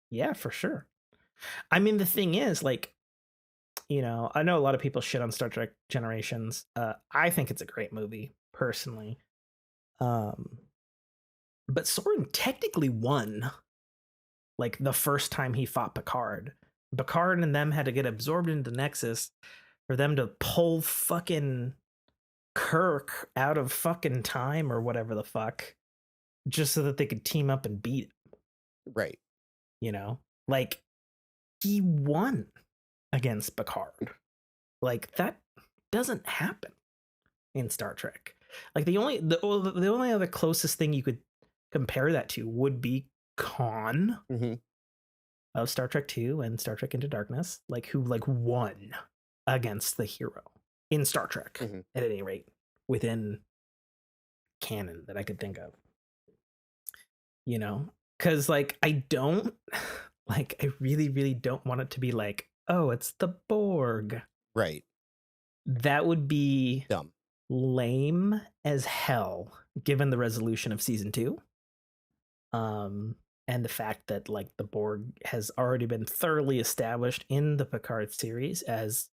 Yeah, for sure. I mean, the thing is, like, you know, I know a lot of people shit on Star Trek Generations. I think it's a great movie, personally. But Soren technically won, like, the first time he fought Picard. Picard and them had to get absorbed into the Nexus for them to pull fucking Kirk out of fucking time or whatever the fuck, just so that they could team up and beat him. Right. You know? Like, he won against Picard. Like, that doesn't happen in Star Trek. Like, the only other closest thing you could compare that to would be Khan of Star Trek 2 and Star Trek Into Darkness, like, who like won against the hero in Star Trek, at any rate, within canon that I could think of. You know? Because, like, I really, really don't want it to be like, oh, it's the Borg. Right. That would be dumb, lame as hell, given the resolution of season 2. And the fact that, like, the Borg has already been thoroughly established in the Picard series as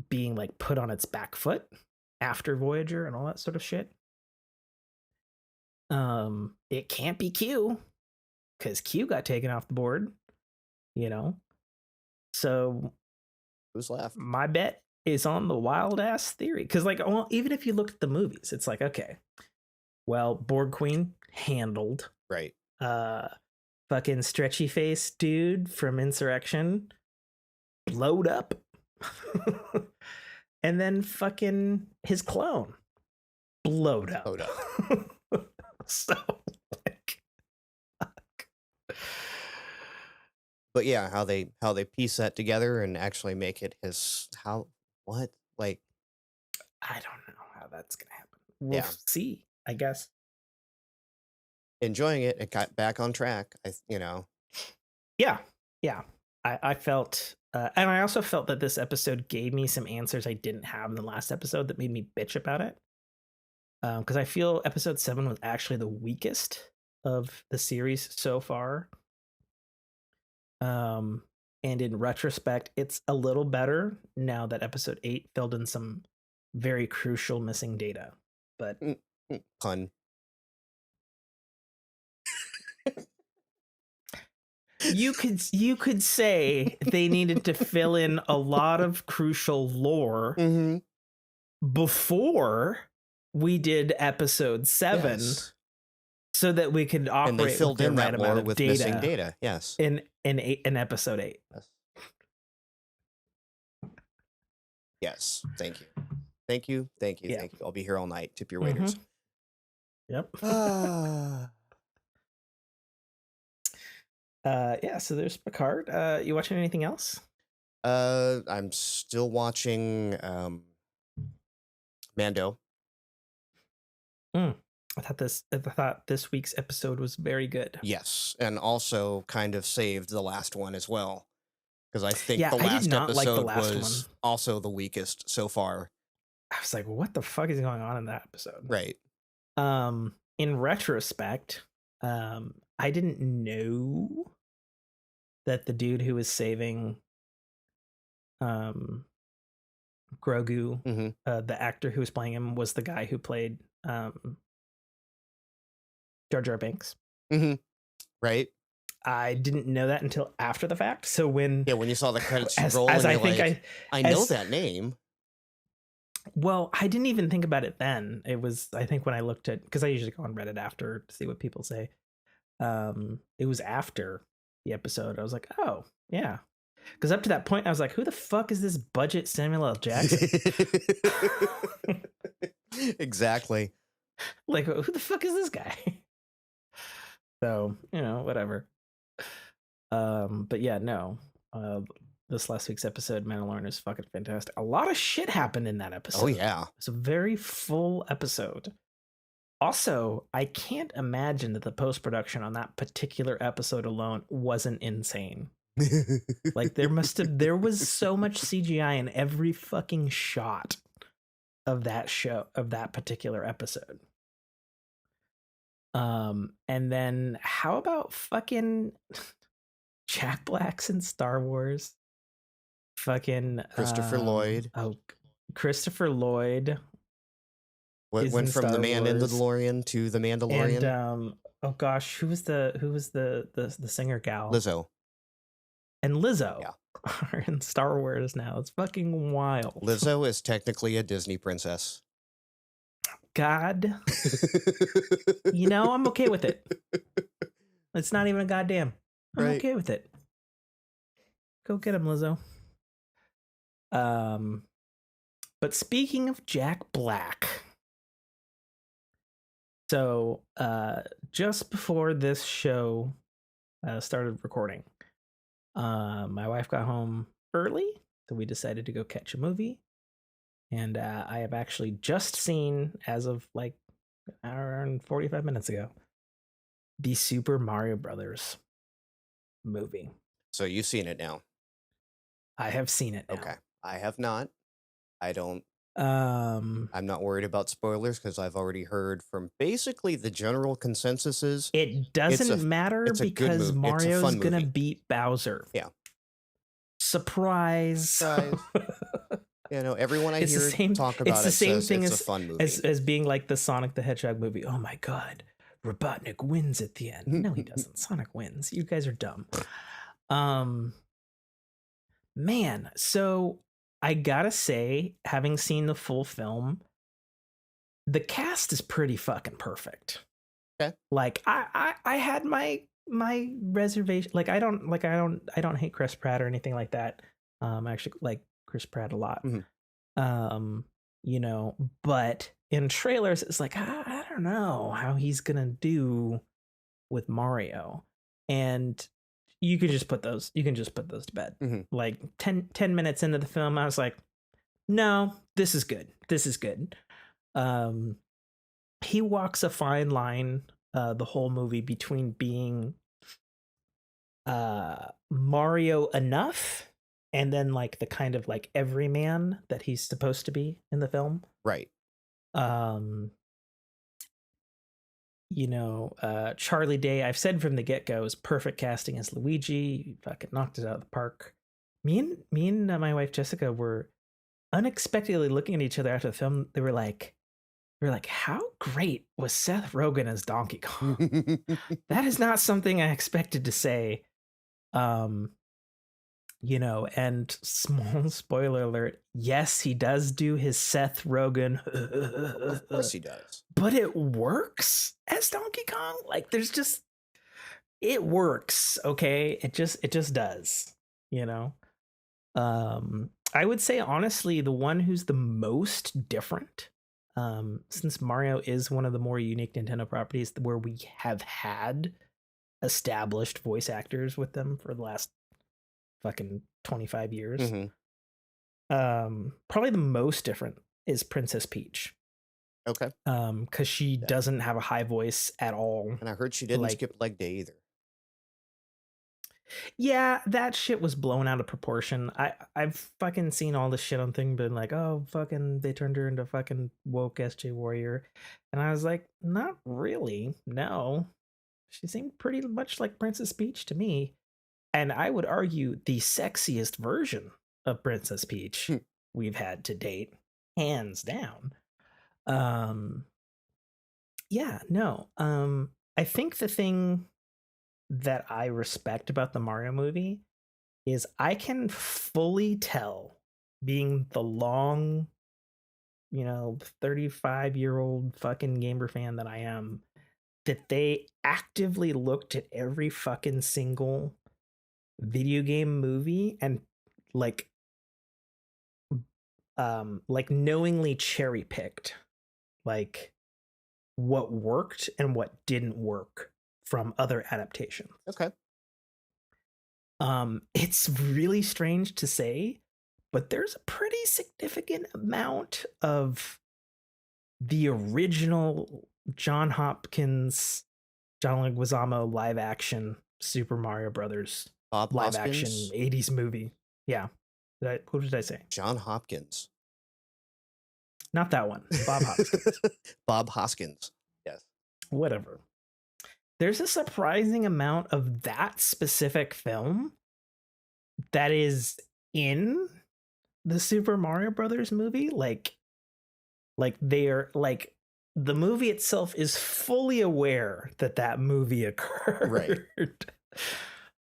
being, like, put on its back foot after Voyager and all that sort of shit. It can't be Q, because Q got taken off the board, you know? So who's left? My bet is on the wild ass theory. Because, like, well, even if you look at the movies, it's like, okay, well, Borg Queen handled. Right. Fucking stretchy face dude from Insurrection blowed up. And then fucking his clone blowed up. So, like, but yeah, how they piece that together and actually make it his like, I don't know how that's gonna happen. We'll see, I guess. Enjoying it. It got back on track. Yeah. I felt, and I also felt that this episode gave me some answers I didn't have in the last episode that made me bitch about it. Because I feel episode 7 was actually the weakest of the series so far. And in retrospect, it's a little better now that episode 8 filled in some very crucial missing data. But pun. You could say they needed to fill in a lot of crucial lore before we did episode 7, so that we could operate, and they filled in that lore with missing data. Yes, in episode 8. Yes, thank you. I'll be here all night. Tip your waiters. Yep. Yeah, so there's Picard. You watching anything else? I'm still watching Mando. I thought this week's episode was very good. Yes, and also kind of saved the last one as well, because I think the last episode was also the weakest so far. I was like, what the fuck is going on in that episode? Right. In retrospect, I didn't know that the dude who was saving Grogu, the actor who was playing him, was the guy who played Jar Jar Binks. Right. I didn't know that until after the fact. So when you saw the credits roll, I know that name. Well, I didn't even think about it then. It was, I think, when I looked at, because I usually go on Reddit after to see what people say. It was after the episode. I was like, oh, yeah. Because up to that point, I was like, who the fuck is this budget Samuel L. Jackson? Exactly. Like, who the fuck is this guy? So, whatever. But yeah, no. This last week's episode, Mandalorian, is fucking fantastic. A lot of shit happened in that episode. Oh, yeah. It's a very full episode. Also, I can't imagine that the post-production on that particular episode alone wasn't insane. Like there was so much CGI in every fucking shot of that show, of that particular episode. And then how about fucking Jack Black's in Star Wars? Fucking Christopher Lloyd. Oh, Christopher Lloyd Went from the Man in the DeLorean to the Mandalorian. And oh gosh, who was the singer gal? Lizzo. And Lizzo are in Star Wars now. It's fucking wild. Lizzo is technically a Disney princess. God. You know, I'm okay with it. It's not even a goddamn. I'm okay with it. Go get him, Lizzo. But speaking of Jack Black, so just before this show started recording, my wife got home early, so we decided to go catch a movie. And I have actually just seen, as of like an hour and 45 minutes ago, the Super Mario Brothers movie. So you've seen it now? I have seen it now. Okay. I have not. I don't. I'm not worried about spoilers because I've already heard from basically the general consensus is it doesn't matter because Mario's going to beat Bowser. Yeah. Surprise. You know, everyone I hear talk about it's the same thing it's a fun movie. As being like the Sonic the Hedgehog movie. Oh my God, Robotnik wins at the end. No, he doesn't. Sonic wins. You guys are dumb. Man, so I gotta say, having seen the full film, the cast is pretty fucking perfect. Okay. Like I had my reservation. Like I don't hate Chris Pratt or anything like that. I actually like Chris Pratt a lot. Mm-hmm. You know, but in trailers, it's like, I don't know how he's gonna do with Mario. And you can just put those to bed. Mm-hmm. Like 10 minutes into the film, I was like, no, this is good. This is good. He walks a fine line the whole movie between being Mario enough and then like the kind of like everyman that he's supposed to be in the film. Right. You know, Charlie Day, I've said from the get-go, is perfect casting as Luigi. He fucking knocked it out of the park. Me and my wife Jessica were unexpectedly looking at each other after the film. They were like, how great was Seth Rogen as Donkey Kong? That is not something I expected to say. You know, and small spoiler alert, yes, he does do his Seth Rogen. Of course he does. But it works as Donkey Kong. Like it works, okay? It just does, you know? I would say honestly, the one who's the most different, since Mario is one of the more unique Nintendo properties where we have had established voice actors with them for the last fucking 25 years. Mm-hmm. Probably the most different is Princess Peach. Okay. Because she doesn't have a high voice at all. And I heard she didn't skip leg day either. Yeah, that shit was blown out of proportion. I've fucking seen all this shit on thing, been like, oh, fucking, they turned her into fucking woke SJ Warrior. And I was like, not really. No. She seemed pretty much like Princess Peach to me. And I would argue the sexiest version of Princess Peach we've had to date, hands down. Yeah, no. I think the thing that I respect about the Mario movie is I can fully tell, being the long, 35-year-old fucking gamer fan that I am, that they actively looked at every fucking single video game movie and like knowingly cherry picked like what worked and what didn't work from other adaptations. Okay. It's really strange to say, but there's a pretty significant amount of the original John Hopkins, John Leguizamo live action Super Mario Brothers Bob live action Hoskins? 80s movie. Yeah. Who did I say? John Hopkins. Not that one. Bob Hoskins. Bob Hoskins. Yes. Whatever. There's a surprising amount of that specific film that is in the Super Mario Brothers movie. Like they're like, the movie itself is fully aware that that movie occurred. Right.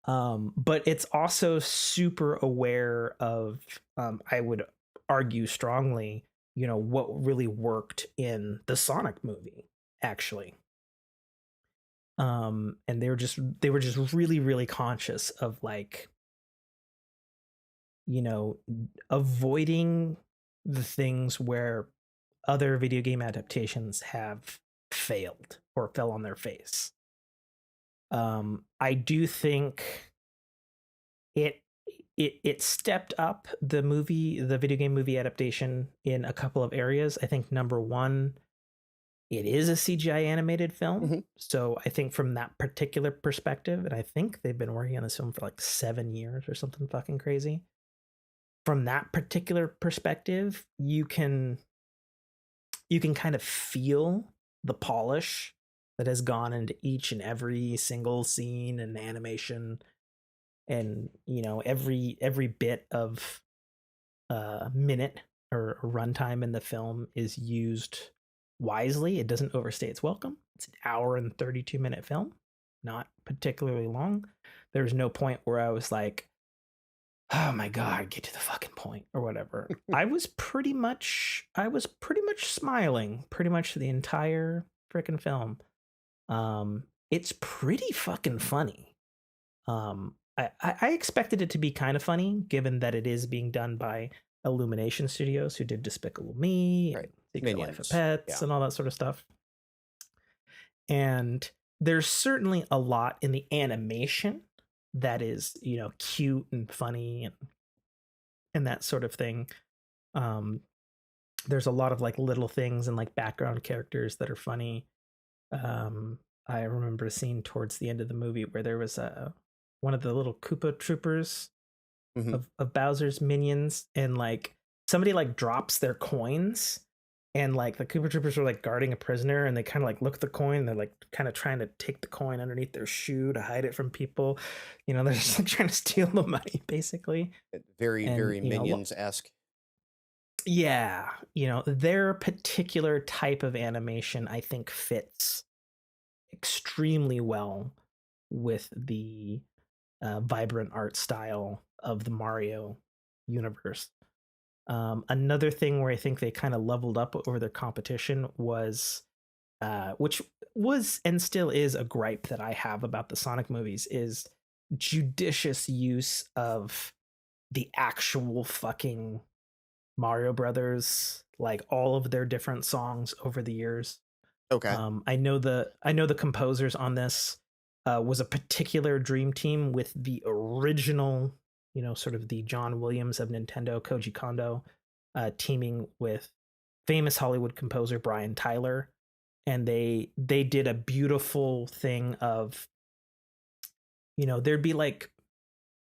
But it's also super aware of, I would argue strongly, what really worked in the Sonic movie, actually. And they were just really, really conscious of, like, avoiding the things where other video game adaptations have failed or fell on their face. I do think it stepped up the video game movie adaptation in a couple of areas. I think number one, it is a CGI animated film. Mm-hmm. So I think from that particular perspective, and I think they've been working on this film for like 7 years or something fucking crazy. From that particular perspective, you can kind of feel the polish that has gone into each and every single scene and animation, and every bit of minute or runtime in the film is used wisely. It doesn't overstay its welcome. It's an hour and 32-minute film, not particularly long. There's no point where I was like, oh my god, get to the fucking point or whatever. I was pretty much smiling pretty much the entire freaking film. It's pretty fucking funny. I expected it to be kind of funny, given that it is being done by Illumination Studios, who did Despicable Me, right, Secret Life of Pets, and all that sort of stuff. And there's certainly a lot in the animation that is, cute and funny and that sort of thing. There's a lot of like little things and like background characters that are funny. I remember a scene towards the end of the movie where there was one of the little Koopa troopers of Bowser's minions, and like somebody like drops their coins, and like the Koopa troopers are like guarding a prisoner, and they kind of like look at the coin, and they're like kind of trying to take the coin underneath their shoe to hide it from people. They're just like trying to steal the money, basically. Very Minions-esque. Yeah, their particular type of animation, I think, fits extremely well with the vibrant art style of the Mario universe. Another thing where I think they kind of leveled up over their competition was, which was and still is a gripe that I have about the Sonic movies, is judicious use of the actual fucking Mario Brothers, like all of their different songs over the years. Okay. I know the composers on this was a particular dream team with the original, sort of the John Williams of Nintendo, Koji Kondo, teaming with famous Hollywood composer Brian Tyler, and they did a beautiful thing of, there'd be like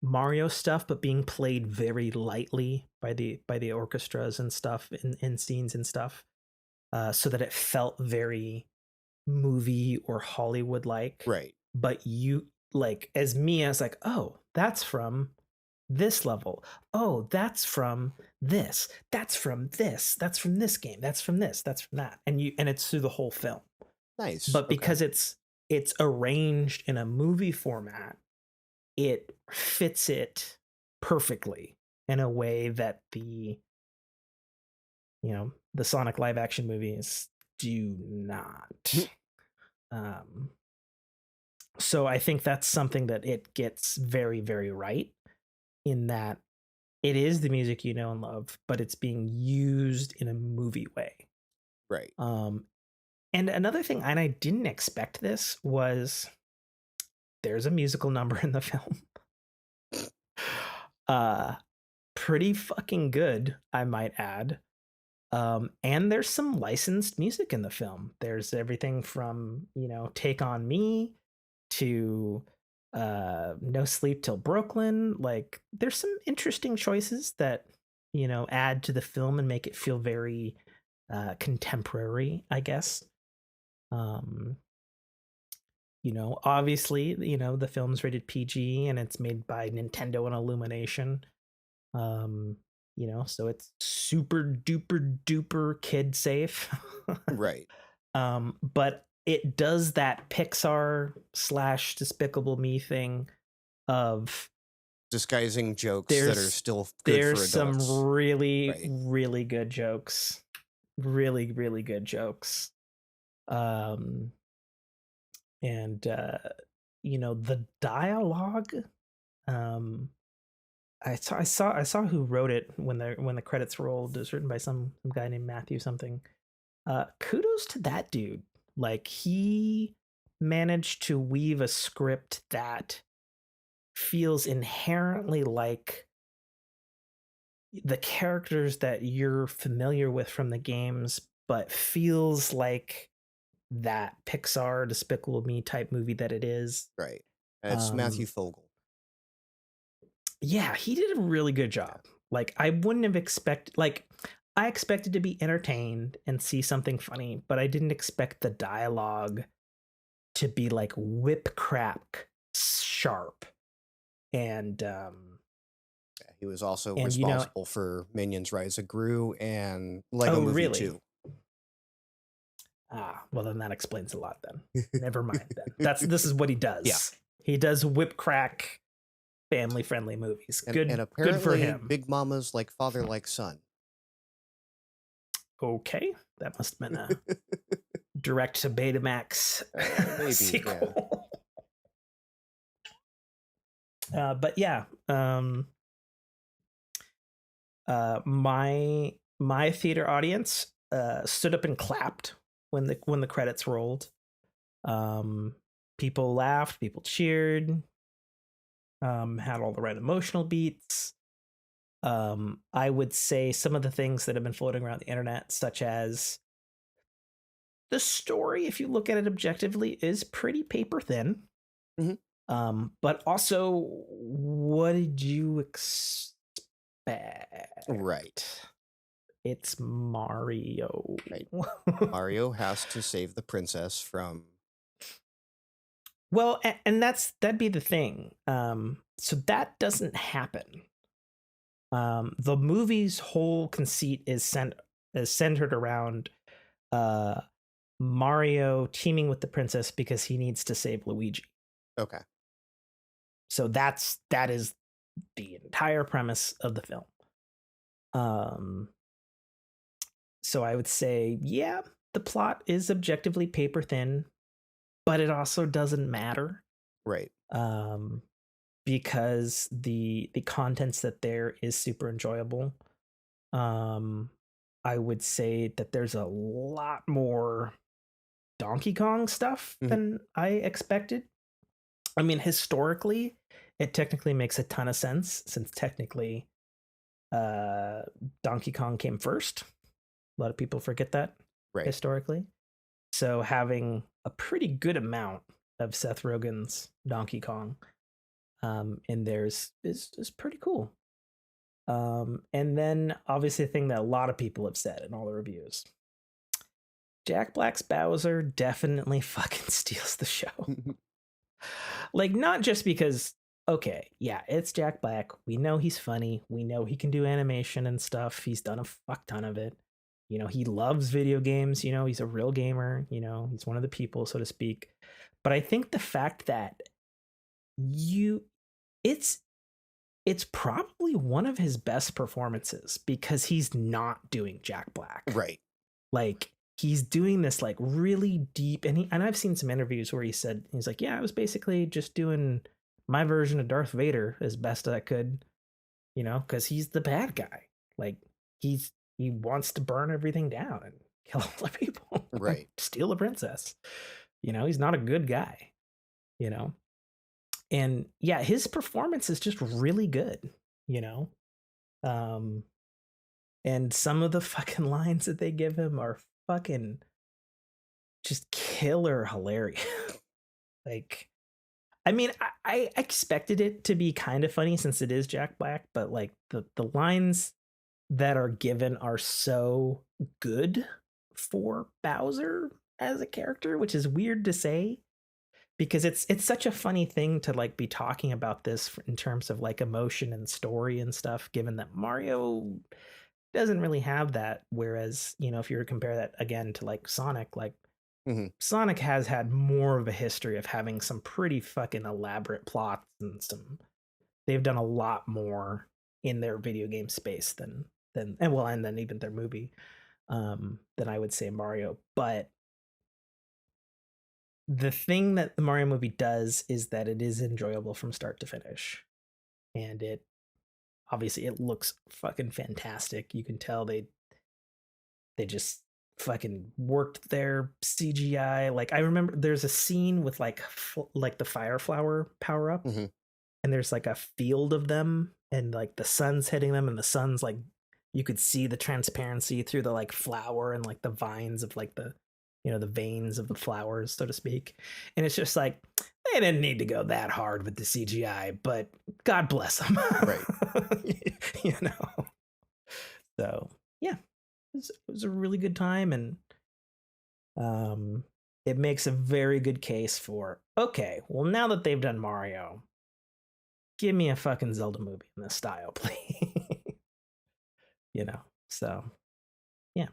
Mario stuff, but being played very lightly by the orchestras and stuff in scenes and stuff, so that it felt very movie or Hollywood like. Right. But you, like, as me, I was like, oh, that's from this level. Oh, that's from this. That's from this. That's from this game. That's from this. That's from that. And it's through the whole film. Nice. But because it's arranged in a movie format, it fits it perfectly in a way that the Sonic live action movies do not. So I think that's something that it gets very, very right, in that it is the music you know and love, but it's being used in a movie way. Right. And another thing, and I didn't expect this, was there's a musical number in the film. Pretty fucking good, I might add. And there's some licensed music in the film. There's everything from, Take on Me to No Sleep Till Brooklyn. Like, there's some interesting choices that, you know, add to the film and make it feel very contemporary, I guess. You know, obviously, you know, the film's rated PG and it's made by Nintendo and Illumination. You know, so it's super duper duper kid safe. Right. But it does that Pixar / Despicable Me thing of disguising jokes that are still good for adults. There's some really good jokes. Really, really good jokes. And you know, the dialogue, I saw who wrote it when the credits rolled. It was written by some guy named Matthew something. Kudos to that dude. Like, he managed to weave a script that feels inherently like the characters that you're familiar with from the games, but feels like that Pixar Despicable Me type movie that it is. Right. It's Matthew Fogel. Yeah, he did a really good job. Like, I wouldn't have expected, like, I expected to be entertained and see something funny, but I didn't expect the dialogue to be like whip crack sharp. And he was also responsible for Minions Rise of Gru and Lego Movie 2. Well, then that explains a lot then. Never mind then. This is what he does. Yeah. He does whip crack family friendly movies. Good, and apparently good for him. Big Mama's Like Father Like Son. Okay, that must have been a direct to Betamax sequel. Yeah. But yeah, my theater audience stood up and clapped when the credits rolled. People laughed, people cheered, had all the right emotional beats. I would say some of the things that have been floating around the internet, such as the story, if you look at it objectively, is pretty paper thin. Mm-hmm. But also, what did you expect? Right. It's Mario. Right. Mario has to save the princess from... Well, and that'd be the thing. So that doesn't happen. The movie's whole conceit is centered around Mario teaming with the princess because he needs to save Luigi. Okay. So that is the entire premise of the film. So I would say, yeah, the plot is objectively paper thin, but it also doesn't matter. Right. Because the contents that there is super enjoyable. I would say that there's a lot more Donkey Kong stuff than I expected. I mean, historically, it technically makes a ton of sense, since technically Donkey Kong came first. A lot of people forget that historically. So having a pretty good amount of Seth Rogen's Donkey Kong in theirs is pretty cool. And then obviously the thing that a lot of people have said in all the reviews, Jack Black's Bowser definitely fucking steals the show. Like, not just because, okay, yeah, it's Jack Black. We know he's funny. We know he can do animation and stuff. He's done a fuck ton of it. You know, he loves video games. You know, he's a real gamer. You know, he's one of the people, so to speak. But I think the fact that it's probably one of his best performances because he's not doing Jack Black. Right. Like, he's doing this like really deep, and I've seen some interviews where he's like, yeah, I was basically just doing my version of Darth Vader as best as I could, you know, because he's the bad guy. Like, he wants to burn everything down and kill all the people. Right. Steal the princess. You know, he's not a good guy, you know. And yeah, his performance is just really good, you know. And some of the fucking lines that they give him are fucking just killer hilarious. Like, I mean, I expected it to be kind of funny since it is Jack Black, but like the lines that are given are so good for Bowser as a character, which is weird to say because it's such a funny thing to like be talking about this in terms of like emotion and story and stuff, given that Mario doesn't really have that. Whereas, you know, if you were to compare that again to like Sonic, like Sonic has had more of a history of having some pretty fucking elaborate plots and they've done a lot more in their video game space and then even their movie than I would say Mario. But the thing that the Mario movie does is that it is enjoyable from start to finish. And it obviously it looks fucking fantastic. You can tell they just fucking worked their CGI. Like I remember there's a scene with like the fire flower power up, and there's like a field of them, and like the sun's hitting them, and the sun's like you could see the transparency through the like flower and like the vines of like the the veins of the flowers, so to speak. And it's just like they didn't need to go that hard with the CGI, but God bless them, right? You know. So yeah, it was a really good time, and it makes a very good case for okay. Well, now that they've done Mario, give me a fucking Zelda movie in this style, please. You know. So yeah,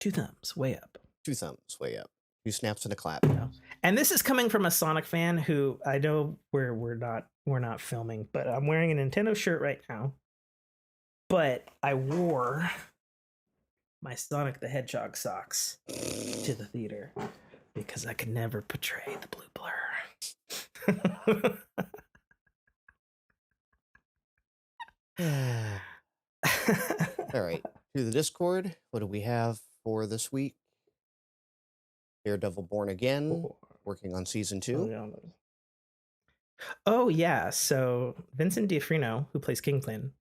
2 thumbs way up. 2 thumbs way up. 2 snaps and a clap. You know? And this is coming from a Sonic fan who I know we're not filming, but I'm wearing a Nintendo shirt right now. But I wore my Sonic the Hedgehog socks to the theater because I could never portray the blue blur. All right. To the Discord, what do we have for this week? Daredevil Born Again, working on season 2. Oh yeah, so Vincent D'Onofrio, who plays Kingpin,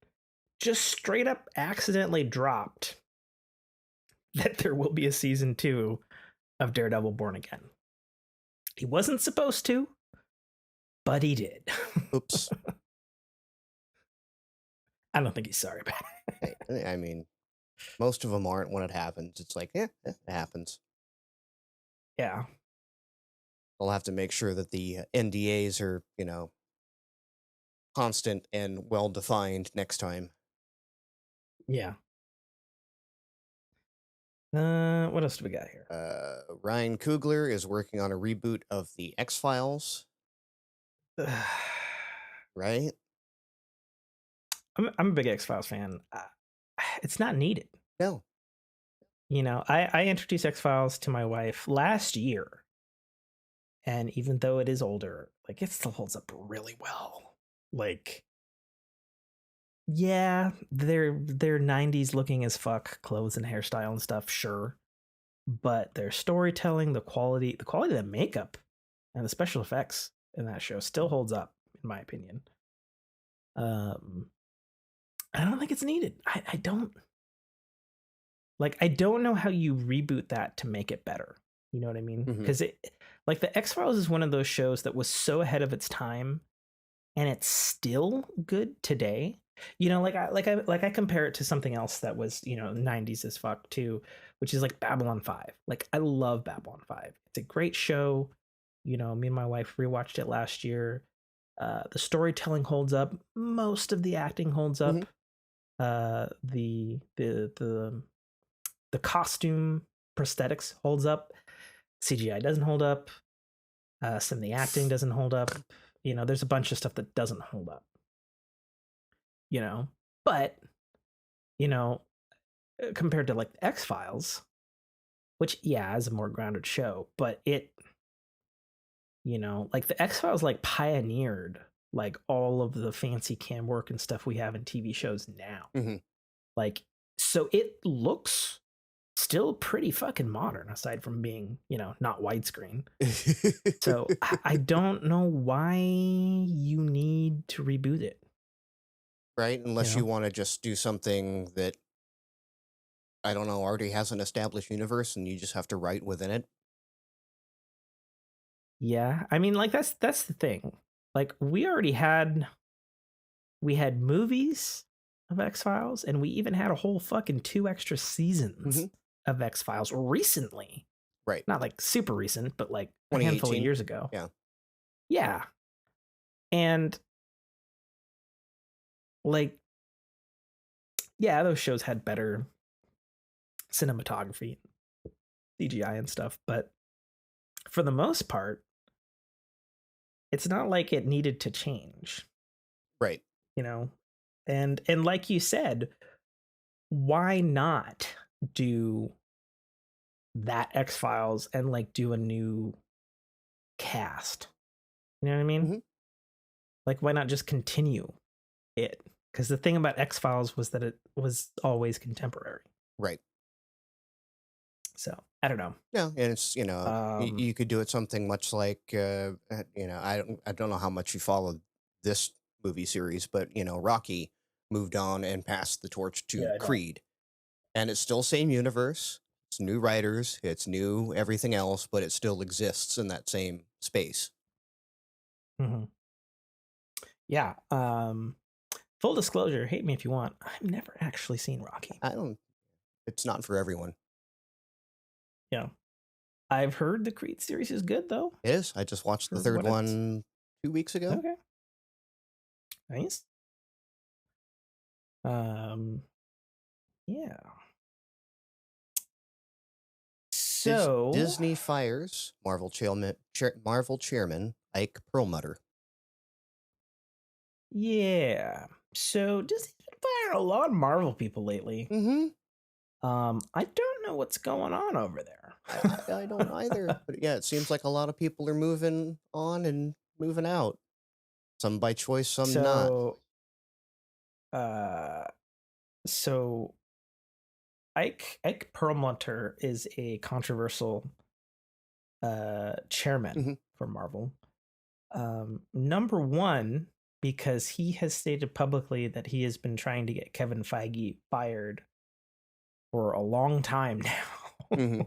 just straight up accidentally dropped that there will be a season 2 of Daredevil Born Again. He wasn't supposed to, but he did. Oops. I don't think he's sorry about it. I mean, most of them aren't when it happens. It's like, it happens. Yeah. I'll have to make sure that the NDAs are, constant and well-defined next time. Yeah. What else do we got here? Ryan Coogler is working on a reboot of the X-Files. Right? I'm a big X-Files fan. It's not needed. No. I introduced X-Files to my wife last year. And even though it is older, like it still holds up really well. Like, yeah, they're 90s looking as fuck, clothes and hairstyle and stuff, sure. But their storytelling, the quality of the makeup and the special effects in that show still holds up, in my opinion. I don't think it's needed. I don't know how you reboot that to make it better. You know what I mean? Because like the X-Files is one of those shows that was so ahead of its time, and it's still good today. I compare it to something else that was 90s as fuck too, which is like Babylon 5. Like I love Babylon 5. It's a great show. Me and my wife rewatched it last year. The storytelling holds up. Most of the acting holds up. The costume prosthetics holds up. CGI doesn't hold up. Some of the acting doesn't hold up. There's a bunch of stuff that doesn't hold up. But compared to like the X-Files, which is a more grounded show, but it like the X-Files like pioneered like all of the fancy cam work and stuff we have in TV shows now. Like, so it looks still pretty fucking modern, aside from being, not widescreen. So I don't know why you need to reboot it. Right? Unless you want to just do something that, I don't know, already has an established universe and you just have to write within it. Yeah, I mean, like that's the thing. Like we had movies of X-Files, and we even had a whole fucking 2 extra seasons Mm-hmm. of X-Files recently. Right. Not like super recent, but like a handful of 2018. years ago. Yeah. Yeah. And like, yeah, those shows had better cinematography, CGI and stuff, but for the most part, it's not like it needed to change, Right. you know? And like you said, why not do that X-Files and like do a new cast? You know what I mean? Mm-hmm. Like why not just continue it? Because the thing about X-Files was that it was always contemporary. Right. So I don't know. Yeah, and it's Um, you could do it something much like I don't know how much you follow this movie series, but Rocky moved on and passed the torch yeah, to I don't. Creed, and it's still same universe. It's new writers, it's new everything else, but it still exists in that same space. Mhm. Yeah. Full disclosure, hate me if you want. I've never actually seen Rocky. I don't. It's not for everyone. Yeah. I've heard the Creed series is good though. It is. I just watched the For third what it's one 2 weeks ago. okay. Nice. Um, yeah. So Disney fires Marvel chairman Ike Perlmutter. yeah. So Disney's been firing a lot of Marvel people lately. Mm-hmm. I don't know what's going on over there. I don't either. But yeah, it seems like a lot of people are moving on and moving out. Some by choice, some not. So uh so Ike Perlmutter is a controversial chairman Hmm. for Marvel. Number one, because he has stated publicly that he has been trying to get Kevin Feige fired for a long time now. Hmm.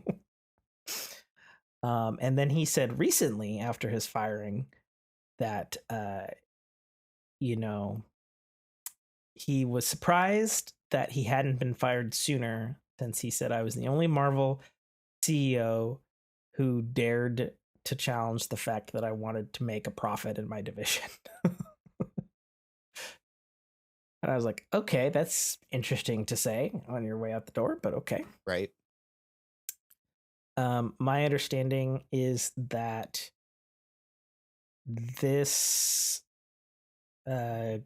And then he said recently, after his firing, that you know he was surprised that he hadn't been fired sooner, since he said I was the only Marvel CEO who dared to challenge the fact that I wanted to make a profit in my division. And I was like, okay, that's interesting to say on your way out the door, but okay. Right. My understanding is that this uh,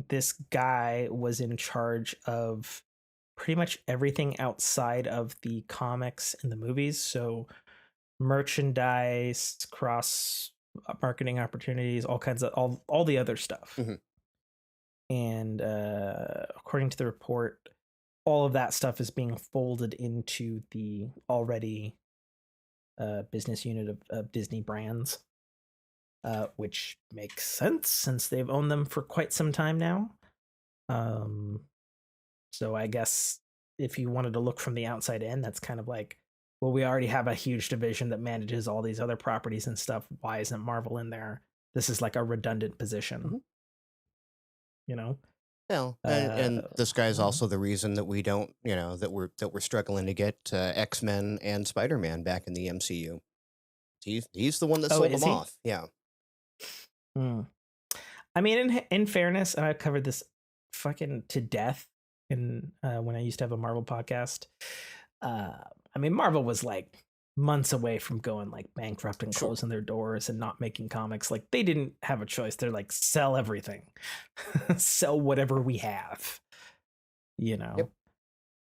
this guy was in charge of pretty much everything outside of the comics and the movies. So merchandise, cross marketing opportunities, all kinds of all the other stuff. Hmm. And according to the report, all of that stuff is being folded into the already business unit of Disney brands, which makes sense since they've owned them for quite some time now. Um, so I guess if you wanted to look from the outside in, that's kind of like, well, we already have a huge division that manages all these other properties and stuff. Why isn't Marvel in there? This is like a redundant position, Hmm. you know? Well, Uh, and this guy's also the reason that we don't, that we're struggling to get X-Men and Spider-Man back in the MCU. He's the one that oh, sold them is he? off. Yeah. Hmm. I mean, in fairness, and I've covered this fucking to death in when I used to have a Marvel podcast. Uh, I mean, Marvel was like months away from going like bankrupt and Sure. closing their doors and not making comics. Like they didn't have a choice. They're like, sell everything, sell whatever we have. You Yep.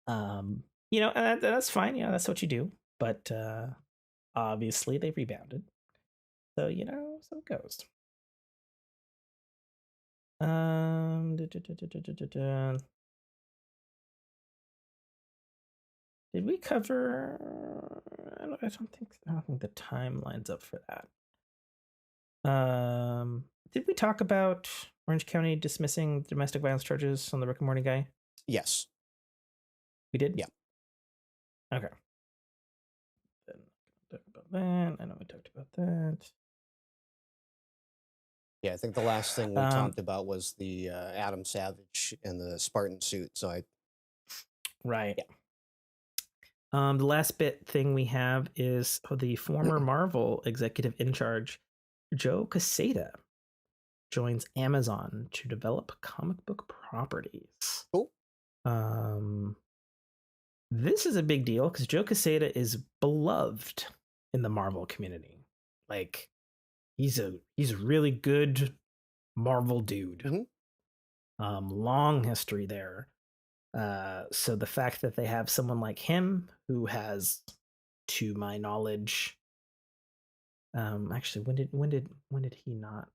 know, and that's fine. You know, that's what you do. But obviously, they rebounded. So so it goes. Da, da, da, da, da, da, da. Did we cover? I don't think the time lines up for that. Did we talk about Orange County dismissing domestic violence charges on the Rick and Morty guy? Yes. We did. Yeah. Okay. Then talk about that. I know we talked about that. Yeah, I think the last thing we Um, talked about was the Adam Savage and the Spartan suit. So right. yeah. The last bit thing we have is the former Marvel executive in charge, Joe Quesada, joins Amazon to develop comic book properties. Cool. This is a big deal because Joe Quesada is beloved in the Marvel community. Like, he's a really good Marvel dude. Long history there. So the fact that they have someone like him who has, to my knowledge, actually, when did he not?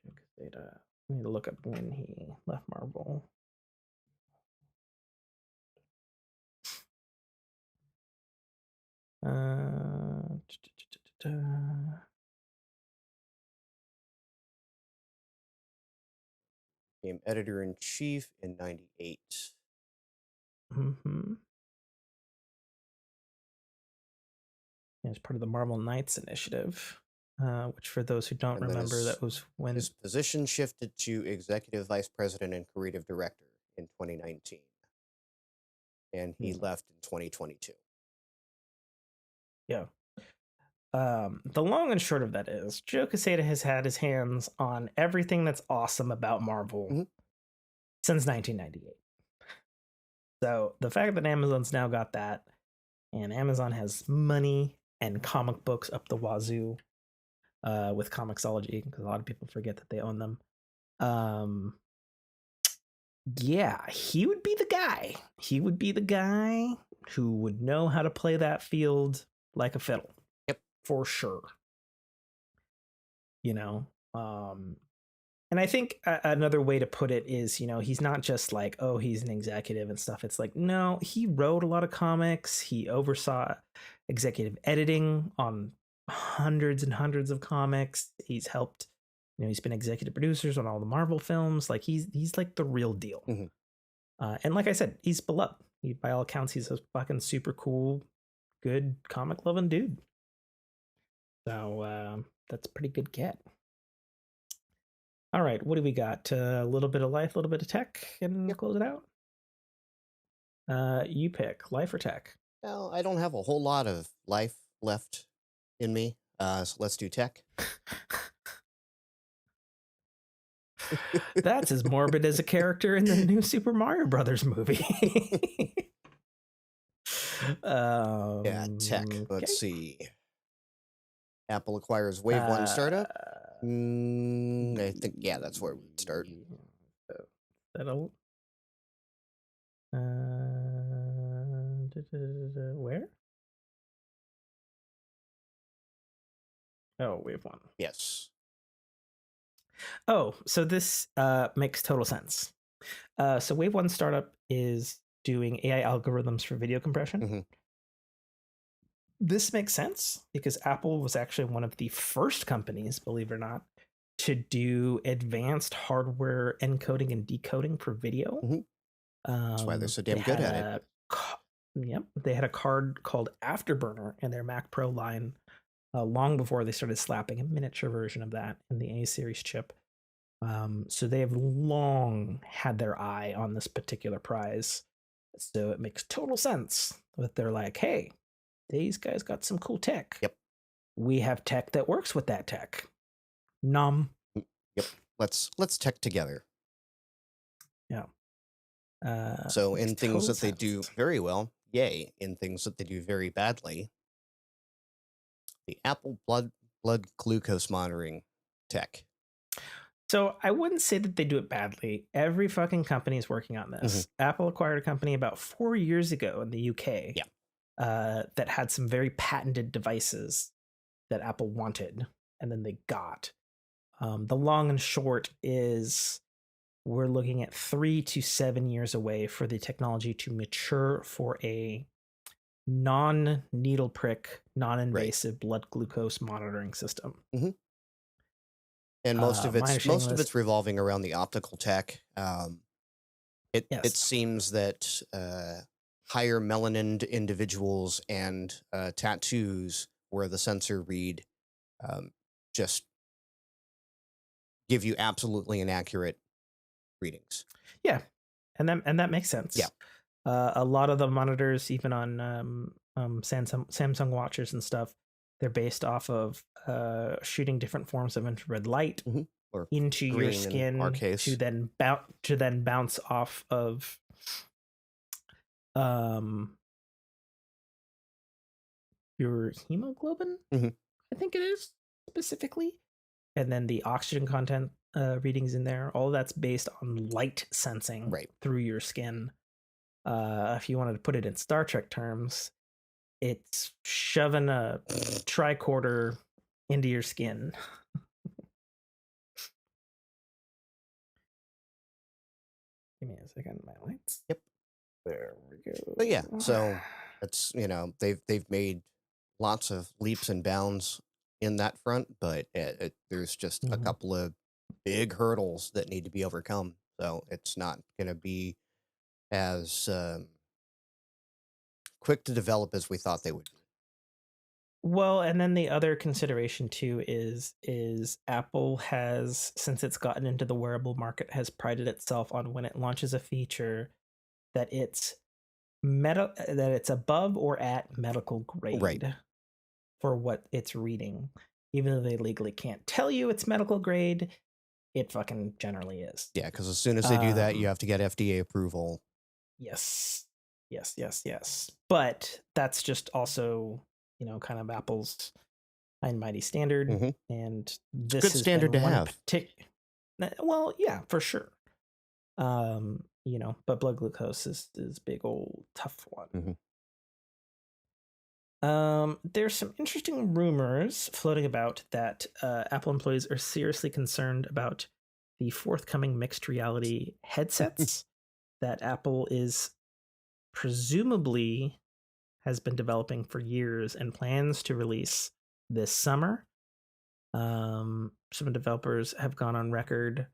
Joe Quesada. I need to look up when he left Marvel. Became editor-in-chief in '98. Mm-hmm. As part of the Marvel Knights initiative, which, for those who don't And then remember, that was when his position shifted to executive vice president and creative director in 2019, and he left in 2022. Yeah. The long and short of that is Joe Quesada has had his hands on everything that's awesome about Marvel since 1998. So the fact that Amazon's now got that, and Amazon has money and comic books up the wazoo, with Comixology, because a lot of people forget that they own them. Yeah, he would be the guy. He would be the guy who would know how to play that field like a fiddle. Yep, for sure. You know, and I think another way to put it is, he's not just like, oh, he's an executive and stuff. It's like, no, he wrote a lot of comics. He oversaw executive editing on hundreds and hundreds of comics. He's helped, he's been executive producers on all the Marvel films. Like, he's like the real deal. And like I said, he's beloved. By all accounts, he's a fucking super cool, good comic loving dude. So that's a pretty good get. All right, what do we got? A little bit of life, a little bit of tech, and close it out. You pick, life or tech? Well, I don't have a whole lot of life left in me, so let's do tech. That's as morbid as a character in the new Super Mario Brothers movie. Yeah, tech. Let's see. Apple acquires Wave 1 startup. I think, yeah, that's where we'd start. That'll. Where? Oh, Wave 1. Yes. Oh, so this makes total sense. So Wave 1 startup is doing AI algorithms for video compression. This makes sense because Apple was actually one of the first companies, believe it or not, to do advanced hardware encoding and decoding for video. That's why they're so damn good at it. Yep. They had a card called Afterburner in their Mac Pro line long before they started slapping a miniature version of that in the A series chip. So they have long had their eye on this particular prize. So it makes total sense that they're like, hey, these guys got some cool tech. Yep. We have tech that works with that tech. Yep. Let's tech together. Yeah. So in things that they do very well, yay. In things that they do very badly, the Apple blood glucose monitoring tech. So I wouldn't say that they do it badly. Every fucking company is working on this. Apple acquired a company about 4 years ago in the UK. Yeah. That had some very patented devices that Apple wanted, and then they got. The long and short is we're looking at 3 to 7 years away for the technology to mature for a non-needle prick, non-invasive blood glucose monitoring system. And most of it's revolving around the optical tech. It seems that higher melanin individuals and tattoos where the sensor read just give you absolutely inaccurate readings. Yeah, and that makes sense. Yeah. A lot of the monitors, even on Samsung watches and stuff, they're based off of shooting different forms of infrared light or into your skin in our case. to then bounce off of your hemoglobin. I think it is specifically, and then the oxygen content readings in there. All of that's based on light sensing through your skin. If you wanted to put it in Star Trek terms, it's shoving a tricorder into your skin. Give me a second, my lights. Yep. There we go. But yeah, so it's, you know, they've made lots of leaps and bounds in that front, but there's just a couple of big hurdles that need to be overcome. So it's not going to be as quick to develop as we thought they would be. Well, and then the other consideration too is Apple has, since it's gotten into the wearable market, has prided itself on when it launches a feature that it's above or at medical grade for what it's reading. Even though they legally can't tell you it's medical grade, it fucking generally is. Yeah, because as soon as they do that, you have to get FDA approval. Yes. But that's just also, you know, kind of Apple's high and mighty standard, and this is good standard to have. Well, yeah, for sure. You know, but blood glucose is big old tough one. There's some interesting rumors floating about that Apple employees are seriously concerned about the forthcoming mixed reality headsets that Apple is presumably has been developing for years and plans to release this summer. Some developers have gone on record,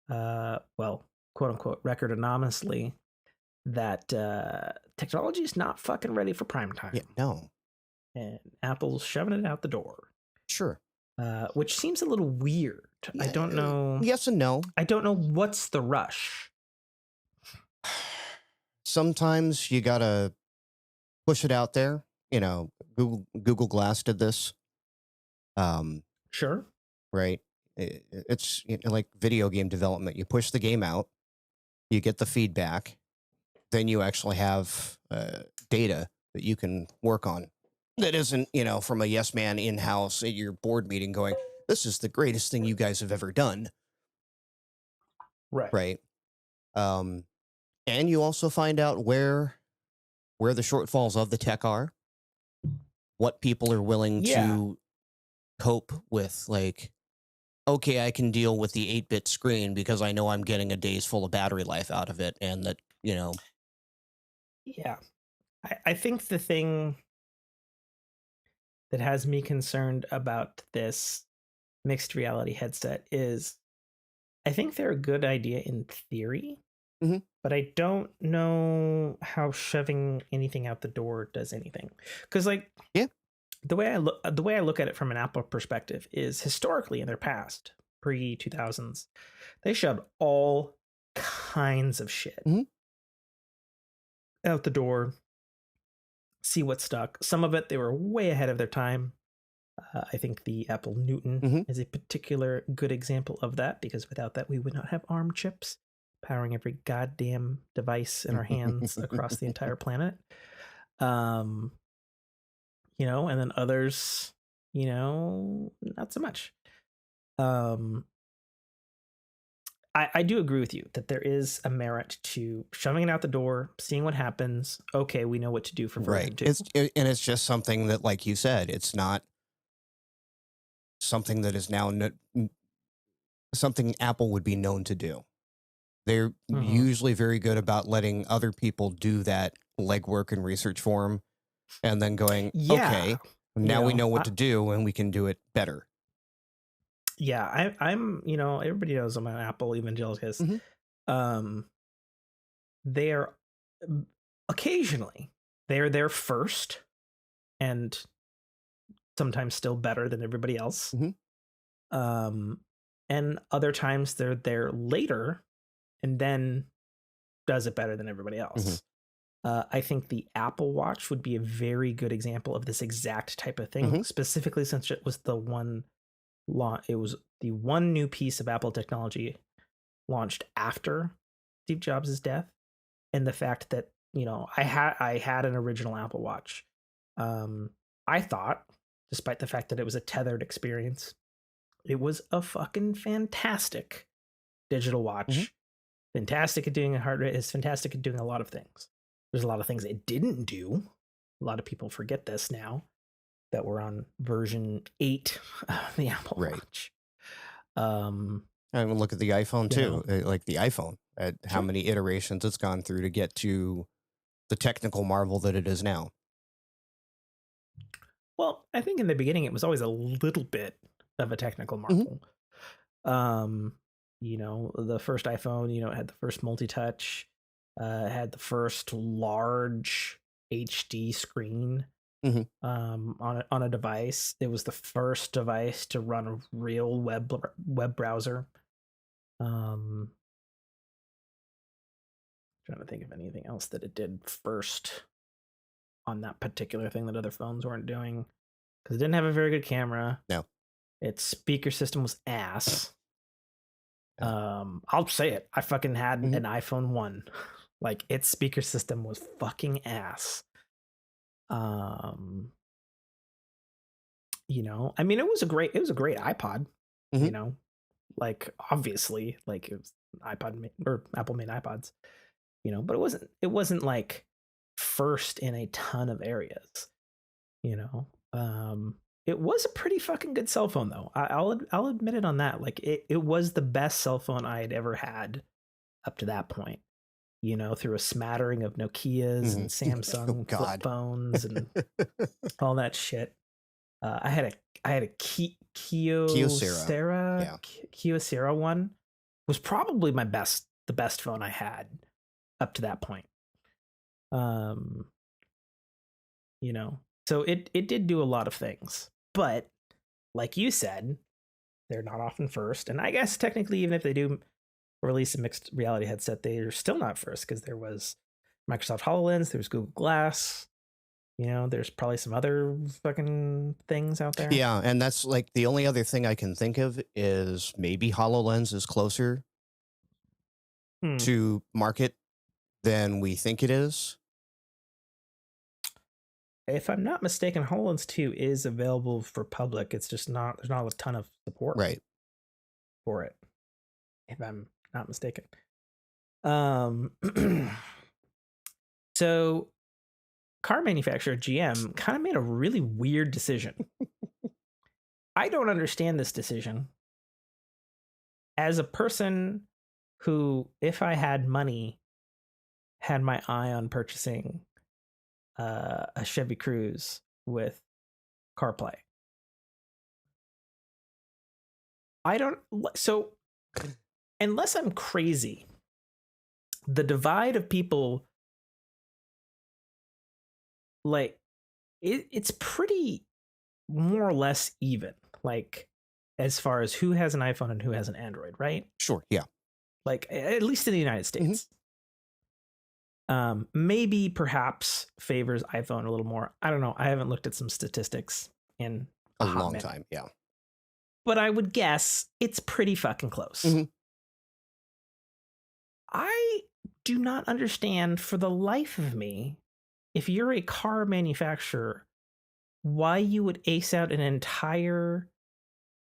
well, quote unquote, record anonymously, that technology is not fucking ready for prime time. Yeah, no. And Apple's shoving it out the door. Sure. Which seems a little weird. Yeah, I don't know. Yes and no. I don't know what's the rush. Sometimes you gotta push it out there. You know, Google Glass did this. Sure. Right. It's like video game development. You push the game out, you get the feedback, then you actually have data that you can work on. That isn't, you know, from a yes man in-house at your board meeting going, this is the greatest thing you guys have ever done. Right. And you also find out where the shortfalls of the tech are, what people are willing to cope with. Like, okay, I can deal with the 8-bit screen because I know I'm getting a day's full of battery life out of it, and that, you know. Yeah. I think the thing that has me concerned about this mixed reality headset is I think they're a good idea in theory, but I don't know how shoving anything out the door does anything. Because, like, the way I look at it from an Apple perspective is historically in their past, pre-2000s, they shoved all kinds of shit out the door, see what stuck. Some of it, they were way ahead of their time. I think the Apple Newton is a particular good example of that, because without that, we would not have ARM chips powering every goddamn device in our hands across the entire planet. You know, and then others, you know, not so much. I do agree with you that there is a merit to shoving it out the door, seeing what happens. Okay, we know what to do for version 2. And it's just something that, like you said, it's not something that is now something Apple would be known to do. They're usually very good about letting other people do that legwork and research for them, and then going, okay, now we know what to do, and we can do it better. Yeah, I'm, you know, everybody knows I'm an Apple evangelicus. They are occasionally they're there first, and sometimes still better than everybody else. and other times they're there later and then does it better than everybody else. I think the Apple Watch would be a very good example of this exact type of thing, specifically since it was the one new piece of Apple technology launched after Steve Jobs' death, and the fact that, you know, I had an original Apple Watch. I thought, despite the fact that it was a tethered experience, it was a fucking fantastic digital watch. Fantastic at doing a heart rate. It's fantastic at doing a lot of things. There's a lot of things it didn't do. A lot of people forget this now that we're on version 8 of the Apple Watch. And look at the iPhone too. Like the iPhone, at how many iterations it's gone through to get to the technical marvel that it is now. Well, I think in the beginning it was always a little bit of a technical marvel. You know, the first iPhone, you know, it had the first multi-touch, had the first large HD screen on a device. It was the first device to run a real web browser. Trying to think of anything else that it did first on that particular thing that other phones weren't doing, because it didn't have a very good camera. No, its speaker system was ass. I'll say it. I fucking had an iPhone 1. Like, its speaker system was fucking ass. You know, I mean, it was a great iPod. You know, like, obviously, like, it was or Apple made iPods. You know, but it wasn't like first in a ton of areas. You know, it was a pretty fucking good cell phone, though. I'll admit it on that. Like, it was the best cell phone I had ever had up to that point. You know, through a smattering of Nokias and Samsung flip phones and all that shit. I had a Kyocera one. Was probably the best phone I had up to that point. You know, so it did do a lot of things, but like you said, they're not often first. And I guess technically, even if they do release a mixed reality headset, they're still not first, because there was Microsoft HoloLens, there's Google Glass, you know, there's probably some other fucking things out there. Yeah, and that's like the only other thing I can think of is maybe HoloLens is closer to market than we think it is. If I'm not mistaken, HoloLens 2 is available for public. It's just there's not a ton of support for it, if I'm not mistaken. So car manufacturer GM kind of made a really weird decision. I don't understand this decision. As a person who, if I had money, had my eye on purchasing a Chevy Cruze with CarPlay. So unless I'm crazy, the divide of people, like, it's pretty more or less even, like, as far as who has an iPhone and who has an Android, right? Sure, yeah. Like, at least in the United States. Maybe perhaps favors iPhone a little more. I don't know. I haven't looked at some statistics in a long time. Yeah. But I would guess it's pretty fucking close. I do not understand for the life of me, if you're a car manufacturer, why you would ace out an entire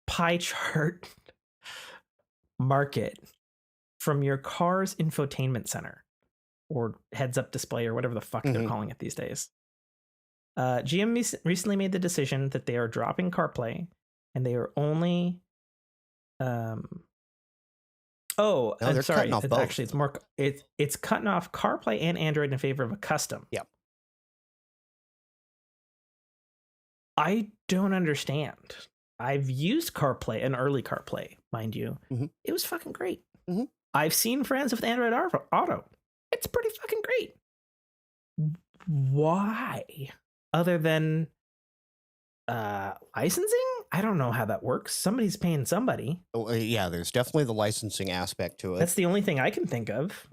pie chart market from your car's infotainment center or heads-up display or whatever the fuck they're calling it these days. GM recently made the decision that they are dropping CarPlay, and they are only I'm sorry. It's actually, it's more. It's cutting off CarPlay and Android in favor of a custom. Yep. I don't understand. I've used CarPlay, an early CarPlay, mind you. It was fucking great. I've seen friends with Android Auto. It's pretty fucking great. Why? Other than licensing? I don't know how that works. Somebody's paying somebody. Oh, yeah, there's definitely the licensing aspect to it. That's the only thing I can think of.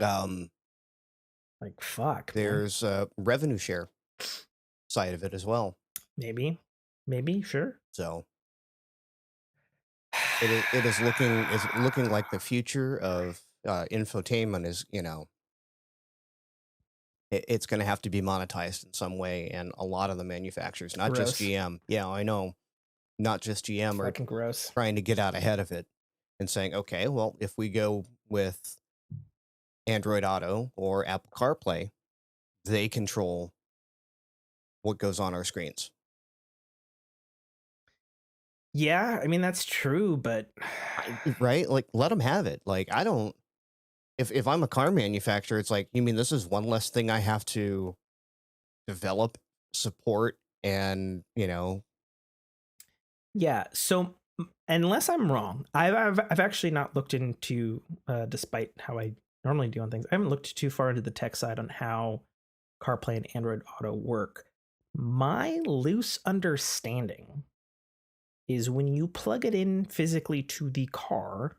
Like, fuck, there's a revenue share side of it as well. Maybe, sure. So it is looking like the future of infotainment is, it's going to have to be monetized in some way, and a lot of the manufacturers, not just GM, yeah, I know, not just GM, are fucking gross, trying to get out ahead of it and saying, okay, well, if we go with Android Auto or Apple CarPlay, they control what goes on our screens. Yeah, I mean, that's true, but right? Like, let them have it. Like, I don't, if I'm a car manufacturer, it's like, you mean this is one less thing I have to develop, support, and, yeah. So unless I'm wrong, I've actually not looked into, despite how I normally do on things, I haven't looked too far into the tech side on how CarPlay and Android Auto work. My loose understanding is when you plug it in physically to the car,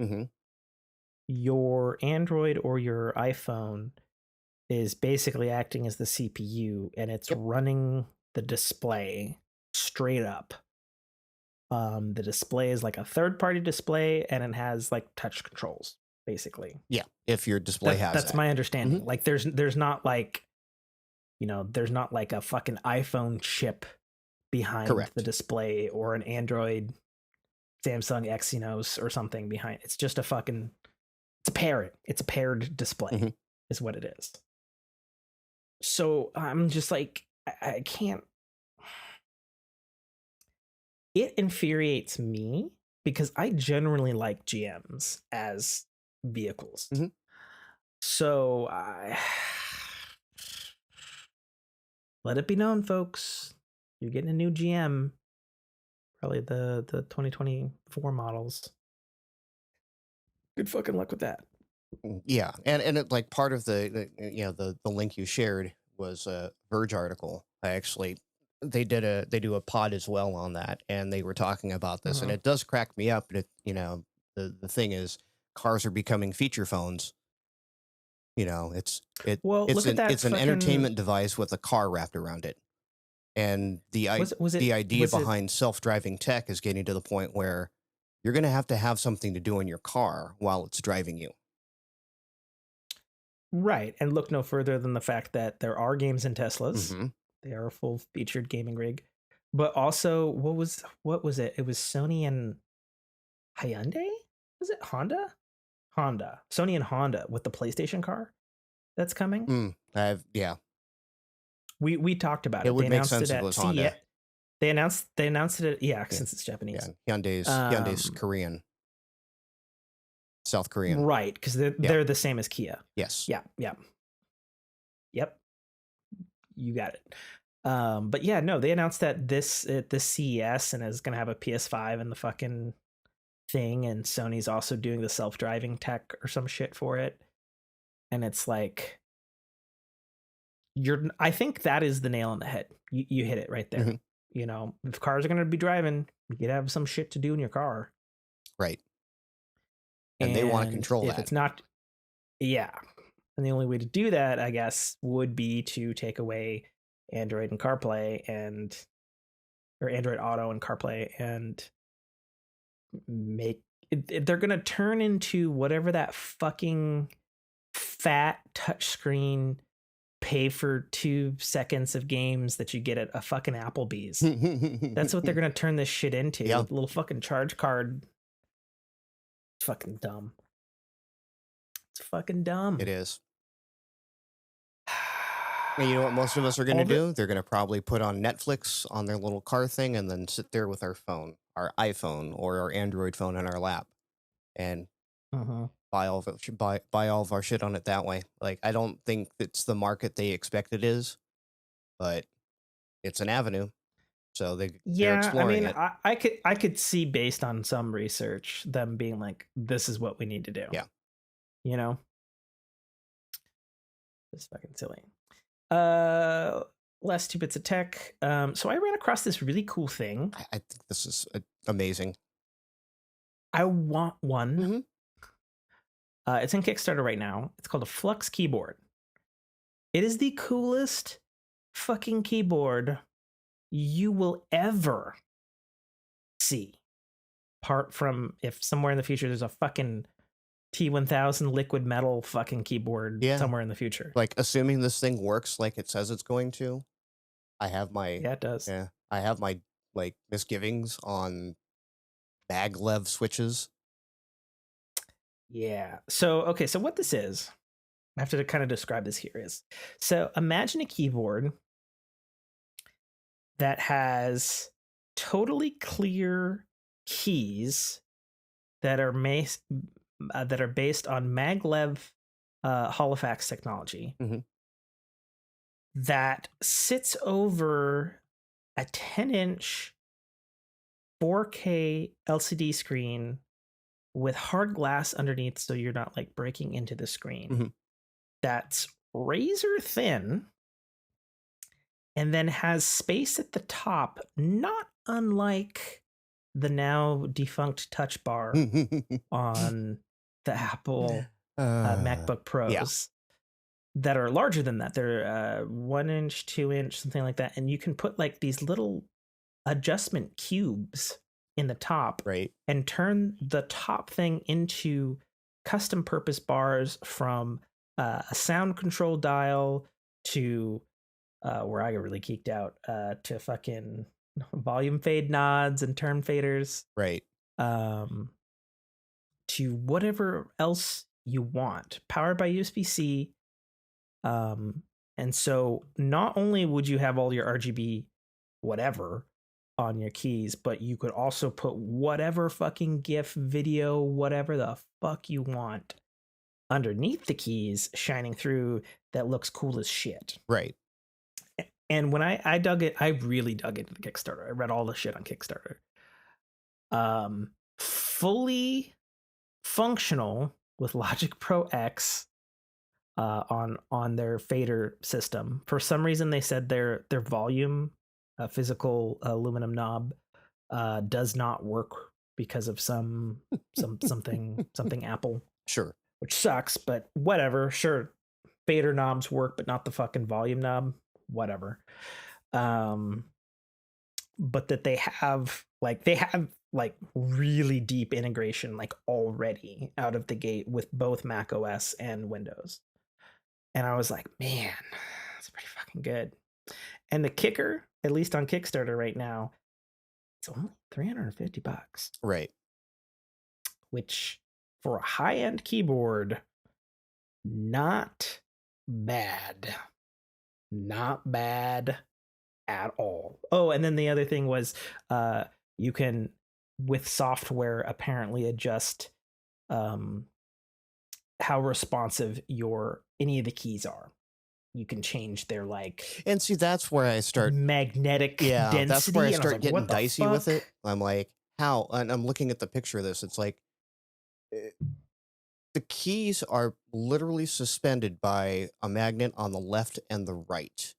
your Android or your iPhone is basically acting as the CPU, and it's running the display straight up. The display is like a third-party display, and it has like touch controls, basically. Yeah, if your display has that's my understanding. Like, there's not like, there's not like a fucking iPhone chip behind the display or an Android Samsung Exynos or something behind. It's just a fucking, it's a paired display is what it is. So I'm just like, I can't. It infuriates me because I generally like GMs as vehicles. So let it be known, folks, you're getting a new GM, probably the 2024 models. Good fucking luck with that. Yeah, and it, like, part of the link you shared was a Verge article. They do a pod as well on that, and they were talking about this, and it does crack me up. The thing is, cars are becoming feature phones. It's an entertainment device with a car wrapped around it, and the idea behind self-driving tech is getting to the point where you're going to have something to do in your car while it's driving you. Right, and look no further than the fact that there are games in Teslas. They are a full-featured gaming rig, but also what was it? It was Sony and Hyundai. Was it Honda? Sony and Honda with the PlayStation car that's coming. Yeah. We talked about it. It would make sense if it was Honda. They announced it. Yeah, since it's Japanese. Yeah, Hyundai's Korean. South Korean. Right, because they're the same as Kia. Yes. Yeah. Yep. You got it. But yeah, no, they announced that this CES, and is gonna have a PS5 and the fucking thing, and Sony's also doing the self-driving tech or some shit for it. And it's like, I think that is the nail on the head. You hit it right there. If cars are gonna be driving, you gotta have some shit to do in your car. Right. And they want to control that. If it's not, yeah. And the only way to do that, I guess, would be to take away Android and CarPlay or Android Auto and CarPlay, and make they're gonna turn into whatever that fucking fat touchscreen pay for 2 seconds of games that you get at a fucking Applebee's. That's what they're gonna turn this shit into. Yeah. With a little fucking charge card. It's fucking dumb. It's fucking dumb. It is. And you know what most of us are going to do? They're going to probably put on Netflix on their little car thing and then sit there with our phone, our iPhone or our Android phone in our lap, and buy all of our shit on it that way. Like, I don't think it's the market they expect it is, but it's an avenue. So they're exploring it. I could see, based on some research, them being like, this is what we need to do. Yeah. It's fucking silly. last 2 bits of tech. So I ran across this really cool thing. I think this is amazing. I want one. Mm-hmm. It's in Kickstarter right now. It's called a Flux keyboard. It is the coolest fucking keyboard you will ever see. Apart from if somewhere in the future there's a fucking T1000 liquid metal fucking keyboard somewhere in the future. Like, assuming this thing works like it says it's going to, I have my it does. Yeah, I have my like misgivings on maglev switches. Yeah. So what this is, I have to kind of describe this here is. So imagine a keyboard that has totally clear keys that are based on maglev holofax technology that sits over a 10-inch 4K LCD screen with hard glass underneath, so you're not like breaking into the screen. That's razor thin, and then has space at the top, not unlike the now defunct Touch Bar on the Apple MacBook Pros that are larger than that. They're 1 inch, 2 inch, something like that. And you can put like these little adjustment cubes in the top, right, and turn the top thing into custom purpose bars, from a sound control dial to where I got really geeked out to fucking volume fade nods and turn faders, right, to whatever else you want, powered by USB-C. And so not only would you have all your RGB whatever on your keys, but you could also put whatever fucking GIF, video, whatever the fuck you want underneath the keys shining through, that looks cool as shit. Right. And when I dug it, I really dug into the Kickstarter. I read all the shit on Kickstarter. Fully functional with Logic Pro X on their fader system. For some reason, they said their volume physical aluminum knob does not work because of something Apple. Sure. Which sucks, but whatever. Sure, fader knobs work, but not the fucking volume knob. Whatever. But that they have really deep integration, like already out of the gate with both Mac OS and Windows. And I was like, man, that's pretty fucking good. And the kicker, at least on Kickstarter right now, it's only $350. Right. Which, for a high-end keyboard, not bad. Not bad at all. Oh, and then the other thing was you can, with software, apparently adjust how responsive any of the keys are. You can change their and see, that's where I start magnetic density. That's where I start getting dicey fuck? with it. I'm like, how? And I'm looking at the picture of this. It's like the keys are literally suspended by a magnet on the left and the right.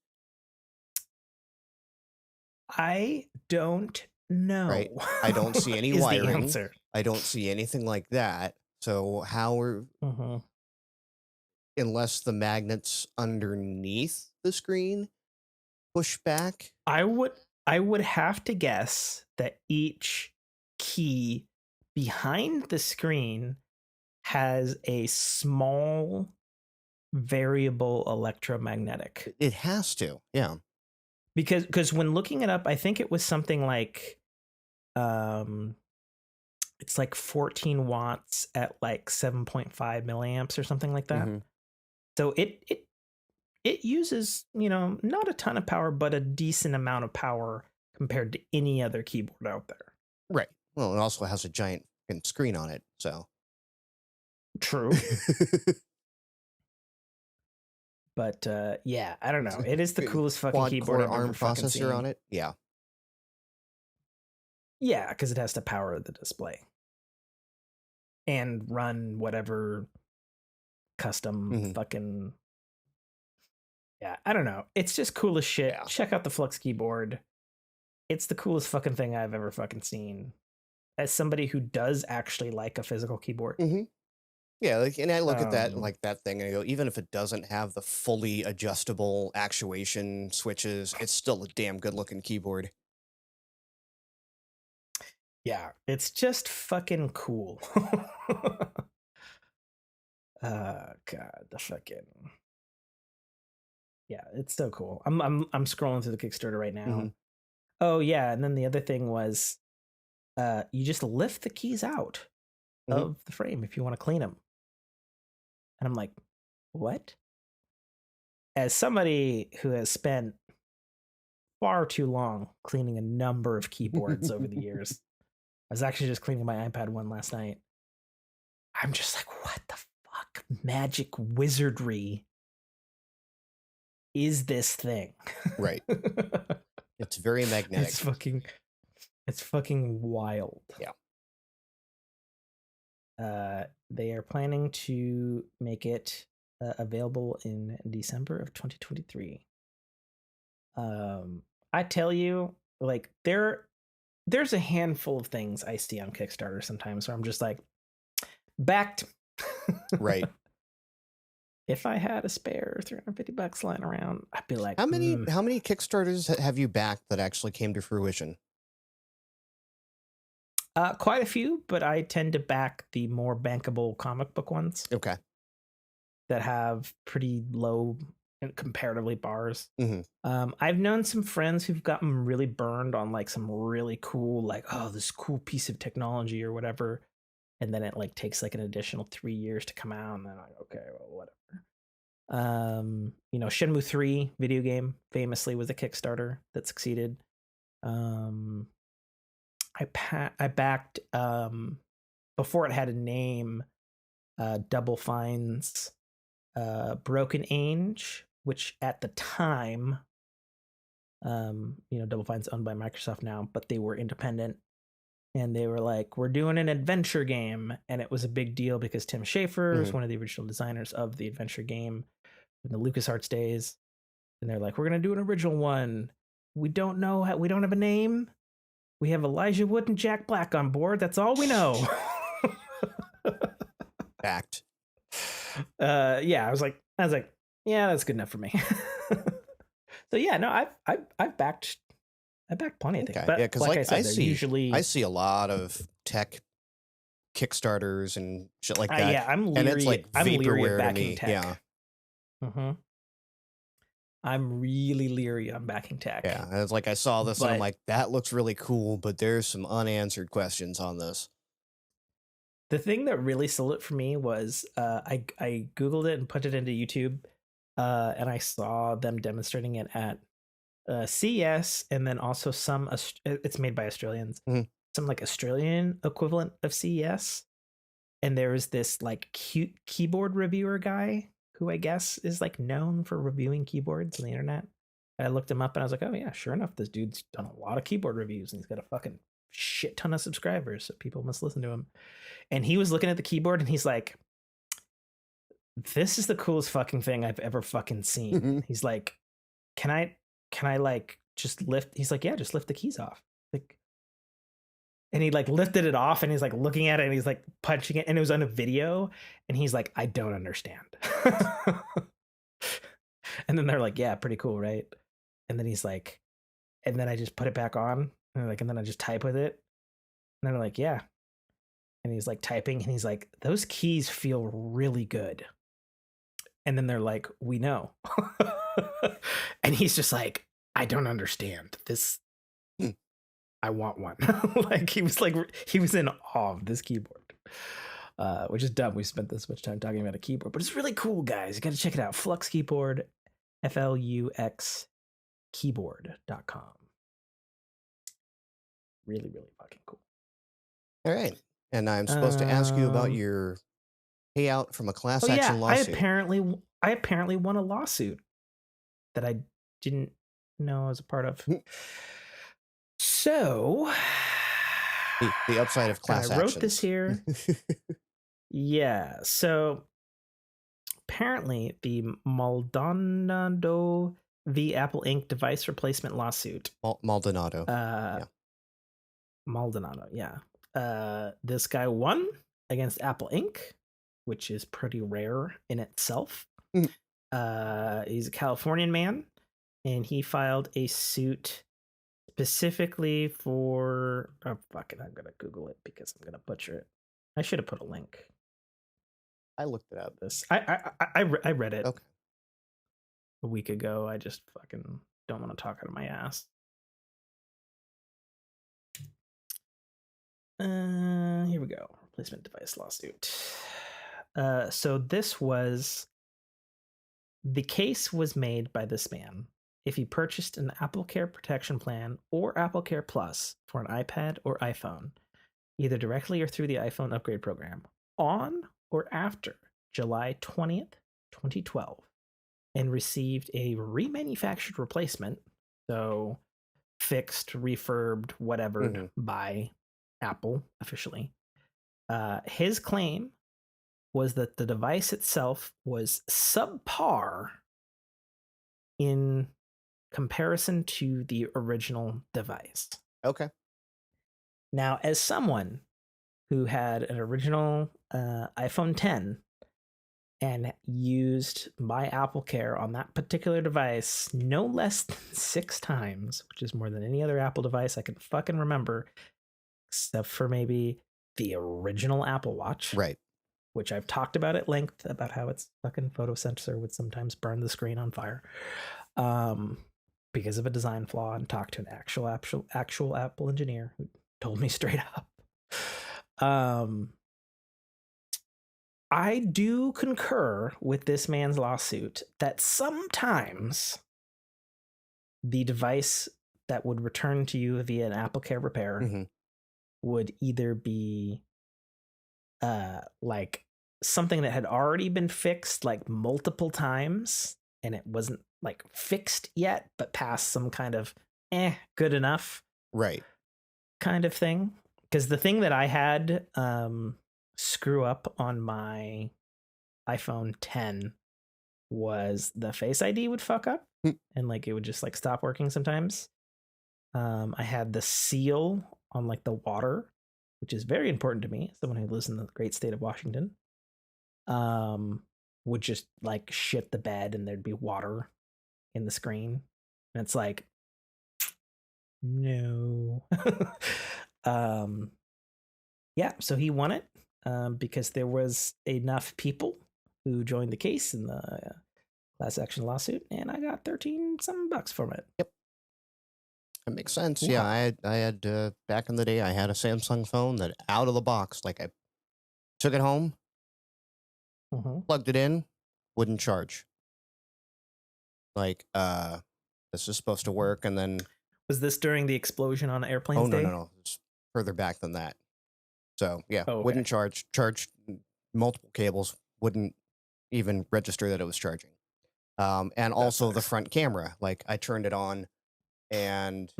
I don't know. Right. I don't see any wiring. I don't see anything like that. So how are unless the magnets underneath the screen push back? I would have to guess that each key behind the screen has a small variable electromagnetic. It has to, yeah. Because when looking it up, I think it was something like it's like 14 watts at like 7.5 milliamps or something like that. So it uses, not a ton of power, but a decent amount of power compared to any other keyboard out there. Right. Well, it also has a giant screen on it, so. True. But yeah, I don't know. It is the coolest fucking keyboard I've ARM ever fucking processor seen. on it. Yeah. Yeah, because it has to power the display and run whatever custom fucking Yeah, I don't know. It's just cool as shit. Yeah. Check out the Flux keyboard. It's the coolest fucking thing I've ever fucking seen. As somebody who does actually like a physical keyboard. Mm-hmm. Yeah, like, and I look at that like that thing and I go, even if it doesn't have the fully adjustable actuation switches, it's still a damn good looking keyboard. Yeah, it's just fucking cool. God, the fucking yeah, it's so cool. I'm scrolling through the Kickstarter right now. Mm-hmm. Oh yeah, and then the other thing was, you just lift the keys out of the frame if you want to clean them. And I'm like, what? As somebody who has spent far too long cleaning a number of keyboards over the years, I was actually just cleaning my iPad 1 last night. I'm just like, what the fuck magic wizardry is this thing? Right. It's very magnetic. It's fucking wild. Yeah. They are planning to make it available in December of 2023. I tell you, like there's a handful of things I see on Kickstarter sometimes where I'm just like, backed. Right. If I had a spare $350 lying around, I'd be like, how many Kickstarters have you backed that actually came to fruition? Quite a few, but I tend to back the more bankable comic book ones. Okay. That have pretty low and comparatively bars. Mm-hmm. I've known some friends who've gotten really burned on like some really cool, like, oh, this cool piece of technology or whatever. And then it like takes like an additional 3 years to come out. And then like, okay, well, whatever. You know, Shenmue 3 video game famously was a Kickstarter that succeeded. I backed before it had a name, Double Fine's Broken Age, which at the time, you know, Double Fine's owned by Microsoft now, but they were independent. And they were like, we're doing an adventure game. And it was a big deal because Tim Schafer was one of the original designers of the adventure game in the LucasArts days. And they're like, we're going to do an original one. We don't have a name. We have Elijah Wood and Jack Black on board. That's all we know. Backed. Yeah, I was like, yeah, that's good enough for me. So yeah, no, I've backed plenty of things. But yeah, because like I said, I see a lot of tech Kickstarters and shit like that. Yeah, I'm leery. And it's like vaporware to me. Tech. Yeah. Mm-hmm. I'm really leery on backing tech. Yeah, and it's like I saw this and I'm like, that looks really cool, but there's some unanswered questions on this. The thing that really sold it for me was I Googled it and put it into YouTube, and I saw them demonstrating it at CES, and then also it's made by Australians, some like Australian equivalent of CES. And there was this like cute keyboard reviewer guy who I guess is like known for reviewing keyboards on the internet. And I looked him up and I was like, oh yeah, sure enough, this dude's done a lot of keyboard reviews and he's got a fucking shit ton of subscribers, so people must listen to him. And he was looking at the keyboard and he's like, this is the coolest fucking thing I've ever fucking seen. He's like, can I like just lift? He's like, yeah, just lift the keys off. Like, and he like lifted it off and he's like looking at it and he's like punching it, and it was on a video and he's like, I don't understand. And then they're like, yeah, pretty cool, right? And then he's like, and then I just put it back on and then I just type with it. And they're like, yeah. And he's like typing and he's like, those keys feel really good. And then they're like, we know. And he's just like, I don't understand this. I want one. Like he was in awe of this keyboard, which is dumb. We spent this much time talking about a keyboard, but it's really cool, guys. You got to check it out. Flux Keyboard, FLUX keyboard.com. Really, really fucking cool. All right. And I'm supposed to ask you about your payout from a class action lawsuit. I apparently won a lawsuit that I didn't know I was a part of. So the upside of class actions. I wrote this here. Yeah. So apparently the Maldonado v. Apple Inc. device replacement lawsuit. Maldonado. Yeah. Maldonado, yeah. This guy won against Apple Inc., which is pretty rare in itself. He's a Californian man, and he filed a suit specifically for. Oh, fuck it. I'm going to Google it because I'm going to butcher it. I should have put a link. I looked it up. I read it okay. a week ago. I just fucking don't want to talk out of my ass. Here we go. Replacement device lawsuit. So the case was made by this man if he purchased an AppleCare protection plan or AppleCare Plus for an iPad or iPhone, either directly or through the iPhone upgrade program, on or after July 20th, 2012, and received a remanufactured replacement, so fixed, refurbed, whatever, by Apple officially. His claim was that the device itself was subpar in comparison to the original device. Okay. Now, as someone who had an original iPhone 10 and used my AppleCare on that particular device no less than 6 times, which is more than any other Apple device I can fucking remember, except for maybe the original Apple Watch. Right. Which I've talked about at length about how its fucking photo sensor would sometimes burn the screen on fire because of a design flaw, and talked to an actual Apple engineer who told me straight up. I do concur with this man's lawsuit that sometimes the device that would return to you via an AppleCare repair would either be like something that had already been fixed like multiple times and it wasn't like fixed yet, but past some kind of good enough right kind of thing. Because the thing that I had screw up on my iPhone 10 was the Face ID would fuck up and like it would just like stop working sometimes. I had the seal on like the water, which is very important to me, someone who lives in the great state of Washington, would just like shit the bed and there'd be water in the screen. And it's like, no. Yeah, so he won it because there was enough people who joined the case in the class action lawsuit, and I got 13 some bucks from it. Yep. That makes sense. Yeah, I had back in the day, I had a Samsung phone that out of the box, like I took it home, plugged it in, wouldn't charge. Like, this is supposed to work, and then... Was this during the explosion on Airplanes Day? No. It's further back than that. So, yeah, wouldn't charge multiple cables, wouldn't even register that it was charging. And also the front camera, like I turned it on and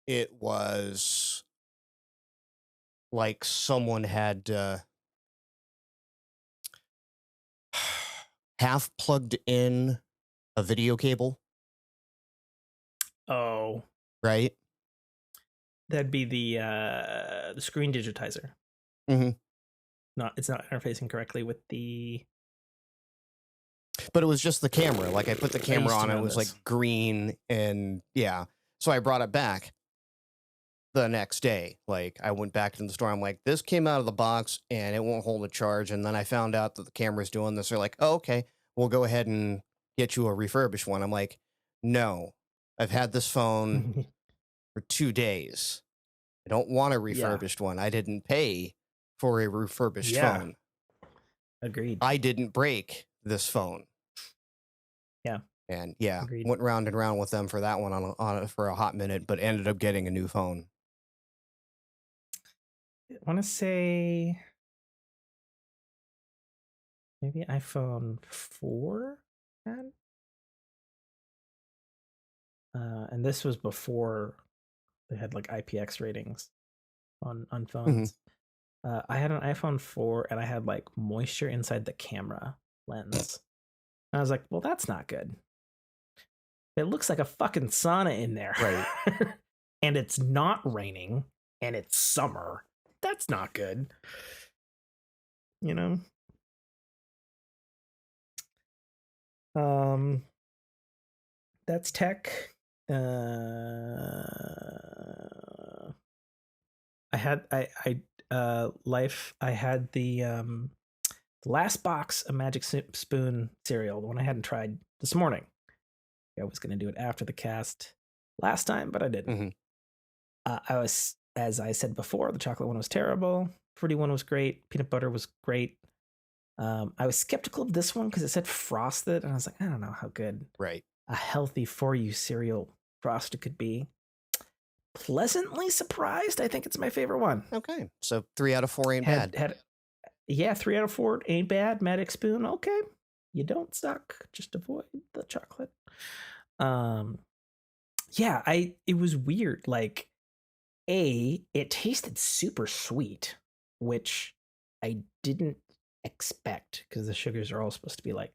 it was like someone had half plugged in a video cable. Oh. Right? That'd be the screen digitizer. It's not interfacing correctly with the... But it was just the camera. Like I put the camera on, it was like green, and yeah. So I brought it back the next day. Like I went back to the store. I'm like, this came out of the box and it won't hold a charge. And then I found out that the camera's doing this. They're like, oh, okay, we'll go ahead and get you a refurbished one. I'm like, no, I've had this phone for 2 days. I don't want a refurbished one. I didn't pay for a refurbished phone. Agreed. I didn't break this phone. Yeah. And yeah, agreed. Went round and round with them for that one for a hot minute, but ended up getting a new phone. I want to say maybe iPhone 4 had. And this was before they had like IPX ratings on phones. I had an iPhone 4 and I had like moisture inside the camera lens. And I was like, well, that's not good. It looks like a fucking sauna in there. Right. And it's not raining and it's summer. That's not good. You know? That's tech. I had life. I had the last box of Magic Spoon cereal, the one I hadn't tried this morning. I was going to do it after the cast last time, but I didn't. Mm-hmm. I was, as I said before, the chocolate one was terrible. Fruity one was great. Peanut butter was great. I was skeptical of this one because it said frosted, and I was like, I don't know how good a healthy for you cereal frosted could be. Pleasantly surprised. I think it's my favorite one. Okay, so 3 out of 4 ain't bad. Yeah, 3 out of 4 ain't bad. Magic Spoon, okay. You don't suck. Just avoid the chocolate. Yeah, it was weird. Like, it tasted super sweet, which I didn't expect because the sugars are all supposed to be like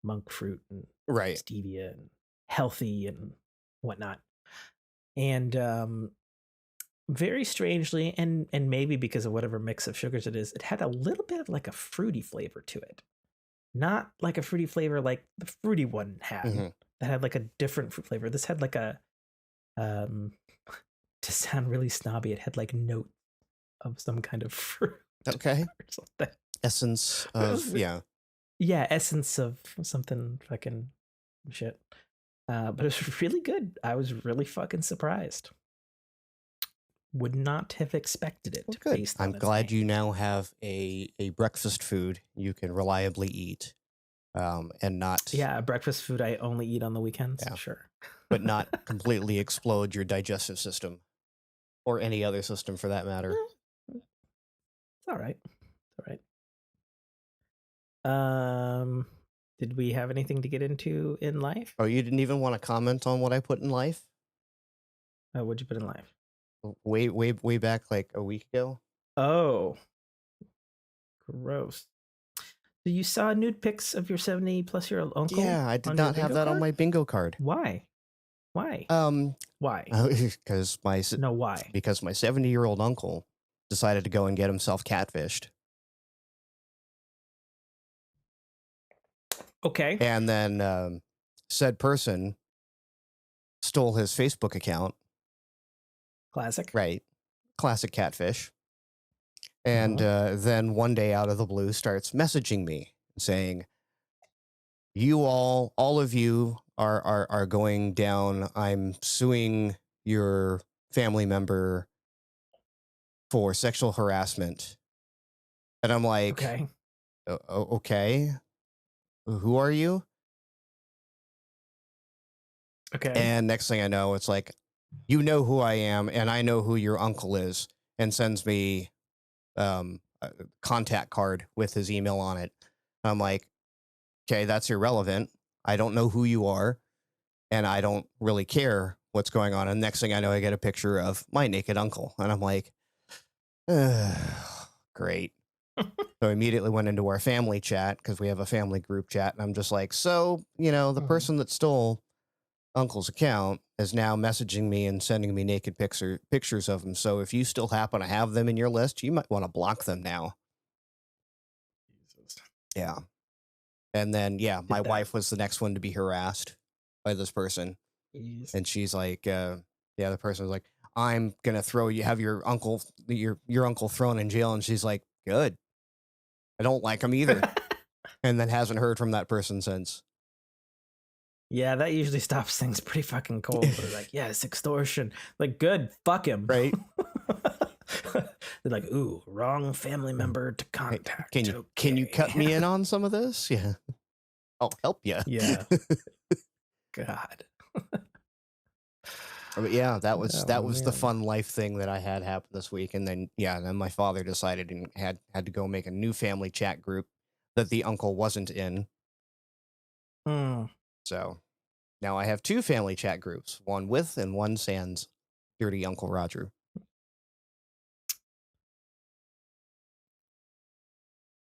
monk fruit and stevia and healthy and whatnot. And very strangely, and maybe because of whatever mix of sugars it is, it had a little bit of like a fruity flavor to it. Not like a fruity flavor like the fruity one had. Mm-hmm. That had like a different fruit flavor. This had like a to sound really snobby, it had like note of some kind of fruit. Okay. Or something. Essence of Yeah, essence of something fucking shit. But it was really good. I was really fucking surprised. Would not have expected it. Well, good. I'm glad you now have a breakfast food you can reliably eat, and not a breakfast food I only eat on the weekends. Yeah. Sure, but not completely explode your digestive system or any other system for that matter. It's all right. It's all right. Did we have anything to get into in life? Oh, you didn't even want to comment on what I put in life? What'd you put in life? Way back like a week ago. Oh, gross. So you saw nude pics of your 70-plus-year-old uncle? Yeah, I did not have that on my bingo card. Why? Why? Why? Because why? Because my 70-year-old uncle decided to go and get himself catfished. Okay. And then said person stole his Facebook account. Classic. Right. Classic catfish. And then one day out of the blue starts messaging me saying, you all of you are going down. I'm suing your family member for sexual harassment. And I'm like, okay. Okay. Who are you? Okay. And next thing I know, it's like, you know who I am, and I know who your uncle is, and sends me a contact card with his email on it. I'm like, okay, that's irrelevant. I don't know who you are, and I don't really care what's going on. And next thing I know, I get a picture of my naked uncle, and I'm like, great. So I immediately went into our family chat because we have a family group chat, and I'm just like, so, the person that stole uncle's account is now messaging me and sending me naked pictures of him. So if you still happen to have them in your list, you might want to block them now. Jesus. Yeah. And then, my wife was the next one to be harassed by this person. Jeez. And she's like, the person was like, I'm going to have your uncle thrown in jail. And she's like, good. I don't like him either. And then hasn't heard from that person since. Yeah, that usually stops things pretty fucking cold. They're like, yeah, it's extortion. Like, good, fuck him. Right. They're like, ooh, wrong family member to contact. Hey, can you cut me in on some of this? Yeah. I'll help you. Yeah. God. But yeah, that was the fun life thing that I had happen this week. And then, then my father decided and had to go make a new family chat group that the uncle wasn't in. So now I have 2 family chat groups, one with and one sans dirty Uncle Roger.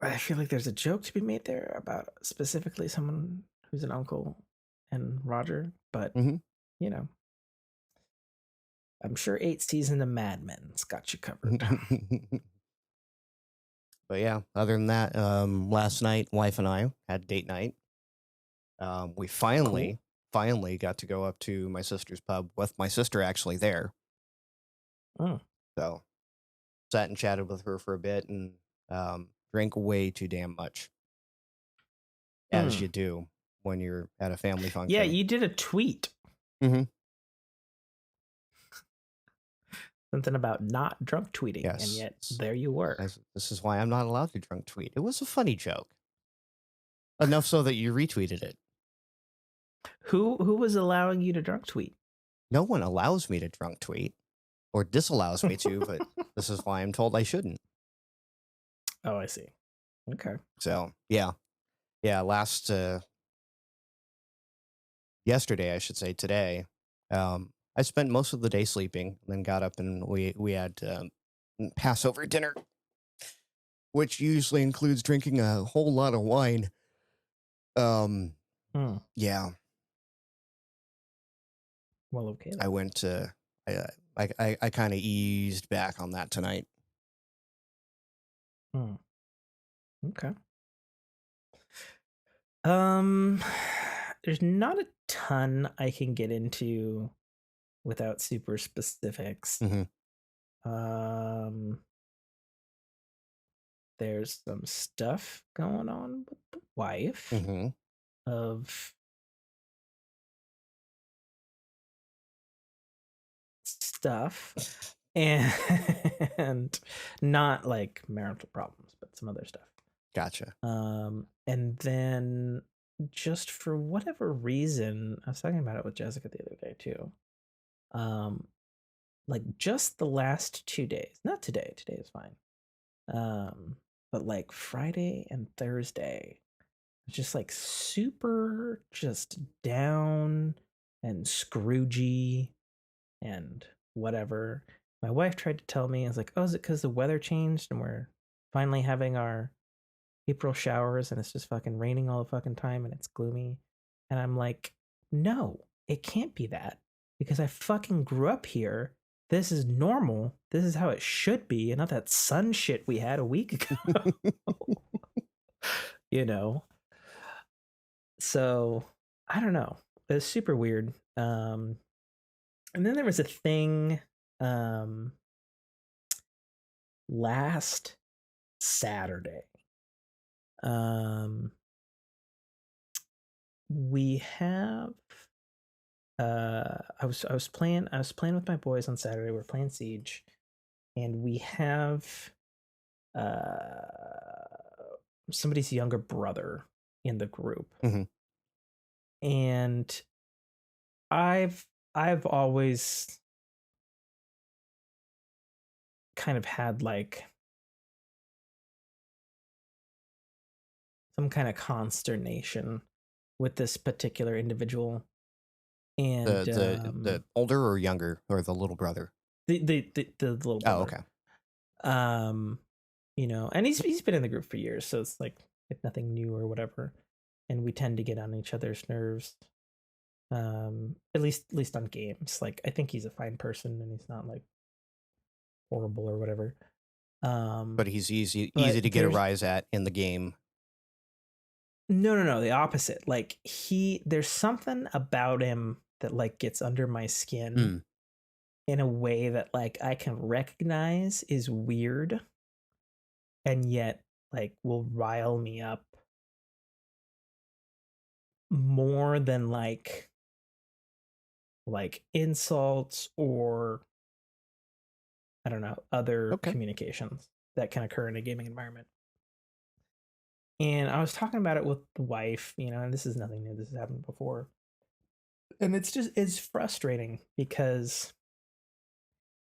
I feel like there's a joke to be made there about specifically someone who's an uncle and Roger, but you know, I'm sure 8 seasons of Mad Men's got you covered. But yeah, other than that, last night, wife and I had date night. We finally got to go up to my sister's pub with my sister actually there. So sat and chatted with her for a bit and drank way too damn much, as you do when you're at a family function. Yeah, you did a tweet. Something about not drunk tweeting, yes. And yet there you were. This is why I'm not allowed to drunk tweet. It was a funny joke. Enough so that you retweeted it. Who was allowing you to drunk tweet? No one allows me to drunk tweet or disallows me to, but this is why I'm told I shouldn't. Oh, I see. Okay. So, yeah. Yeah, yesterday, I should say, today, I spent most of the day sleeping, and then got up and we had Passover dinner, which usually includes drinking a whole lot of wine. Yeah. Well, okay. I went to I kind of eased back on that tonight. Okay. There's not a ton I can get into without super specifics. There's some stuff going on with the wife of stuff and not like marital problems, but some other stuff. Gotcha. And then just for whatever reason, I was talking about it with Jessica the other day too. Like just the last 2 days, not today is fine. But like Friday and Thursday, just like super just down and Scroogey and whatever. My wife tried to tell me, I was like, oh, is it because the weather changed and we're finally having our April showers and it's just fucking raining all the fucking time and it's gloomy? And I'm like, no, it can't be that, because I fucking grew up here. This is normal. This is how it should be, and not that sun shit we had a week ago. You know? So, I don't know. It was super weird. And then there was a thing last Saturday. We have I was playing with my boys on Saturday. We're playing Siege, and we have somebody's younger brother in the group. And I've always kind of had like some kind of consternation with this particular individual. And the older or younger, or the little brother? The little brother. Oh, okay. You know, and he's been in the group for years, so it's like nothing new or whatever. And we tend to get on each other's nerves. At least on games. Like, I think he's a fine person and he's not like horrible or whatever. But he's easy to get a rise at in the game. No, the opposite. Like, there's something about him that like gets under my skin in a way that like I can recognize is weird, and yet like will rile me up more than like insults or I don't know, other communications that can occur in a gaming environment. And I was talking about it with the wife, you know, and this is nothing new. This has happened before. And it's frustrating because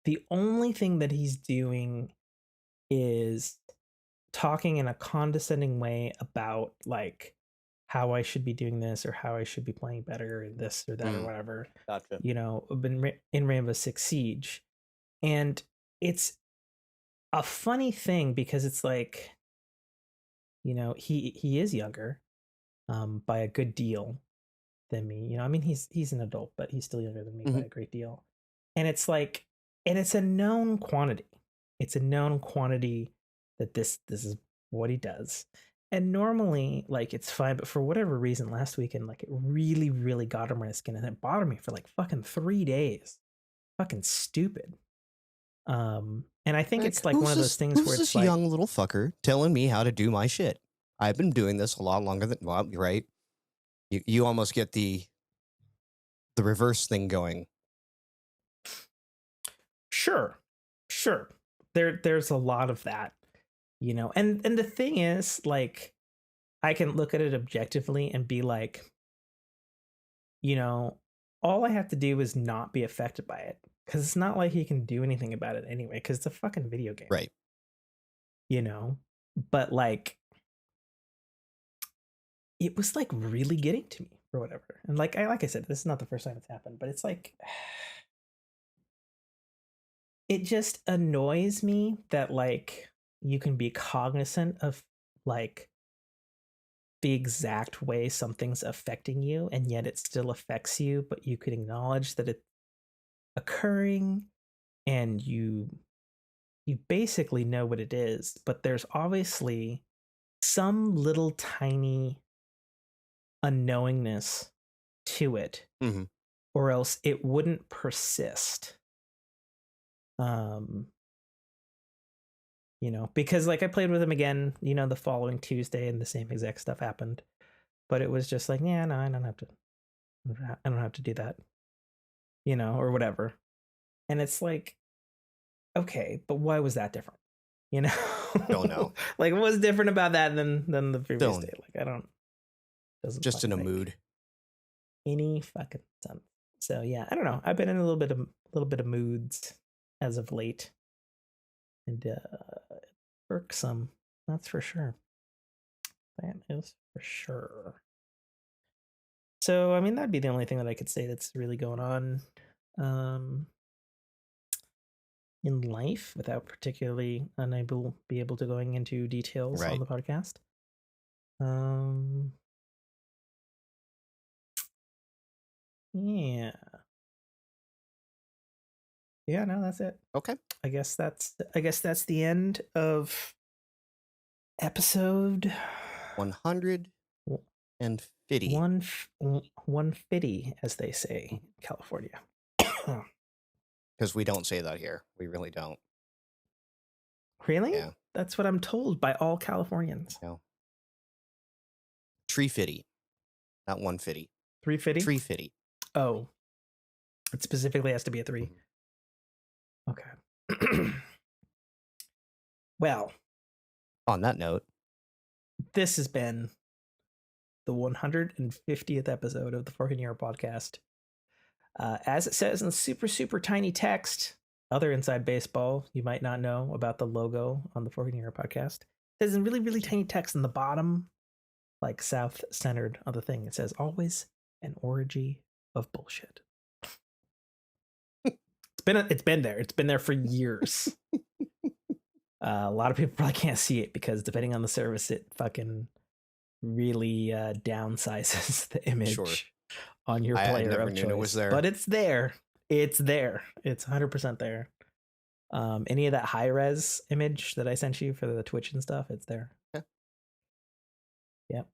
the only thing that he's doing is talking in a condescending way about like how I should be doing this or how I should be playing better and this or that or whatever. Gotcha. You know, I've been in Rainbow Six Siege. And it's a funny thing because it's like You know, he is younger, by a good deal than me. You know, I mean, he's an adult, but he's still younger than me by a great deal. And it's like, and it's a known quantity. It's a known quantity that this is what he does. And normally, like, it's fine, but for whatever reason, last weekend, like, it really, really got on my skin, and it bothered me for like fucking 3 days. Fucking stupid. And I think it's like one of those things where it's this like, young little fucker telling me how to do my shit. I've been doing this a lot longer than, well, right? You almost get the reverse thing going. Sure. There's a lot of that, you know. And the thing is, like, I can look at it objectively and be like, you know, all I have to do is not be affected by it, because it's not like he can do anything about it anyway, because it's a fucking video game, right? You know. But like, it was like really getting to me or whatever. And like I said, this is not the first time it's happened, but it's like, it just annoys me that like you can be cognizant of like the exact way something's affecting you, and yet it still affects you, but you can acknowledge that it's occurring, and you basically know what it is, but there's obviously some little tiny unknowingness to it, or else it wouldn't persist. You know, because like I played with him again, you know, the following Tuesday, and the same exact stuff happened, but it was just like, yeah, no, I don't have to do that, you know, or whatever. And it's like, okay, but why was that different? You know, don't know. Like, what was different about that than the previous day? Like, I don't. Just in a mood. Any fucking sense. So yeah, I don't know. I've been in a little bit of moods as of late, and irksome, that's for sure. That is for sure. So I mean, that'd be the only thing that I could say that's really going on in life, without particularly be able to going into details on the podcast. Yeah, no, that's it. Okay. I guess that's the end of episode 150. 150, as they say in California. Because we don't say that here. We really don't. Really? Yeah. That's what I'm told by all Californians. No. 350, not 150. 350? 350. Oh. It specifically has to be a 3. Okay. Well, on that note, this has been the 150th episode of the Forking Year podcast. As it says in super, super tiny text, other inside baseball you might not know about the logo on the Forking Year podcast. It says in really, really tiny text in the bottom, like south-centered of the thing, it says, always an orgy of bullshit. It's been there. It's been there for years. A lot of people probably can't see it because depending on the service, it fucking really downsizes the image on your player I never of knew choice. it was there. But it's there. It's there. It's 100% there. Any of that high res image that I sent you for the Twitch and stuff, it's there. Yeah. Yep.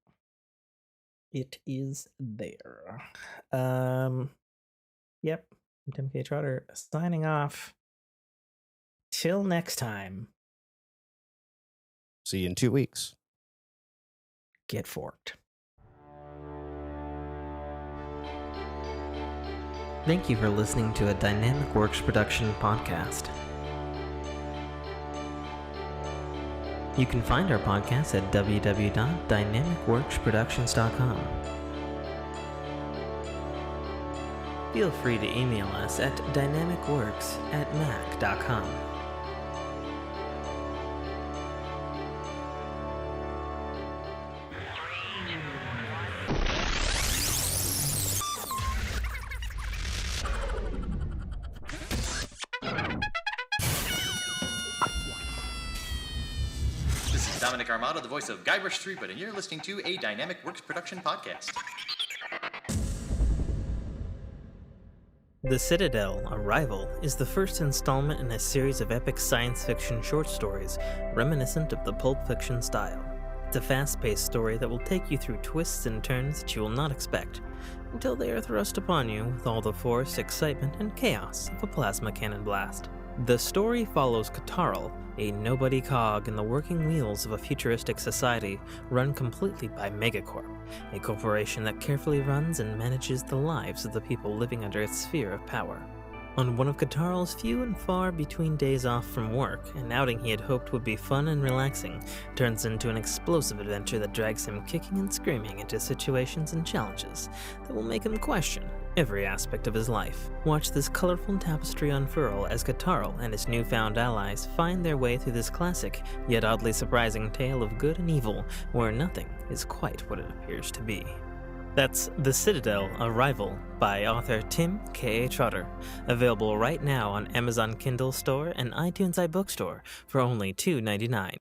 It is there. Yep. I'm Tim K. Trotter signing off. Till next time. See you in 2 weeks. Get forked. Thank you for listening to a Dynamic Works production podcast. You can find our podcast at www.dynamicworksproductions.com. Feel free to email us at dynamicworks@mac.com. Dominic Armato, the voice of Guybrush Threepwood, and you're listening to a Dynamic Works production podcast. The Citadel, Arrival, is the first installment in a series of epic science fiction short stories reminiscent of the Pulp Fiction style. It's a fast-paced story that will take you through twists and turns that you will not expect, until they are thrust upon you with all the force, excitement, and chaos of a plasma cannon blast. The story follows Katarl, a nobody cog in the working wheels of a futuristic society run completely by Megacorp, a corporation that carefully runs and manages the lives of the people living under its sphere of power. On one of Katarl's few and far between days off from work, an outing he had hoped would be fun and relaxing turns into an explosive adventure that drags him kicking and screaming into situations and challenges that will make him question every aspect of his life. Watch this colorful tapestry unfurl as Katarl and his newfound allies find their way through this classic, yet oddly surprising tale of good and evil, where nothing is quite what it appears to be. That's The Citadel, Arrival by author Tim K.A. Trotter, available right now on Amazon Kindle Store and iTunes iBookstore for only $2.99.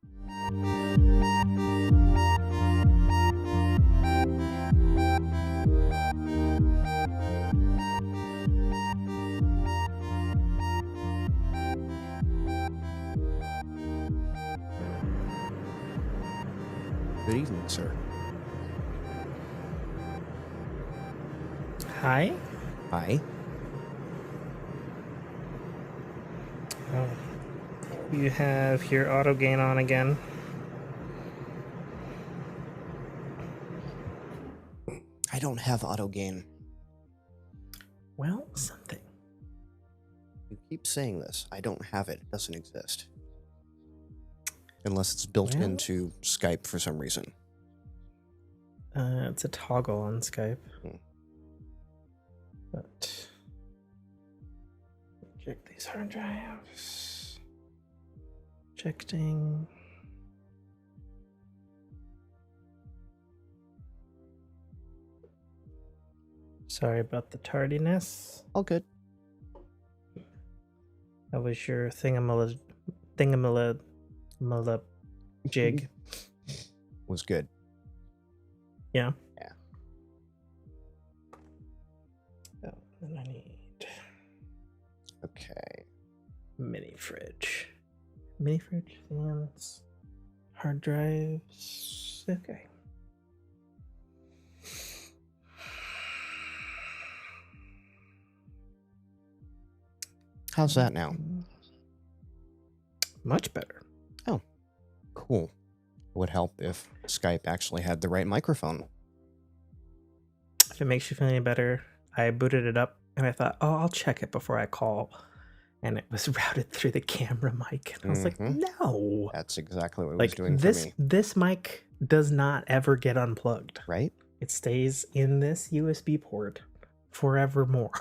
Good evening, sir. Hi? Hi. Oh. You have your auto gain on again. I don't have auto gain. Well, something. You keep saying this. I don't have it. It doesn't exist. Unless it's built into Skype for some reason. It's a toggle on Skype. But check these hard drives. Checking. Sorry about the tardiness. All good. That was your thingamalab jig. Was good. Yeah. Yeah. Oh, then I need Okay. mini fridge, fans, hard drives. Okay. How's that now? Much better. Oh, cool. It would help if Skype actually had the right microphone. If it makes you feel any better, I booted it up and I thought, oh, I'll check it before I call. And it was routed through the camera mic. And I was like, no. That's exactly what it was doing this, for me. This mic does not ever get unplugged. Right? It stays in this USB port forevermore.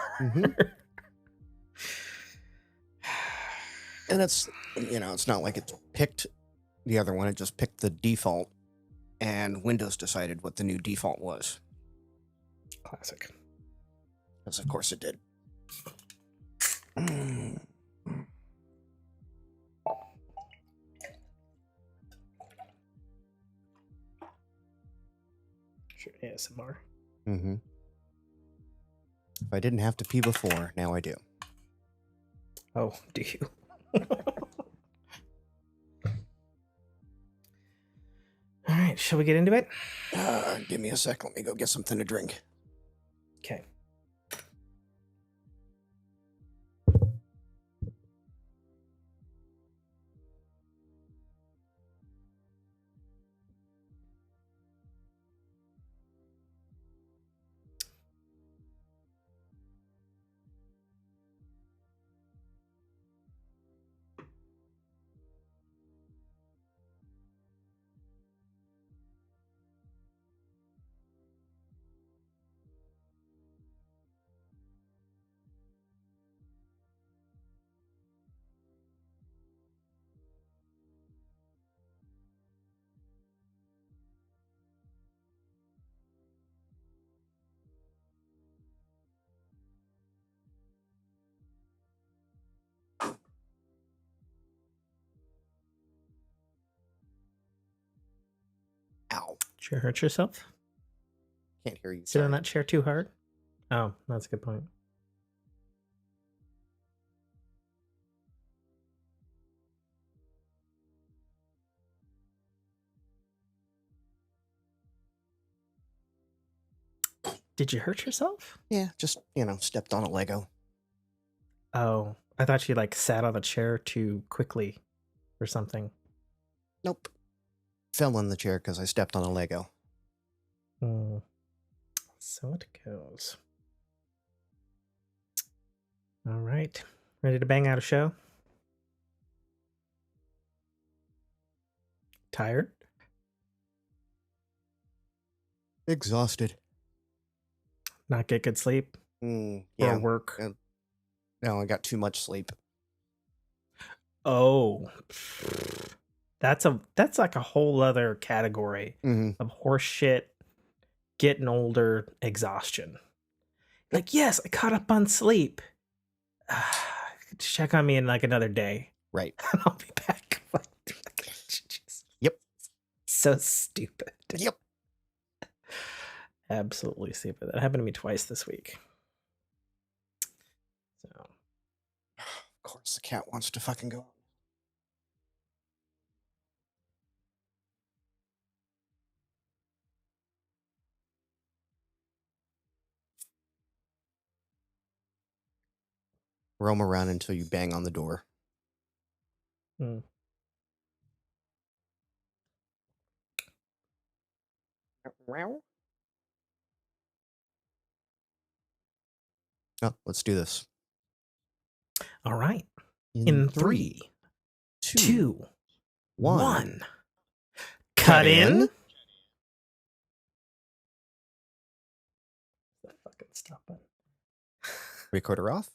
And it's, it's not like it picked the other one. It just picked the default, and Windows decided what the new default was. Classic. Because, of course, it did. Sure, ASMR. If I didn't have to pee before, now I do. Oh, do you? All right, shall we get into it? Give me a sec. Let me go get something to drink. Okay. Did you hurt yourself? Can't hear you. Sit on that chair too hard? Oh, that's a good point. Did you hurt yourself? Yeah, just, stepped on a Lego. Oh, I thought you like sat on the chair too quickly or something. Nope. Fell in the chair because I stepped on a Lego. So it goes. All right. Ready to bang out a show? Tired? Exhausted. Not get good sleep? Yeah. Or work? No, I got too much sleep. Oh. That's like a whole other category of horse shit, getting older, exhaustion. Like, yes, I caught up on sleep. Check on me in like another day. Right. And I'll be back. Yep. So stupid. Yep. Absolutely stupid. That happened to me twice this week. So, of course, the cat wants to fucking go. Roam around until you bang on the door. Oh, let's do this. All right. In 3, 2, 1. Cut in. The fucking stop button. Recorder off.